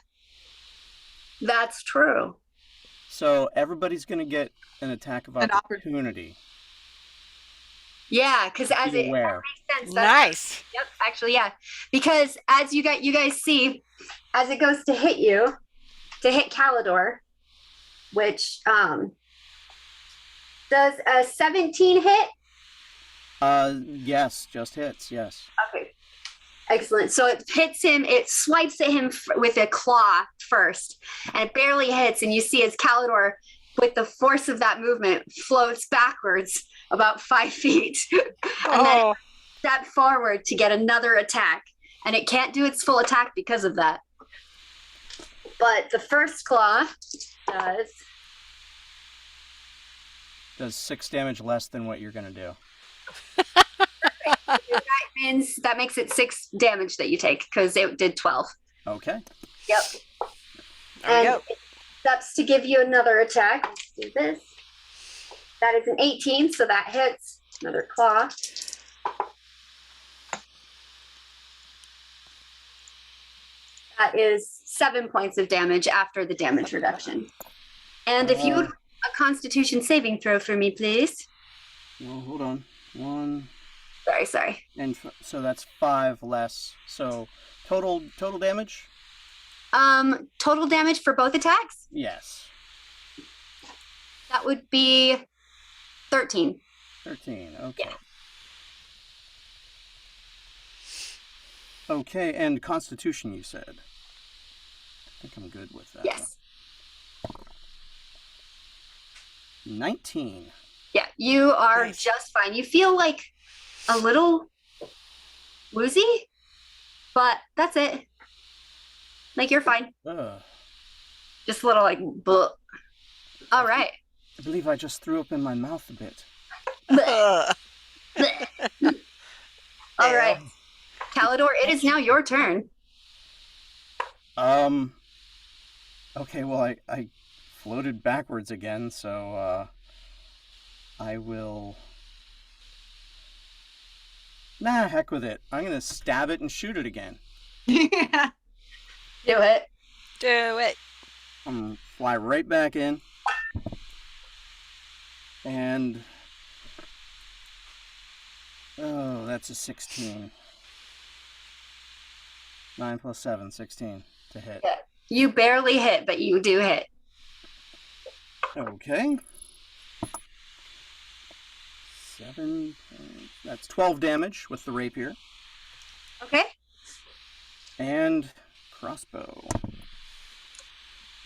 That's true. So everybody's going to get an attack of An opportunity. Yeah, because as Be it aware. makes sense. That's- Nice. Yep, actually, yeah. Because as you guys see, as it goes to hit you, to hit Calidor, which does a 17 hit? Yes, just hits, yes. Okay. Excellent. So it hits him, it swipes at him with a claw first, and it barely hits, and you see as Calidor, with the force of that movement, floats backwards about 5 feet, and then Oh, step forward to get another attack, and it can't do its full attack because of that. But the first claw Does 6 damage less than what you're going to do. that makes it 6 damage that you take because it did 12. Okay. Yep. there we And go. it steps to give you another attack. Let's do this. That is an 18, so that hits. Another claw. That is 7 points of damage after the damage reduction. And if you would a Constitution saving throw for me, please. Well, hold on. 1, Sorry. and so that's 5 less. So total damage? Total damage for both attacks? Yes. That would be 13. 13. Okay. Yeah. Okay, and Constitution, you said. I think I'm good with that. Yes. 19. Yeah, you are Nice. just fine. You feel like a little woozy, but that's it. Like you're fine. Ugh. Just a little like, bleh. All right. I believe I just threw up in my mouth a bit. Ugh. All right. Calidor, it is now your turn. Okay, well, I floated backwards again, so, I will... Nah, heck with it. I'm gonna stab it and shoot it again. Yeah. Do it. Do it. I'm gonna fly right back in. And... Oh, that's a 16. 9 plus 7, 16 to hit. Yeah. You barely hit, but you do hit. Okay. 7, that's 12 damage with the rapier. Okay. And crossbow.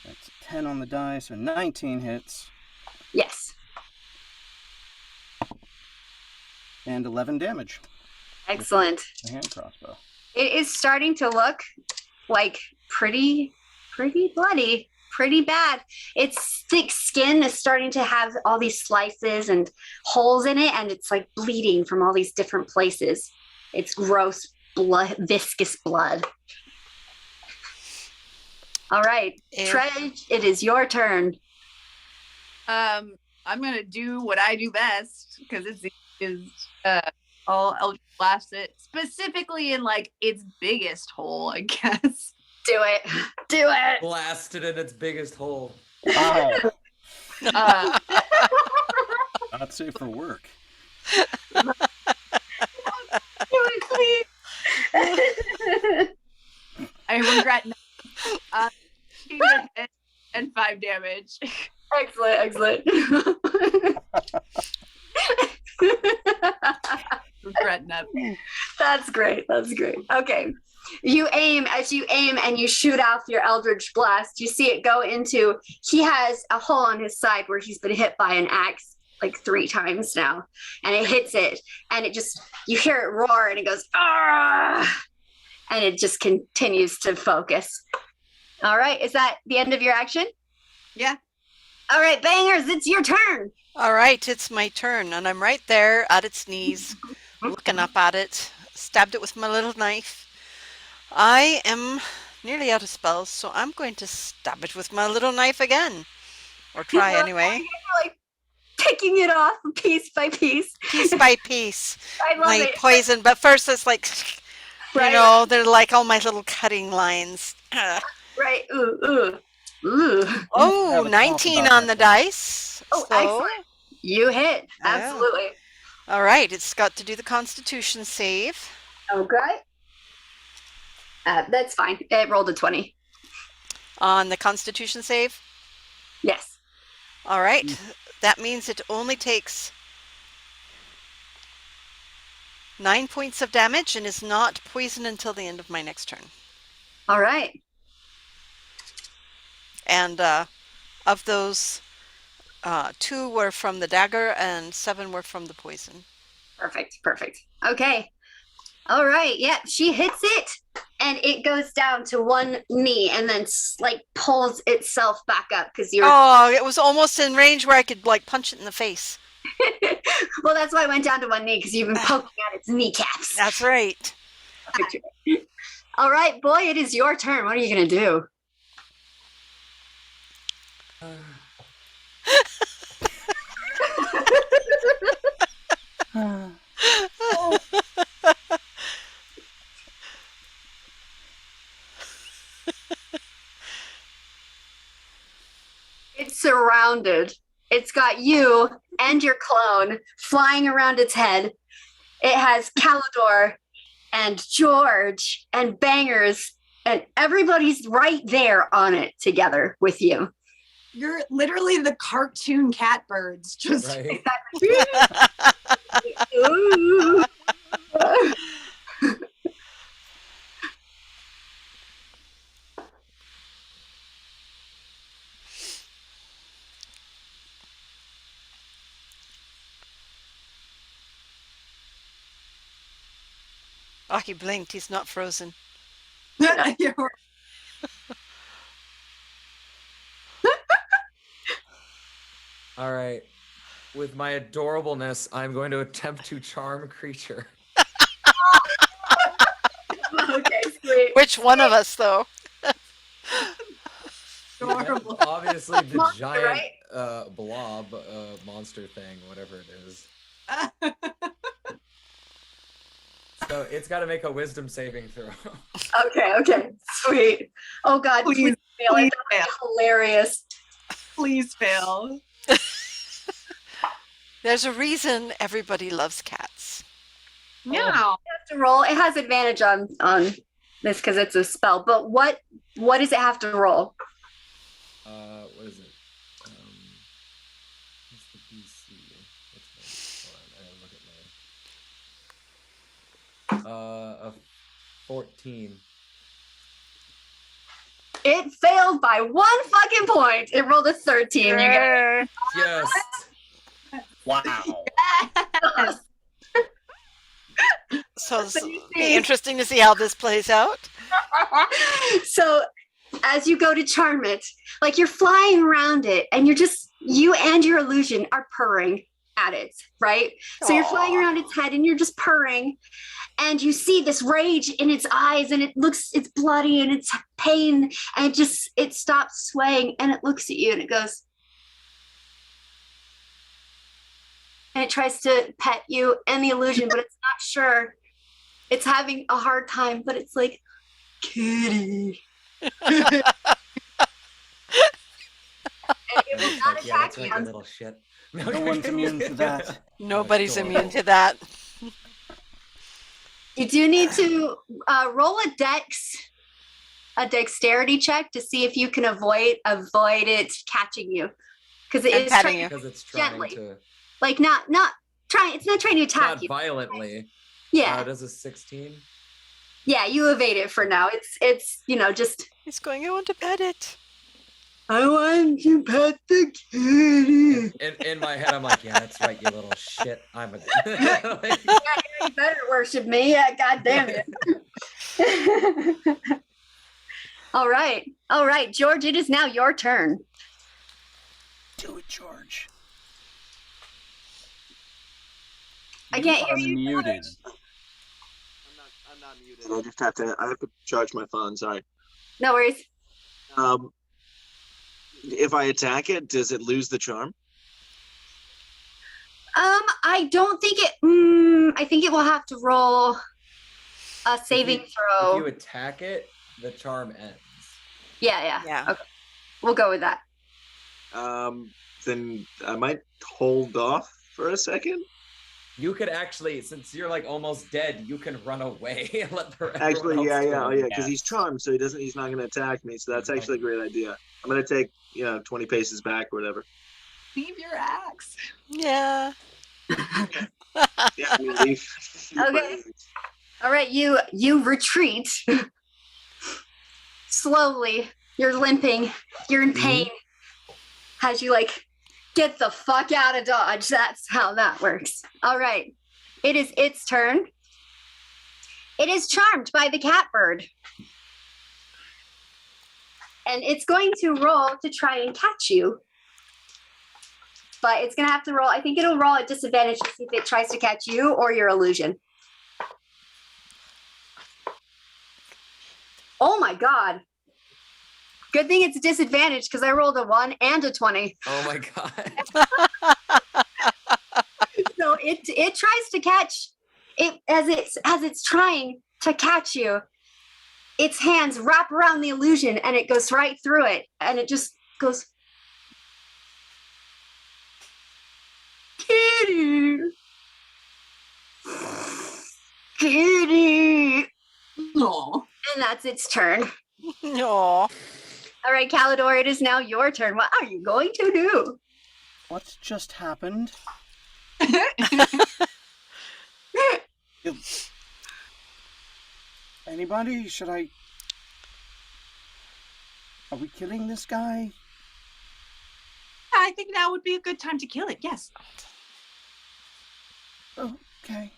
That's a 10 on the die, so 19 hits. Yes. And 11 damage. Excellent. The hand crossbow. It is starting to look like pretty bloody, pretty bad. Its thick skin is starting to have all these slices and holes in it, and it's like bleeding from all these different places. It's gross blood, viscous blood. All right, Ew. Tredge, it is your turn. I'm gonna do what I do best because I'll Eldritch Blast it specifically in like its biggest hole, I guess. Do it. Do it. Blasted in its biggest hole. Oh, Uh, Not safe for work. I regret not 15 to hit and 5 damage. Excellent. Regret nothing. That's great. Okay. As you aim and you shoot off your Eldritch Blast, you see it go into, he has a hole on his side where he's been hit by an axe like 3 times now. And it hits it and it just, you hear it roar and it goes, ah! And it just continues to focus. All right. Is that the end of your action? Yeah. All right, Bangers, it's your turn. All right, it's my turn, and I'm right there at its knees, looking up at it, stabbed it with my little knife. I am nearly out of spells, so I'm going to stab it with my little knife again. Or try anyway. You're like picking it off piece by piece. Piece by piece. I love My it. poison, but first it's like, Right. you know, they're like all my little cutting lines. Right. Ooh. Oh, Have a talk 19 about on the that. dice. Oh, So- excellent. You hit. Yeah. Absolutely. All right, it's got to do the Constitution save. Okay. That's fine. It rolled a 20. On the Constitution save. Yes. All right, that means it only takes 9 points of damage and is not poisoned until the end of my next turn. All right. And of those, 2 were from the dagger and 7 were from the poison. Perfect. Okay. All right. Yeah, she hits it and it goes down to one knee and then like pulls itself back up because you're. Oh, it was almost in range where I could like punch it in the face. Well, that's why I went down to one knee because you've been poking at its kneecaps. That's right. All right, boy, it is your turn. What are you going to do? It's surrounded. It's got you and your clone flying around its head. It has Calidor and George and Bangers, and everybody's right there on it together with you. You're literally the cartoon catbirds. Just Right? Ooh. Oh, he blinked. He's not frozen. You're- All right. With my adorableness, I'm going to attempt to charm creature. Okay, sweet. Which one of us, though? adorable. Obviously, the Monster, giant right? blob monster thing, whatever it is. So it's got to make a wisdom saving throw. Okay, sweet. Oh God, please fail. please It's fail. hilarious. Please fail. There's a reason everybody loves cats. Meow. It has to roll. It has advantage on this because it's a spell. But what does it have to roll? What is it? What's the DC? Hold on, I gotta look at my. A 14. It failed by 1 fucking point. It rolled a 13. You get Yes. Wow. So it's you be see- interesting to see how this plays out. So as you go to charm it, like you're flying around it and you and your illusion are purring at it, right? So you're flying Aw. around its head and you're just purring and you see this rage in its eyes and it's bloody and it's pain and it stops swaying and it looks at you and it goes, and it tries to pet you and the illusion, but it's not sure. It's having a hard time, but it's like, kitty. And It will It's not like, yeah, that's attack right, you. you little shit. No one's immune to that. Nobody's Adorable. immune to that. You do need to roll a dexterity check to see if you can avoid it catching you, because it And is patting trying you. Because it's trying Gently. to, like not trying. It's not trying to attack not you. violently. Yeah, Does a 16? yeah. You evade it for now. It's just. He's going, I want to pet it. I want to pet the kitty. In my head, I'm like, yeah, that's right, you little shit. I'm a. Like, You better worship me. Yeah, God damn it. All right, George. It is now your turn. Do it, George. I can't hear are you, muted. I'm not muted. I have to charge my phone. Sorry. No worries. If I attack it, does it lose the charm? I don't think it. I think it will have to roll a saving If throw. you attack it, the charm ends. Yeah. Yeah. Okay. We'll go with that. Then I might hold off for a second. You could actually, since you're like almost dead, you can run away and let everyone Actually, else do yeah, it. because he's charmed, so he's not going to attack me. So that's Mhm. actually a great idea. I'm going to take 20 paces back or whatever. Leave your axe. Yeah. Yeah, I mean, leave my Okay. axe. All right, you retreat slowly. You're limping. You're in pain. As you get the fuck out of Dodge. That's how that works. All right, it is its turn. It is charmed by the catbird, and it's going to roll to try and catch you. But it's gonna have to roll. I think it'll roll at disadvantage to see if it tries to catch you or your illusion. Oh my god. Good thing it's disadvantage because I rolled a 1 and a 20. Oh my god. So it tries to catch it as it's trying to catch you. Its hands wrap around the illusion and it goes right through it, and it just goes, kitty, kitty, No. and that's its turn. No. All right, Calidor, it is now your turn. What are you going to do? What's just happened? Anybody? Are we killing this guy? I think now would be a good time to kill it. Yes. Oh, okay.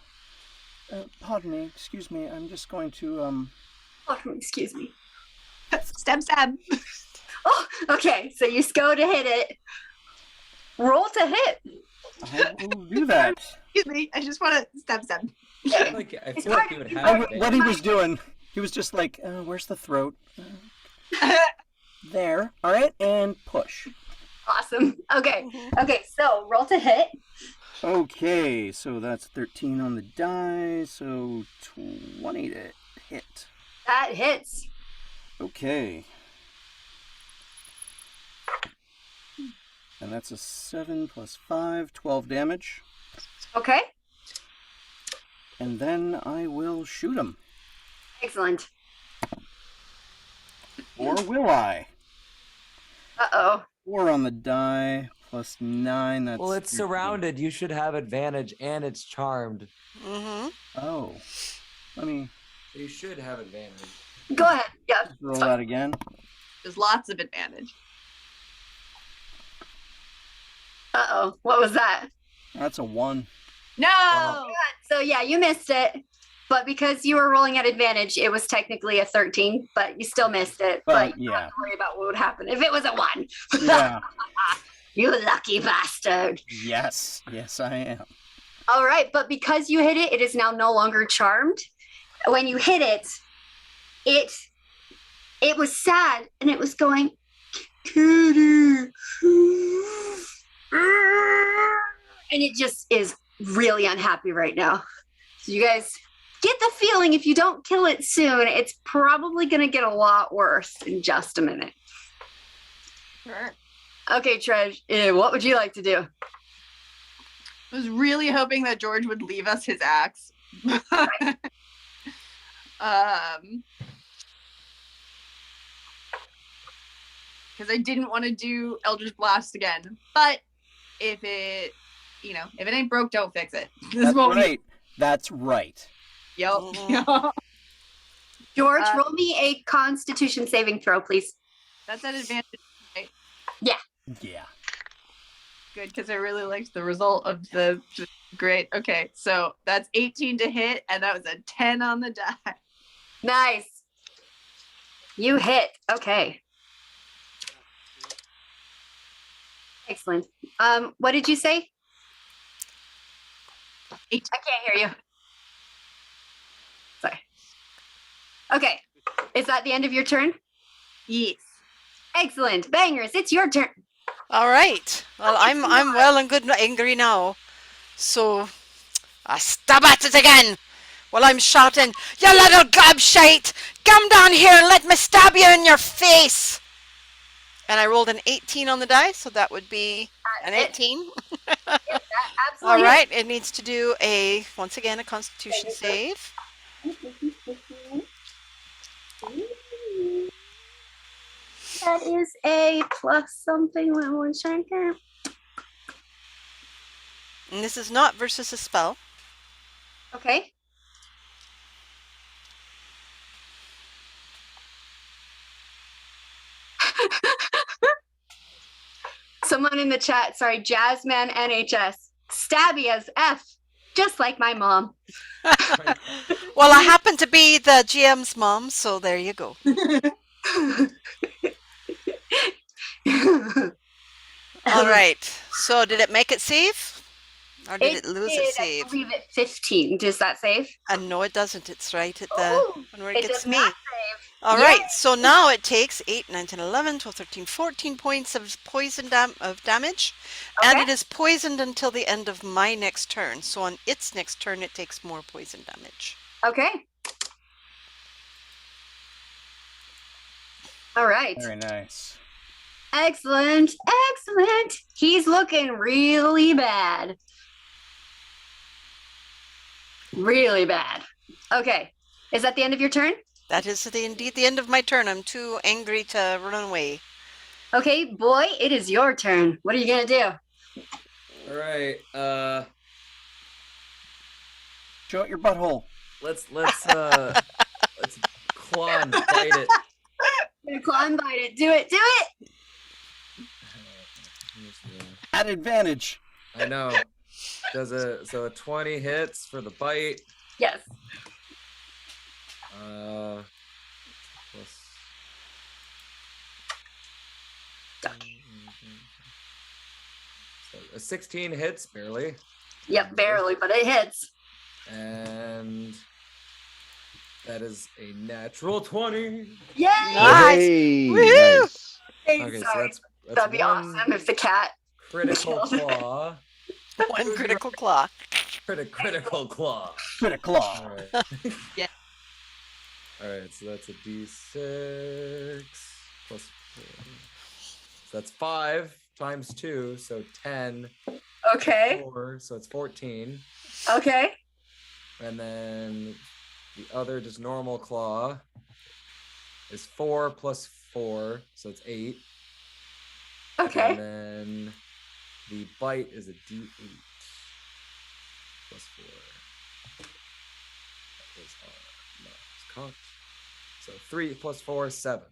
Pardon me. Excuse me. I'm just going to Oh, excuse me. Stab, stab. Oh, okay. So you go to hit it. Roll to hit. I will do that. Excuse me. I just want to stab, stab. I feel like you would have advantage. What he was doing, he was just like, where's the throat? There. All right, and push. Awesome. Okay. Okay. So roll to hit. Okay, so that's 13 on the die, so 20 to hit. That hits. Okay. And that's a 7 plus 5, 12 damage. Okay. And then I will shoot him. Excellent. Or will I? Uh-oh. 4 on the die, plus 9, that's... Well, it's 13. surrounded. You should have advantage, and it's charmed. Mm-hmm. Oh. Let me So you should have advantage. Go ahead. Yeah. roll that again. There's lots of advantage. Uh-oh. What was that? That's a 1. No. So yeah, you missed it. But because you were rolling at advantage, it was technically a 13, but you still missed it. But you don't have to worry about what would happen if it was a 1. Yeah. You lucky bastard. Yes, I am. All right, but because you hit it, it is now no longer charmed. When you hit it, it was sad and it was going, kitty. And it just is really unhappy right now. So you guys get the feeling if you don't kill it soon, it's probably going to get a lot worse in just a minute. Sure. Okay, Trev, what would you like to do? I was really hoping that George would leave us his axe. Because I didn't want to do Eldritch Blast again. But if it ain't broke, don't fix it. That's right. That's right. Yep. George, roll me a Constitution saving throw, please. That's an advantage, right? Yeah. Good, because I really liked the result of the great. Okay, so that's 18 to hit, and that was a 10 on the die. Nice. You hit. Okay. Excellent. What did you say? 18. I can't hear you. Sorry. Okay. Is that the end of your turn? Yes. Excellent. Bangers, it's your turn. All right. Well, I'm well and good and angry now. So I stab at it again. While I'm shouting, "You little gobshite! Come down here and let me stab you in your face!" And I rolled an 18 on the die, so that would be an 18. Absolutely. All right. It needs to do once again a Constitution save. That is a plus something. One second. And this is not versus a spell. Okay. Someone in the chat, sorry, Jazzman NHS. Stabby as F, just like my mom. Well, I happen to be the GM's mom, so there you go. All right. So did it make it save? Or did it lose its save? I believe it 15. Does that save? No, it doesn't. It's right at where It it gets does me. not save. All Yay! right. So now it takes 8, 9, 10, 11, 12, 13, 14 points of poison damage. And Okay. it is poisoned until the end of my next turn. So on its next turn, it takes more poison damage. Okay. All right. Very nice. Excellent. Excellent. He's looking really bad. Really bad. Okay. Is that the end of your turn? That is indeed the end of my turn. I'm too angry to run away. Okay, boy, it is your turn. What are you going to do? All right. Show it your butthole. Let's claw and bite it. Gonna claw and bite it. Do it. Do it. At advantage. I know. So a 20 hits for the bite. Yes. Plus. So a 16 hits barely. Yep, barely, but it hits. And that is a natural 20. Yay! Nice. Hey, Woohoo! nice. Hey, Okay, so sorry. that's That'd be one awesome if the cat. critical claw. One critical claw. Critical claw. Put a claw. All right. Yeah. All right, so that's a d6 plus 4. So that's 5 times 2, so 10. Okay. 4, so it's 14. Okay. And then the other just normal claw is 4 plus 4, so it's 8. Okay. And then the bite is a d8 plus 4. That was no, it's cocked. So 3 plus 4 is 7.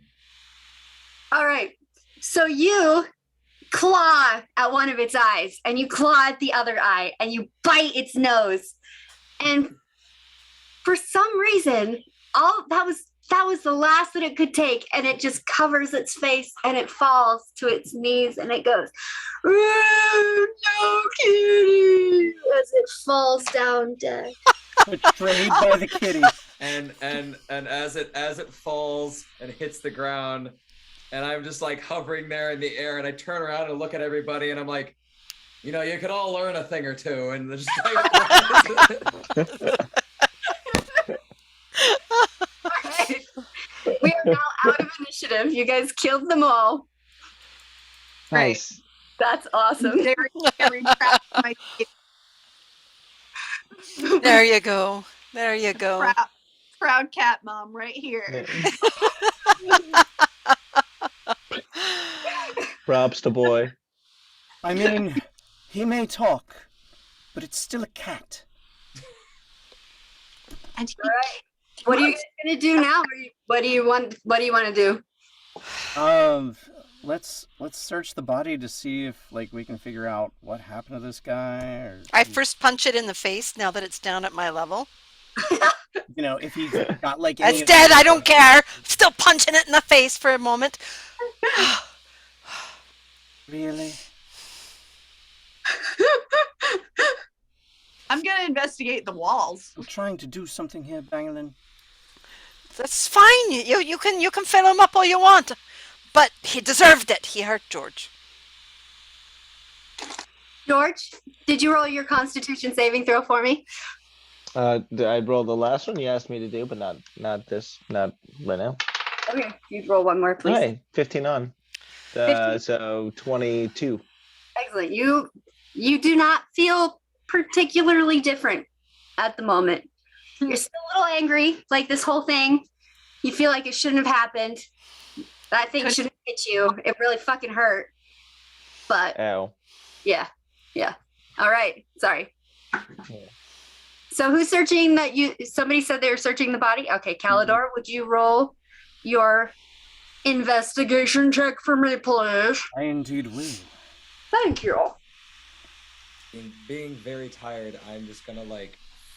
All right. So you claw at one of its eyes, and you claw at the other eye, and you bite its nose. And for some reason, that was the last that it could take, and it just covers its face, and it falls to its knees, and it goes, "Oh, no, kitty," as it falls down dead. Betrayed by the kitty. And as it falls and hits the ground, and I'm just like hovering there in the air, and I turn around and look at everybody, and I'm like, you know, you could all learn a thing or two, and just like. We are now out of initiative. You guys killed them all. great. Nice. That's awesome. Very, very proud of my There you go. There you go. proud cat mom right here. Props to boy. I mean, he may talk, but it's still a cat. And he All right. What are you guys gonna do now? What do you want? What do you want to do? Let's search the body to see if we can figure out what happened to this guy, or I first punch it in the face now that it's down at my level. if he's got any It's of dead. the- I don't care. Still punching it in the face for a moment. Really? I'm gonna investigate the walls. I'm trying to do something here, Bangalin. That's fine. You can fill him up all you want. But he deserved it. He hurt George. George, did you roll your Constitution saving throw for me? I rolled the last one you asked me to do, but not right now. Okay, you roll one more, please. Hey, 15 on. 15. So 22. Excellent. You do not feel particularly different at the moment. You're still a little angry, like this whole thing. You feel like it shouldn't have happened. That thing shouldn't have hit you. It really fucking hurt. But Ow. yeah. All right. Sorry. Yeah. So who's searching somebody said they were searching the body? Okay, Calidor, would you roll your investigation check for me, please? I indeed will. Thank you. Being very tired, I'm just gonna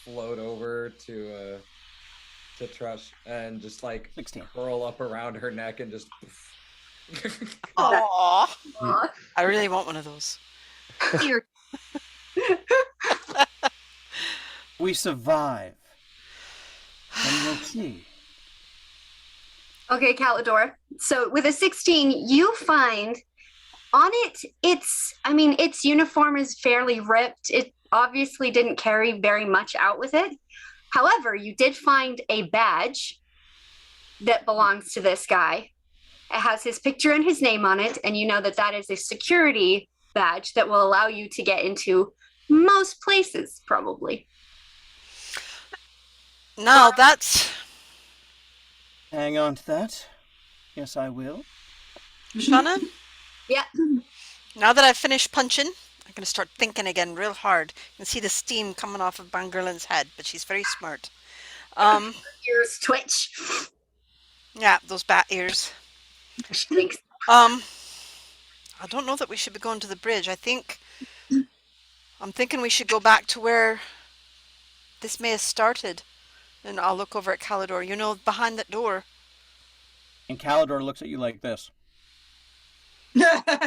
float over to Trush and just 16. curl up around her neck and just. Aww. Aw. I really want one of those. Here. We survive. And we'll see. Okay, Calidor. So with a 16, you find on it, its uniform is fairly ripped. It obviously didn't carry very much out with it. However, you did find a badge that belongs to this guy. It has his picture and his name on it, and you know that that is a security badge that will allow you to get into most places, probably. Now that's... Hang on to that. Yes, I will. Shauna? Yeah. Now that I've finished punching, I'm going to start thinking again real hard. You can see the steam coming off of Bangerlin's head, but she's very smart. Ears twitch. Yeah, those bat ears. Thanks. I don't know that we should be going to the bridge. I'm thinking we should go back to where this may have started. And I'll look over at Calidor, behind that door. And Calidor looks at you like this.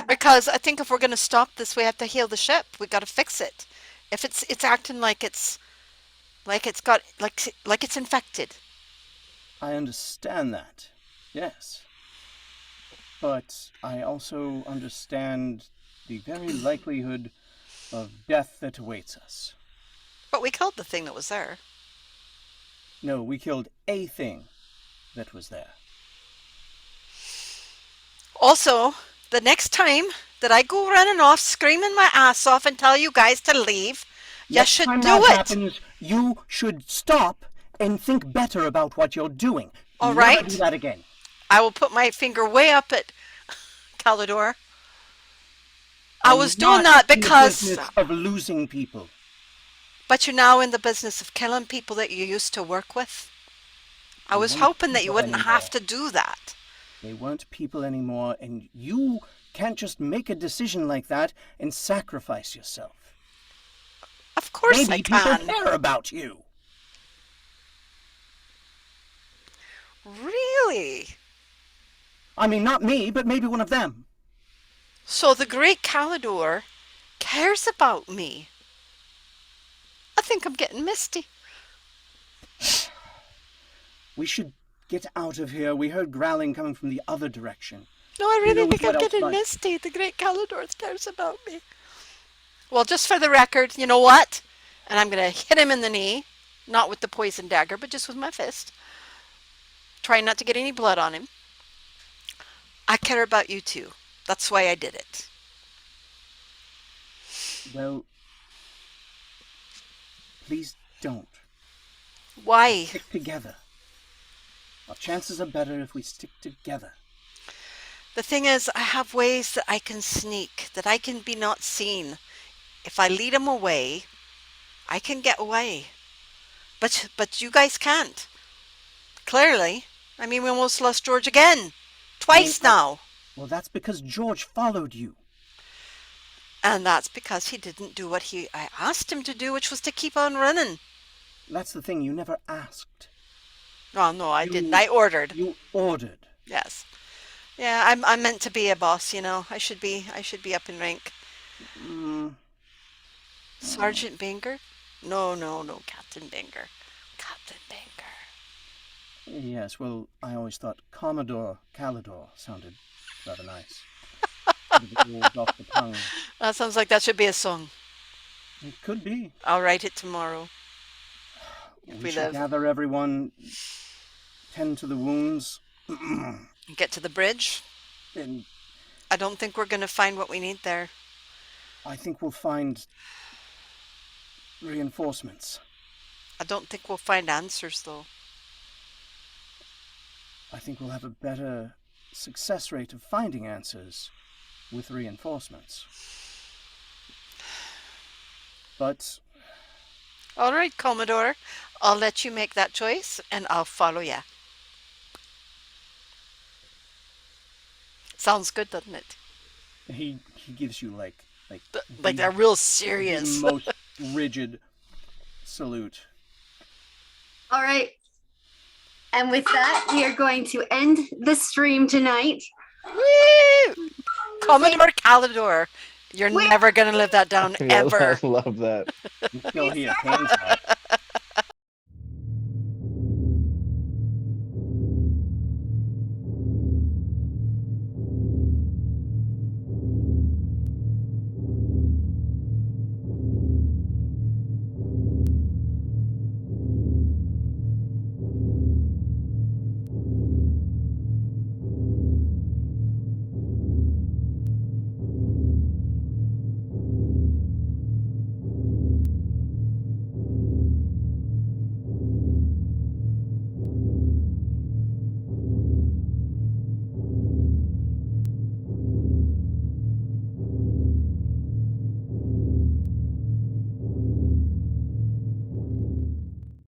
Because I think if we're going to stop this, we have to heal the ship. We got to fix it. If it's acting like it's infected. I understand that. Yes. But I also understand the very likelihood of death that awaits us. But we killed the thing that was there. No, we killed a thing that was there. Also, the next time that I go running off, screaming my ass off and tell you guys to leave, you should Next time do that it. happens, you should stop and think better about what you're doing. All Never right. do that again. I will put my finger way up at Calidor. I was doing not that in the because... business of losing people. But you're now in the business of killing people that you used to work with. I was weren't hoping that you people wouldn't anymore. have to do that. They weren't people anymore, and you can't just make a decision like that and sacrifice yourself. Of course Maybe I people can. care about you. Really? I mean, not me, but maybe one of them. So the great Calidor cares about me. I think I'm getting misty. We should get out of here. We heard growling coming from the other direction. No, I really knows think I'm what else getting might- misty. The great Calidor cares about me. Well, just for the record, you know what? And I'm going to hit him in the knee. Not with the poison dagger, but just with my fist. Trying not to get any blood on him. I care about you too. That's why I did it. Well, please don't. Why? Stick together. Our chances are better if we stick together. The thing is, I have ways that I can sneak, that I can be not seen. If I lead him away, I can get away. But you guys can't. Clearly. I mean, we almost lost George again. Twice now. Well, that's because George followed you. And that's because he didn't do what I asked him to do, which was to keep on running. That's the thing, you never asked. Oh, no, I didn't. I ordered. You ordered. Yes. Yeah, I'm meant to be a boss, you know. I should be up in rank. Sergeant Banger? No, Captain Banger. Captain Banger. Yes, well, I always thought Commodore Calidor sounded rather nice. Rolled off the tongue. That sounds like that should be a song. It could be. I'll write it tomorrow. We should gather everyone, tend to the wounds. Get to the bridge. And I don't think we're going to find what we need there. I think we'll find reinforcements. I don't think we'll find answers, though. I think we'll have a better success rate of finding answers with reinforcements. But... All right, Commodore. I'll let you make that choice, and I'll follow you. Sounds good, doesn't it? He gives you like they're real serious. The most rigid salute. All right. And with that, we are going to end the stream tonight. Woo! Commodore Calidor. You're never going to live that down, ever. I love that. You still hear Kane's heart.